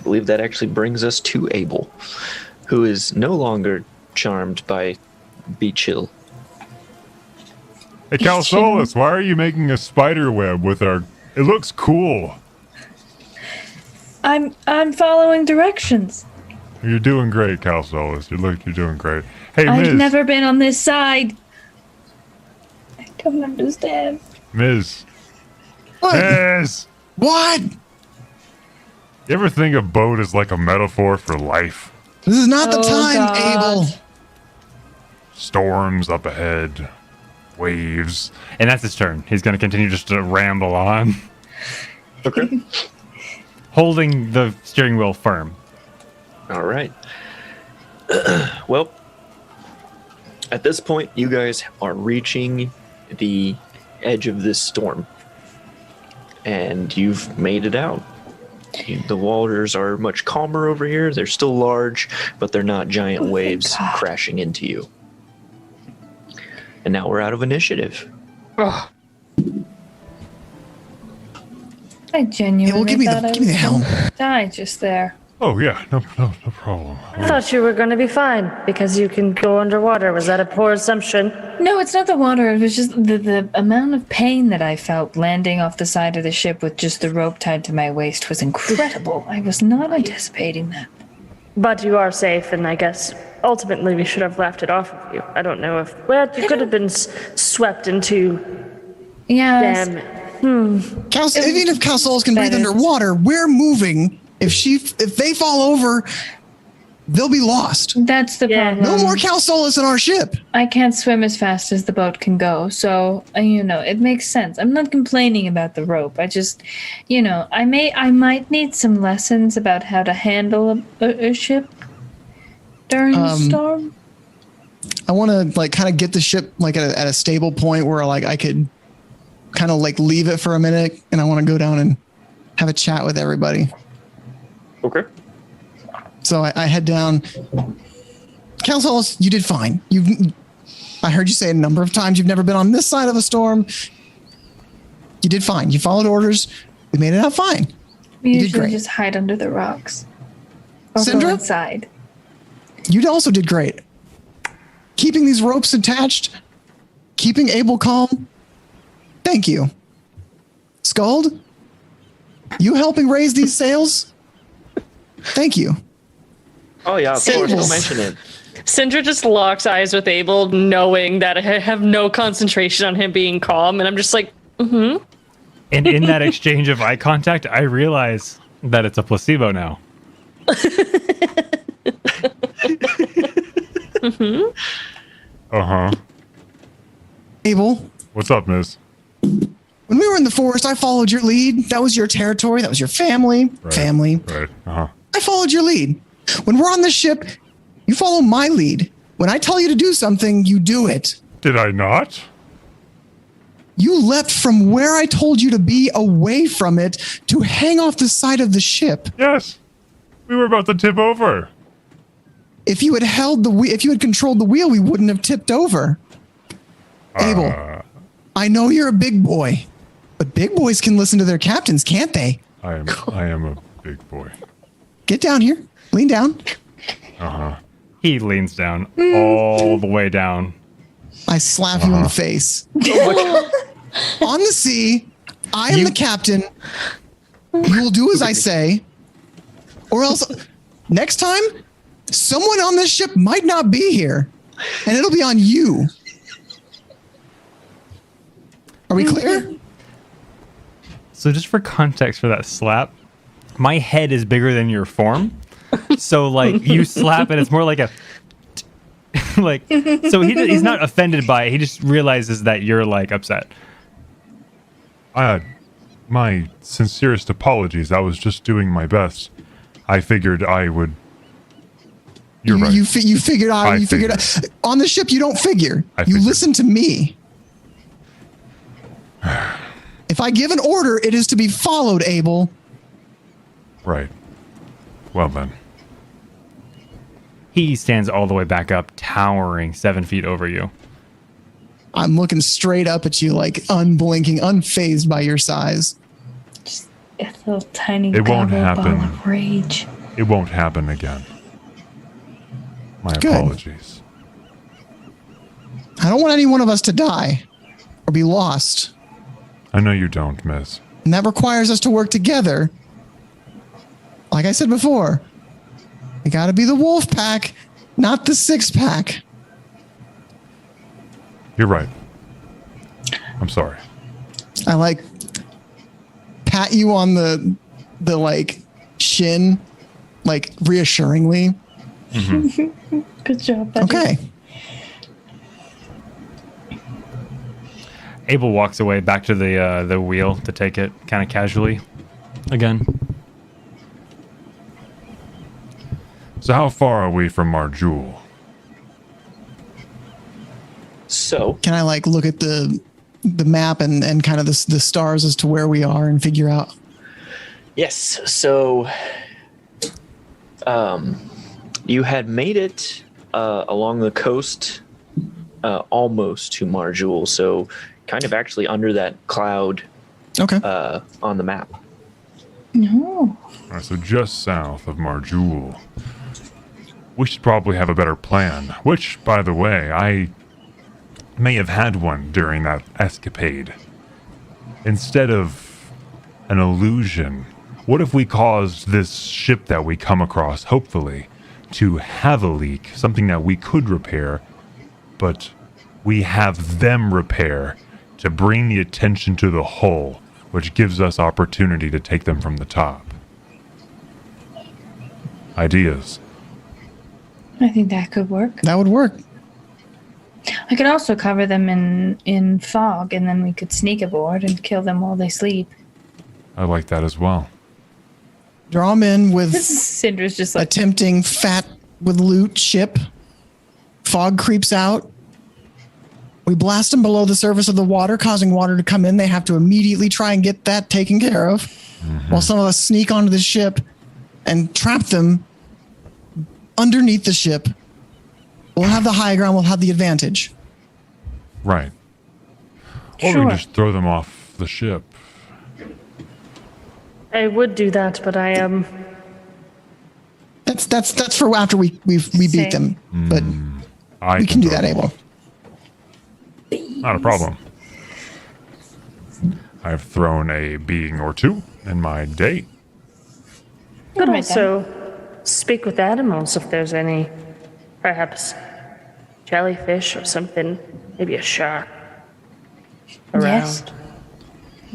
believe that actually brings us to Abel, who is no longer charmed by Beach Hill. Hey, Cal Solus, why are you making a spider web with our... It looks cool. I'm following directions. You're doing great, Cal Solus. You're doing great. Hey, I've Ms. never been on this side. I don't understand. Ms. What? Ms. What? You ever think a boat is like a metaphor for life? This is not the time, God. Abel. Storms up ahead. Waves. And that's his turn. He's going to continue just to ramble on. Okay. Holding the steering wheel firm. All right. Well, at this point, you guys are reaching the edge of this storm. And you've made it out. The waters are much calmer over here. They're still large, but they're not giant waves crashing into you. And now we're out of initiative. Ugh. I genuinely give me thought the- I give me the was helm. gonna die just there. Oh yeah, no problem. I thought you were going to be fine because you can go underwater. Was that a poor assumption? No, it's not the water. It was just the amount of pain that I felt landing off the side of the ship with just the rope tied to my waist was incredible. I was not anticipating that. But you are safe, and I guess ultimately we should have left it off of you. I don't know if... Well, you could have been swept into... Yes. Damn. Even if Cal Solis can breathe That is- underwater, we're moving. If they fall over, they'll be lost. That's the problem. No more Cal Solis in our ship. I can't swim as fast as the boat can go, so it makes sense. I'm not complaining about the rope. I just, I might need some lessons about how to handle a ship during a storm. I want to kind of get the ship at a stable point where I could kind of leave it for a minute, and I want to go down and have a chat with everybody. Okay. So I head down. Cal Solis, you did fine. I heard you say a number of times you've never been on this side of a storm. You did fine. You followed orders. We made it out fine. We You did usually great. just hide under the rocks. Or go Syndra? inside. You also did great. Keeping these ropes attached, keeping Abel calm. Thank you. Scald, you helping raise these sails? Thank you. Oh yeah, of course. Don't mention it. Syndra just locks eyes with Abel, knowing that I have no concentration on him being calm, and I'm just like, mm-hmm. And in that exchange of eye contact, I realize that it's a placebo now. Mm-hmm. Uh-huh. Abel, What's up, Miss? when we were in the forest, I followed your lead. That was your territory. That was your family. Right. Family. Right. Uh-huh. I followed your lead. When we're on the ship, you follow my lead. When I tell you to do something, you do it. Did I not? You leapt from where I told you to be away from it to hang off the side of the ship. Yes. We were about to tip over. If you had if you had controlled the wheel, we wouldn't have tipped over. Abel, I know you're a big boy, but big boys can listen to their captains, can't they? I am a big boy. Get down here. Lean down. Uh-huh. He leans down all the way down. I slap you in the face. On the sea, I am the captain. You will do as I say, or else next time, someone on this ship might not be here, and it'll be on you. Are we clear? So just for context for that slap, my head is bigger than your form. So you slap and it's more like a so he's not offended by it. He just realizes that you're upset. My sincerest apologies. I was just doing my best. I figured I would. You're right. You figured out. You figured out. On the ship, you don't figure. You listen to me. If I give an order, it is to be followed, Abel. Right. Well then. He stands all the way back up, towering 7 feet over you. I'm looking straight up at you, unblinking, unfazed by your size. Just a little tiny It won't ball happen. of rage. It won't happen again. My Good. apologies. I don't want any one of us to die or be lost. I know you don't, miss. And that requires us to work together. Like I said before, we got to be the wolf pack, not the six pack. You're right. I'm sorry. I pat you on the shin, reassuringly. Mm-hmm. Good job, buddy. Okay. Abel walks away back to the wheel to take it kind of casually again. So how far are we from our jewel? So can I look at the map and kind of the stars as to where we are and figure out? Yes. So you had made it along the coast almost to Marjul, so kind of actually under that cloud on the map. No. All right, so just south of Marjul. We should probably have a better plan, which, by the way, I may have had one during that escapade. Instead of an illusion, what if we caused this ship that we come across, hopefully, to have a leak, something that we could repair, but we have them repair to bring the attention to the hull, which gives us opportunity to take them from the top. Ideas. I think that could work. That would work. I could also cover them in fog, and then we could sneak aboard and kill them while they sleep. I like that as well. Draw them in with Syndra's just like tempting fat with loot ship. Fog creeps out. We blast them below the surface of the water, causing water to come in. They have to immediately try and get that taken care of. While some of us sneak onto the ship and trap them underneath the ship. We'll have the high ground. We'll have the advantage. Right. Or we can just throw them off the ship. I would do that, but I am. That's for after we beat them. But we can do that, Abel. Not a problem. I've thrown a being or two in my day. Could also speak with animals if there's any, perhaps jellyfish or something, maybe a shark around. Yes.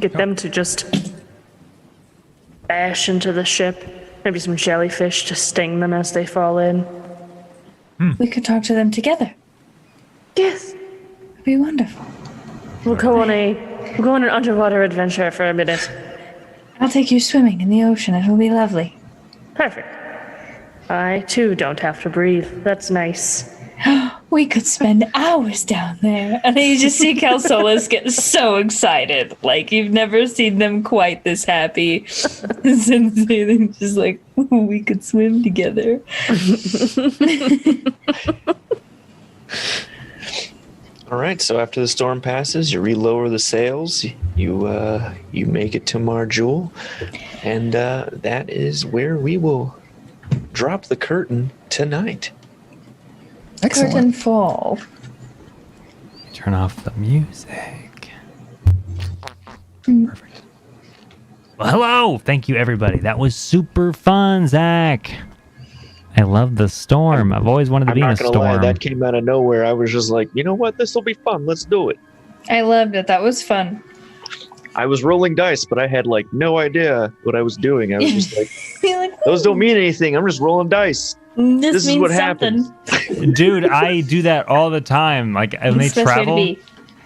Get them to just bash into the ship. Maybe some jellyfish to sting them as they fall in. We could talk to them together. Yes. It'd be wonderful. We'll go on an underwater adventure for a minute. I'll take you swimming in the ocean. It'll be lovely. Perfect. I, too, don't have to breathe. That's nice. We could spend hours down there. And then you just see Calsolas get so excited. Like, you've never seen them quite this happy. Since they're just like, we could swim together. All right, so after the storm passes, you relower the sails, you make it to Marjul, and that is where we will drop the curtain tonight. Excellent. Curtain fall. Turn off the music. Perfect. Well, hello. Thank you, everybody. That was super fun, Zach. I love the storm. I've always wanted to be in a storm. I'm not gonna lie, that came out of nowhere. I was just like, you know what? This will be fun. Let's do it. I loved it. That was fun. I was rolling dice, but I had like no idea what I was doing. I was just like, like those don't mean anything. I'm just rolling dice. This is what happens. Dude, I do that all the time. Like when they travel.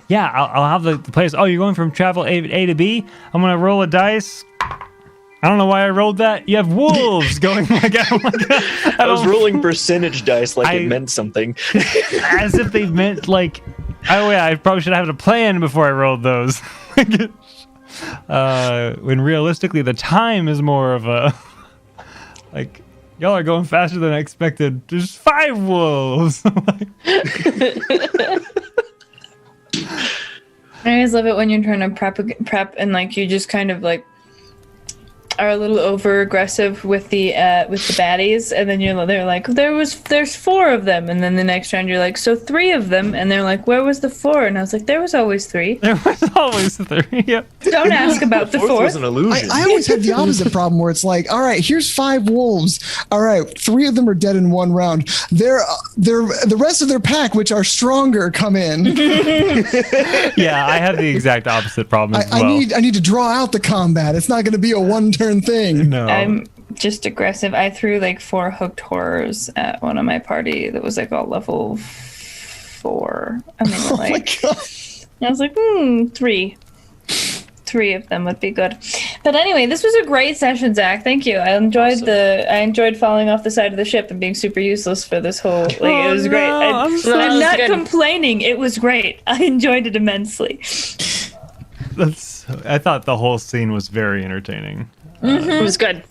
Yeah, I'll have the place. Oh, you're going from travel A to B? I'm going to roll a dice. I don't know why I rolled that. You have wolves going like I was rolling percentage dice like it meant something. As if they meant like, oh yeah, I probably should have had a plan before I rolled those. When realistically the time is more of a, like, y'all are going faster than I expected. There's 5 wolves. I always love it when you're trying to prep and like you just kind of like are a little over aggressive with the baddies, and then they're like, there's 4 of them, and then the next round you're like, so 3 of them, and they're like, where was the 4? And I was like, there was always 3. There was always 3. Yep. Don't ask about the 4th. Was an illusion. I always have the opposite problem where it's like, all right, here's 5 wolves. All right, 3 of them are dead in 1 round. They're the rest of their pack, which are stronger, come in. Yeah, I have the exact opposite problem as well. I need to draw out the combat. It's not going to be a one-turn thing. No. I'm just aggressive. I threw like 4 hooked horrors at one of my party that was like all level 4. I mean, Oh my God. I was like, 3 of them would be good. But anyway, this was a great session, Zach. Thank you. I enjoyed falling off the side of the ship and being super useless for this whole. Like, it was great. I'm not complaining. It was great. I enjoyed it immensely. I thought the whole scene was very entertaining. It was good.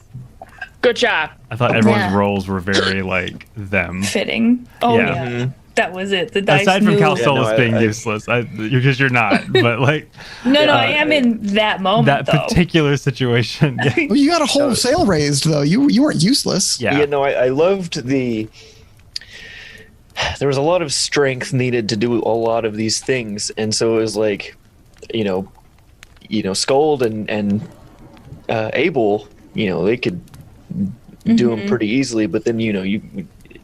Good job. I thought everyone's roles were very like them fitting. Oh yeah. that was it. The dice Aside from knew. Cal Solis being useless, because you're not. But like, No, I am in that moment. that though. particular situation. Yeah. Well, you got a whole sail raised though. You weren't useless. Yeah. No, I loved the. There was a lot of strength needed to do a lot of these things, and so it was like, Scold and Abel, they could do them pretty easily, but then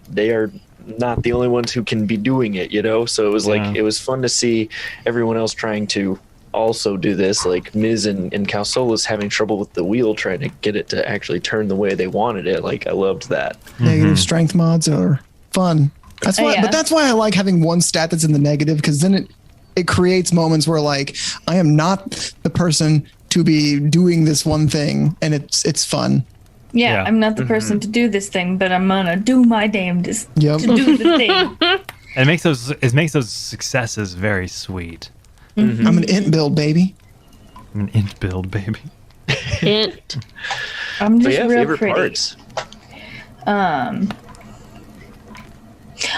they are not the only ones who can be doing it, so it was like it was fun to see everyone else trying to also do this, like Miz and Cal Solis having trouble with the wheel, trying to get it to actually turn the way they wanted it. Like, I loved that. Negative strength mods are fun. That's why, but that's why I like having one stat that's in the negative, because then it creates moments where like I am not the person to be doing this one thing, and it's fun. Yeah, I'm not the person to do this thing, but I'm gonna do my damnedest to do the thing. And it makes those successes very sweet. I'm an int build, baby. I'm an int build, baby. Int. I'm just real favorite pretty. parts.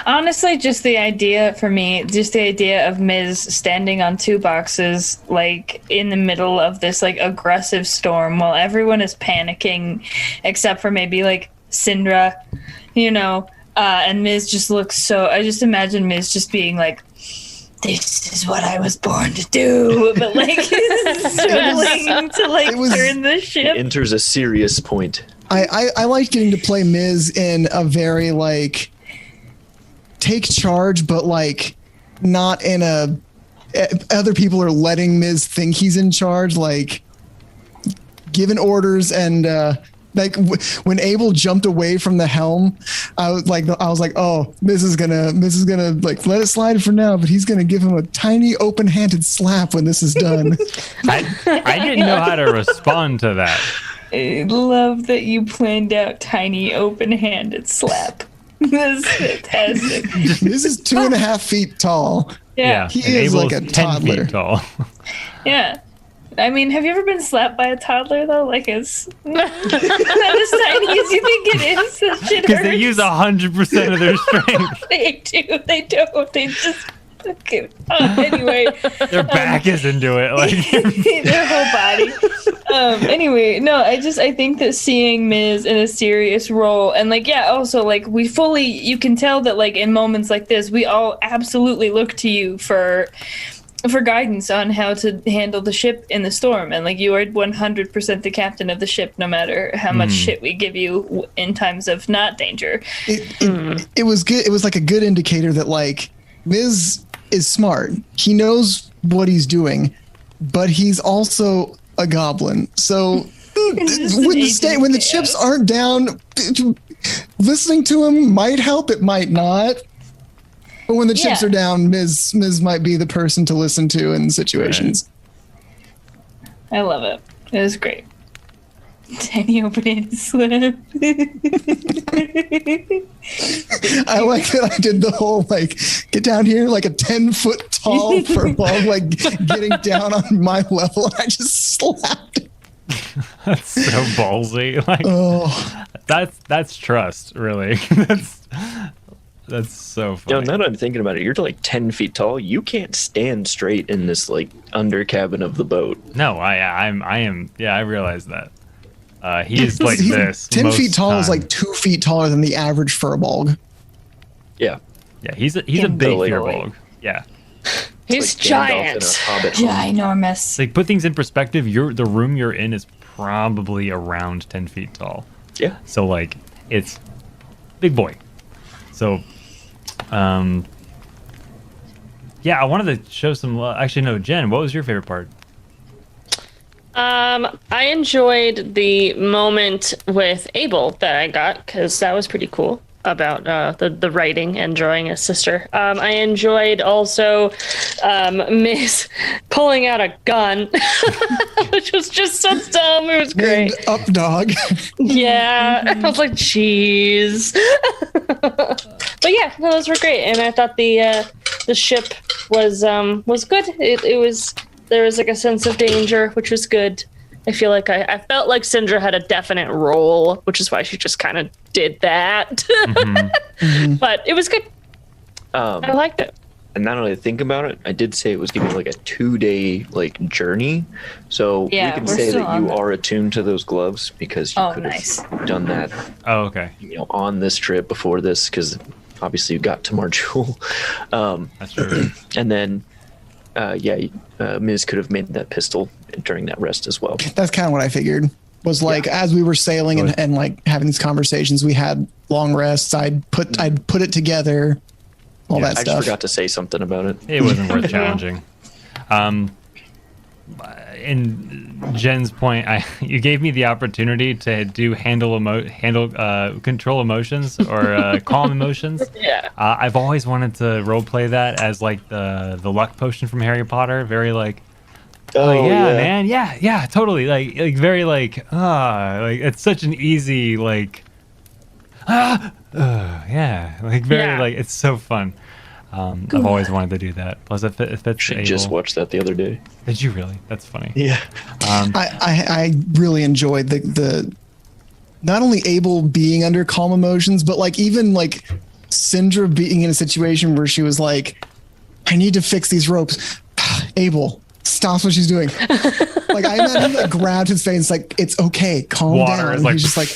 Honestly, just the idea of Miz standing on two boxes, like in the middle of this like aggressive storm while everyone is panicking, except for maybe like Syndra, and Miz just looks so. I just imagine Miz just being like, "This is what I was born to do," but like struggling to like turn the ship. Enters a serious point. I like getting to play Miz in a very like take charge, but like not in a other people are letting Miz think he's in charge, like giving orders. And like when Abel jumped away from the helm, I was like, oh, Miz is gonna like let it slide for now, but he's gonna give him a tiny open-handed slap when this is done. I didn't know how to respond to that. I love that you planned out tiny open-handed slap. That's fantastic. This is 2.5 feet tall. Yeah. He and is Abel's like a 10 toddler. feet tall. Yeah. I mean, have you ever been slapped by a toddler though? Like it's not as tiny as you think it is. That shit Because they hurts. use 100% of their strength. They do. They don't. They just. Okay. Anyway, Their back is into it. Like their whole body. Anyway, no, I think that seeing Miz in a serious role, and like, yeah, also like you can tell that like in moments like this, we all absolutely look to you for guidance on how to handle the ship in the storm, and like you are 100% the captain of the ship, no matter how much shit we give you in times of not danger. It was good. It was like a good indicator that like Miz is smart. He knows what he's doing, but he's also a goblin. So when the chips aren't down, listening to him might help. It might not. But when the chips are down, Miz might be the person to listen to in situations. I love it. It was great. Tiny open-handed slap. I like that I did the whole like get down here like a 10-foot tall furball, like getting down on my level. I just slapped it. That's so ballsy. Like that's trust, really. That's so funny. Now that I'm thinking about it, you're like 10 feet tall. You can't stand straight in this like under cabin of the boat. No, I am. Yeah, I realize that. He is like this. 10 feet tall is like 2 feet taller than the average furball. Yeah. Yeah, he's a big furball. Yeah. He's like Gandalf in a Hobbit home. ginormous. Like put things in perspective. The room you're in is probably around 10 feet tall. Yeah. So like it's big boy. So, yeah, I wanted to show some love. Actually, no, Jen, what was your favorite part? I enjoyed the moment with Abel that I got, because that was pretty cool about the writing and drawing his sister. I enjoyed also Miss pulling out a gun, which was just so dumb. It was great. And up dog. Yeah, I was like, jeez. But yeah, no, those were great, and I thought the ship was good. It was, there was like a sense of danger, which was good. I feel like I felt like Syndra had a definite role, which is why she just kind of did that. But it was good. I liked it. And now that I think about it, I did say it was going to be like a 2-day journey. So we can say that you are attuned to those gloves because you could have done that. Oh, okay. On this trip before this, because obviously you got to Marjul. That's true. And then, Miz could have made that pistol during that rest as well. That's kind of what I figured. Was as we were sailing and like having these conversations, we had long rests. I'd put it together. All that stuff. I just forgot to say something about it. It wasn't worth challenging. In Jen's point, you gave me the opportunity to do control emotions or calm emotions. Yeah. I've always wanted to role play that as like the luck potion from Harry Potter. Very like, man, yeah, totally. Like very like it's such an easy like, it's so fun. I've always wanted to do that. Plus, if it's just watched that the other day. Did you really? That's funny. Yeah. I really enjoyed the not only Abel being under calm emotions, but like even like Syndra being in a situation where she was like, I need to fix these ropes. Abel stops what she's doing. Like I imagine like grabbed his face like, it's okay, calm down. Is like, he's just like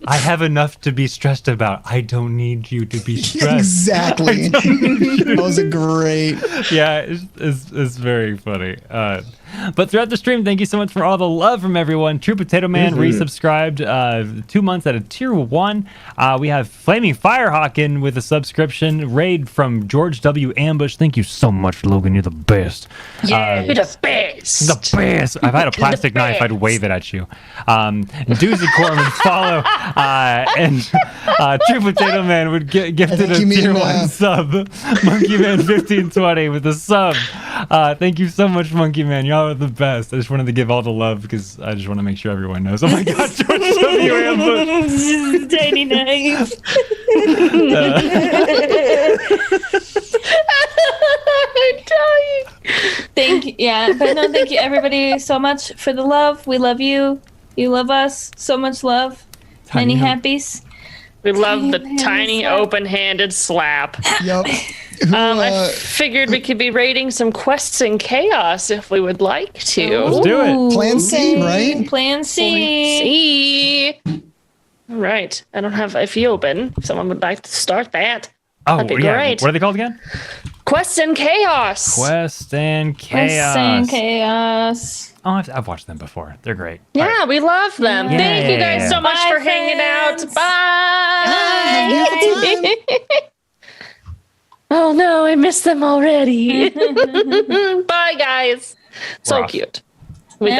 I have enough to be stressed about. I don't need you to be stressed. Exactly. That was a great. Yeah, it's very funny. But throughout the stream, thank you so much for all the love from everyone. True Potato Man resubscribed 2 months at a tier 1. We have Flaming Firehawk with a subscription. Raid from George W. Ambush. Thank you so much, Logan. You're the best. Yeah, you're the best. The best. If I had a plastic knife, I'd wave it at you. Doozy Corman's follow. And True Potato Man would gifted a tier 1 sub. Monkey Man 1520 with a sub. Thank you so much, Monkey Man. Y'all are the best. I just wanted to give all the love because I just want to make sure everyone knows. Oh my God, George W. Ambush. Tiny knife. I'm dying. Thank you everybody so much for the love. We love you. You love us. So much love. Many happies. We love the tiny open-handed slap. Yep. I figured we could be raiding some quests in chaos if we would like to. Let's do it. Plan C, right? Plan C. All right. I don't have FE open. If someone would like to start that. Oh, that'd be yeah. great. What are they called again? Quests in Chaos. Quest and Chaos. Quest and Chaos. Oh, I've watched them before. They're great. Yeah, we love them. Yeah. Thank you guys so much for hanging out. Bye. Oh no, I missed them already. Bye, guys. So cute. We got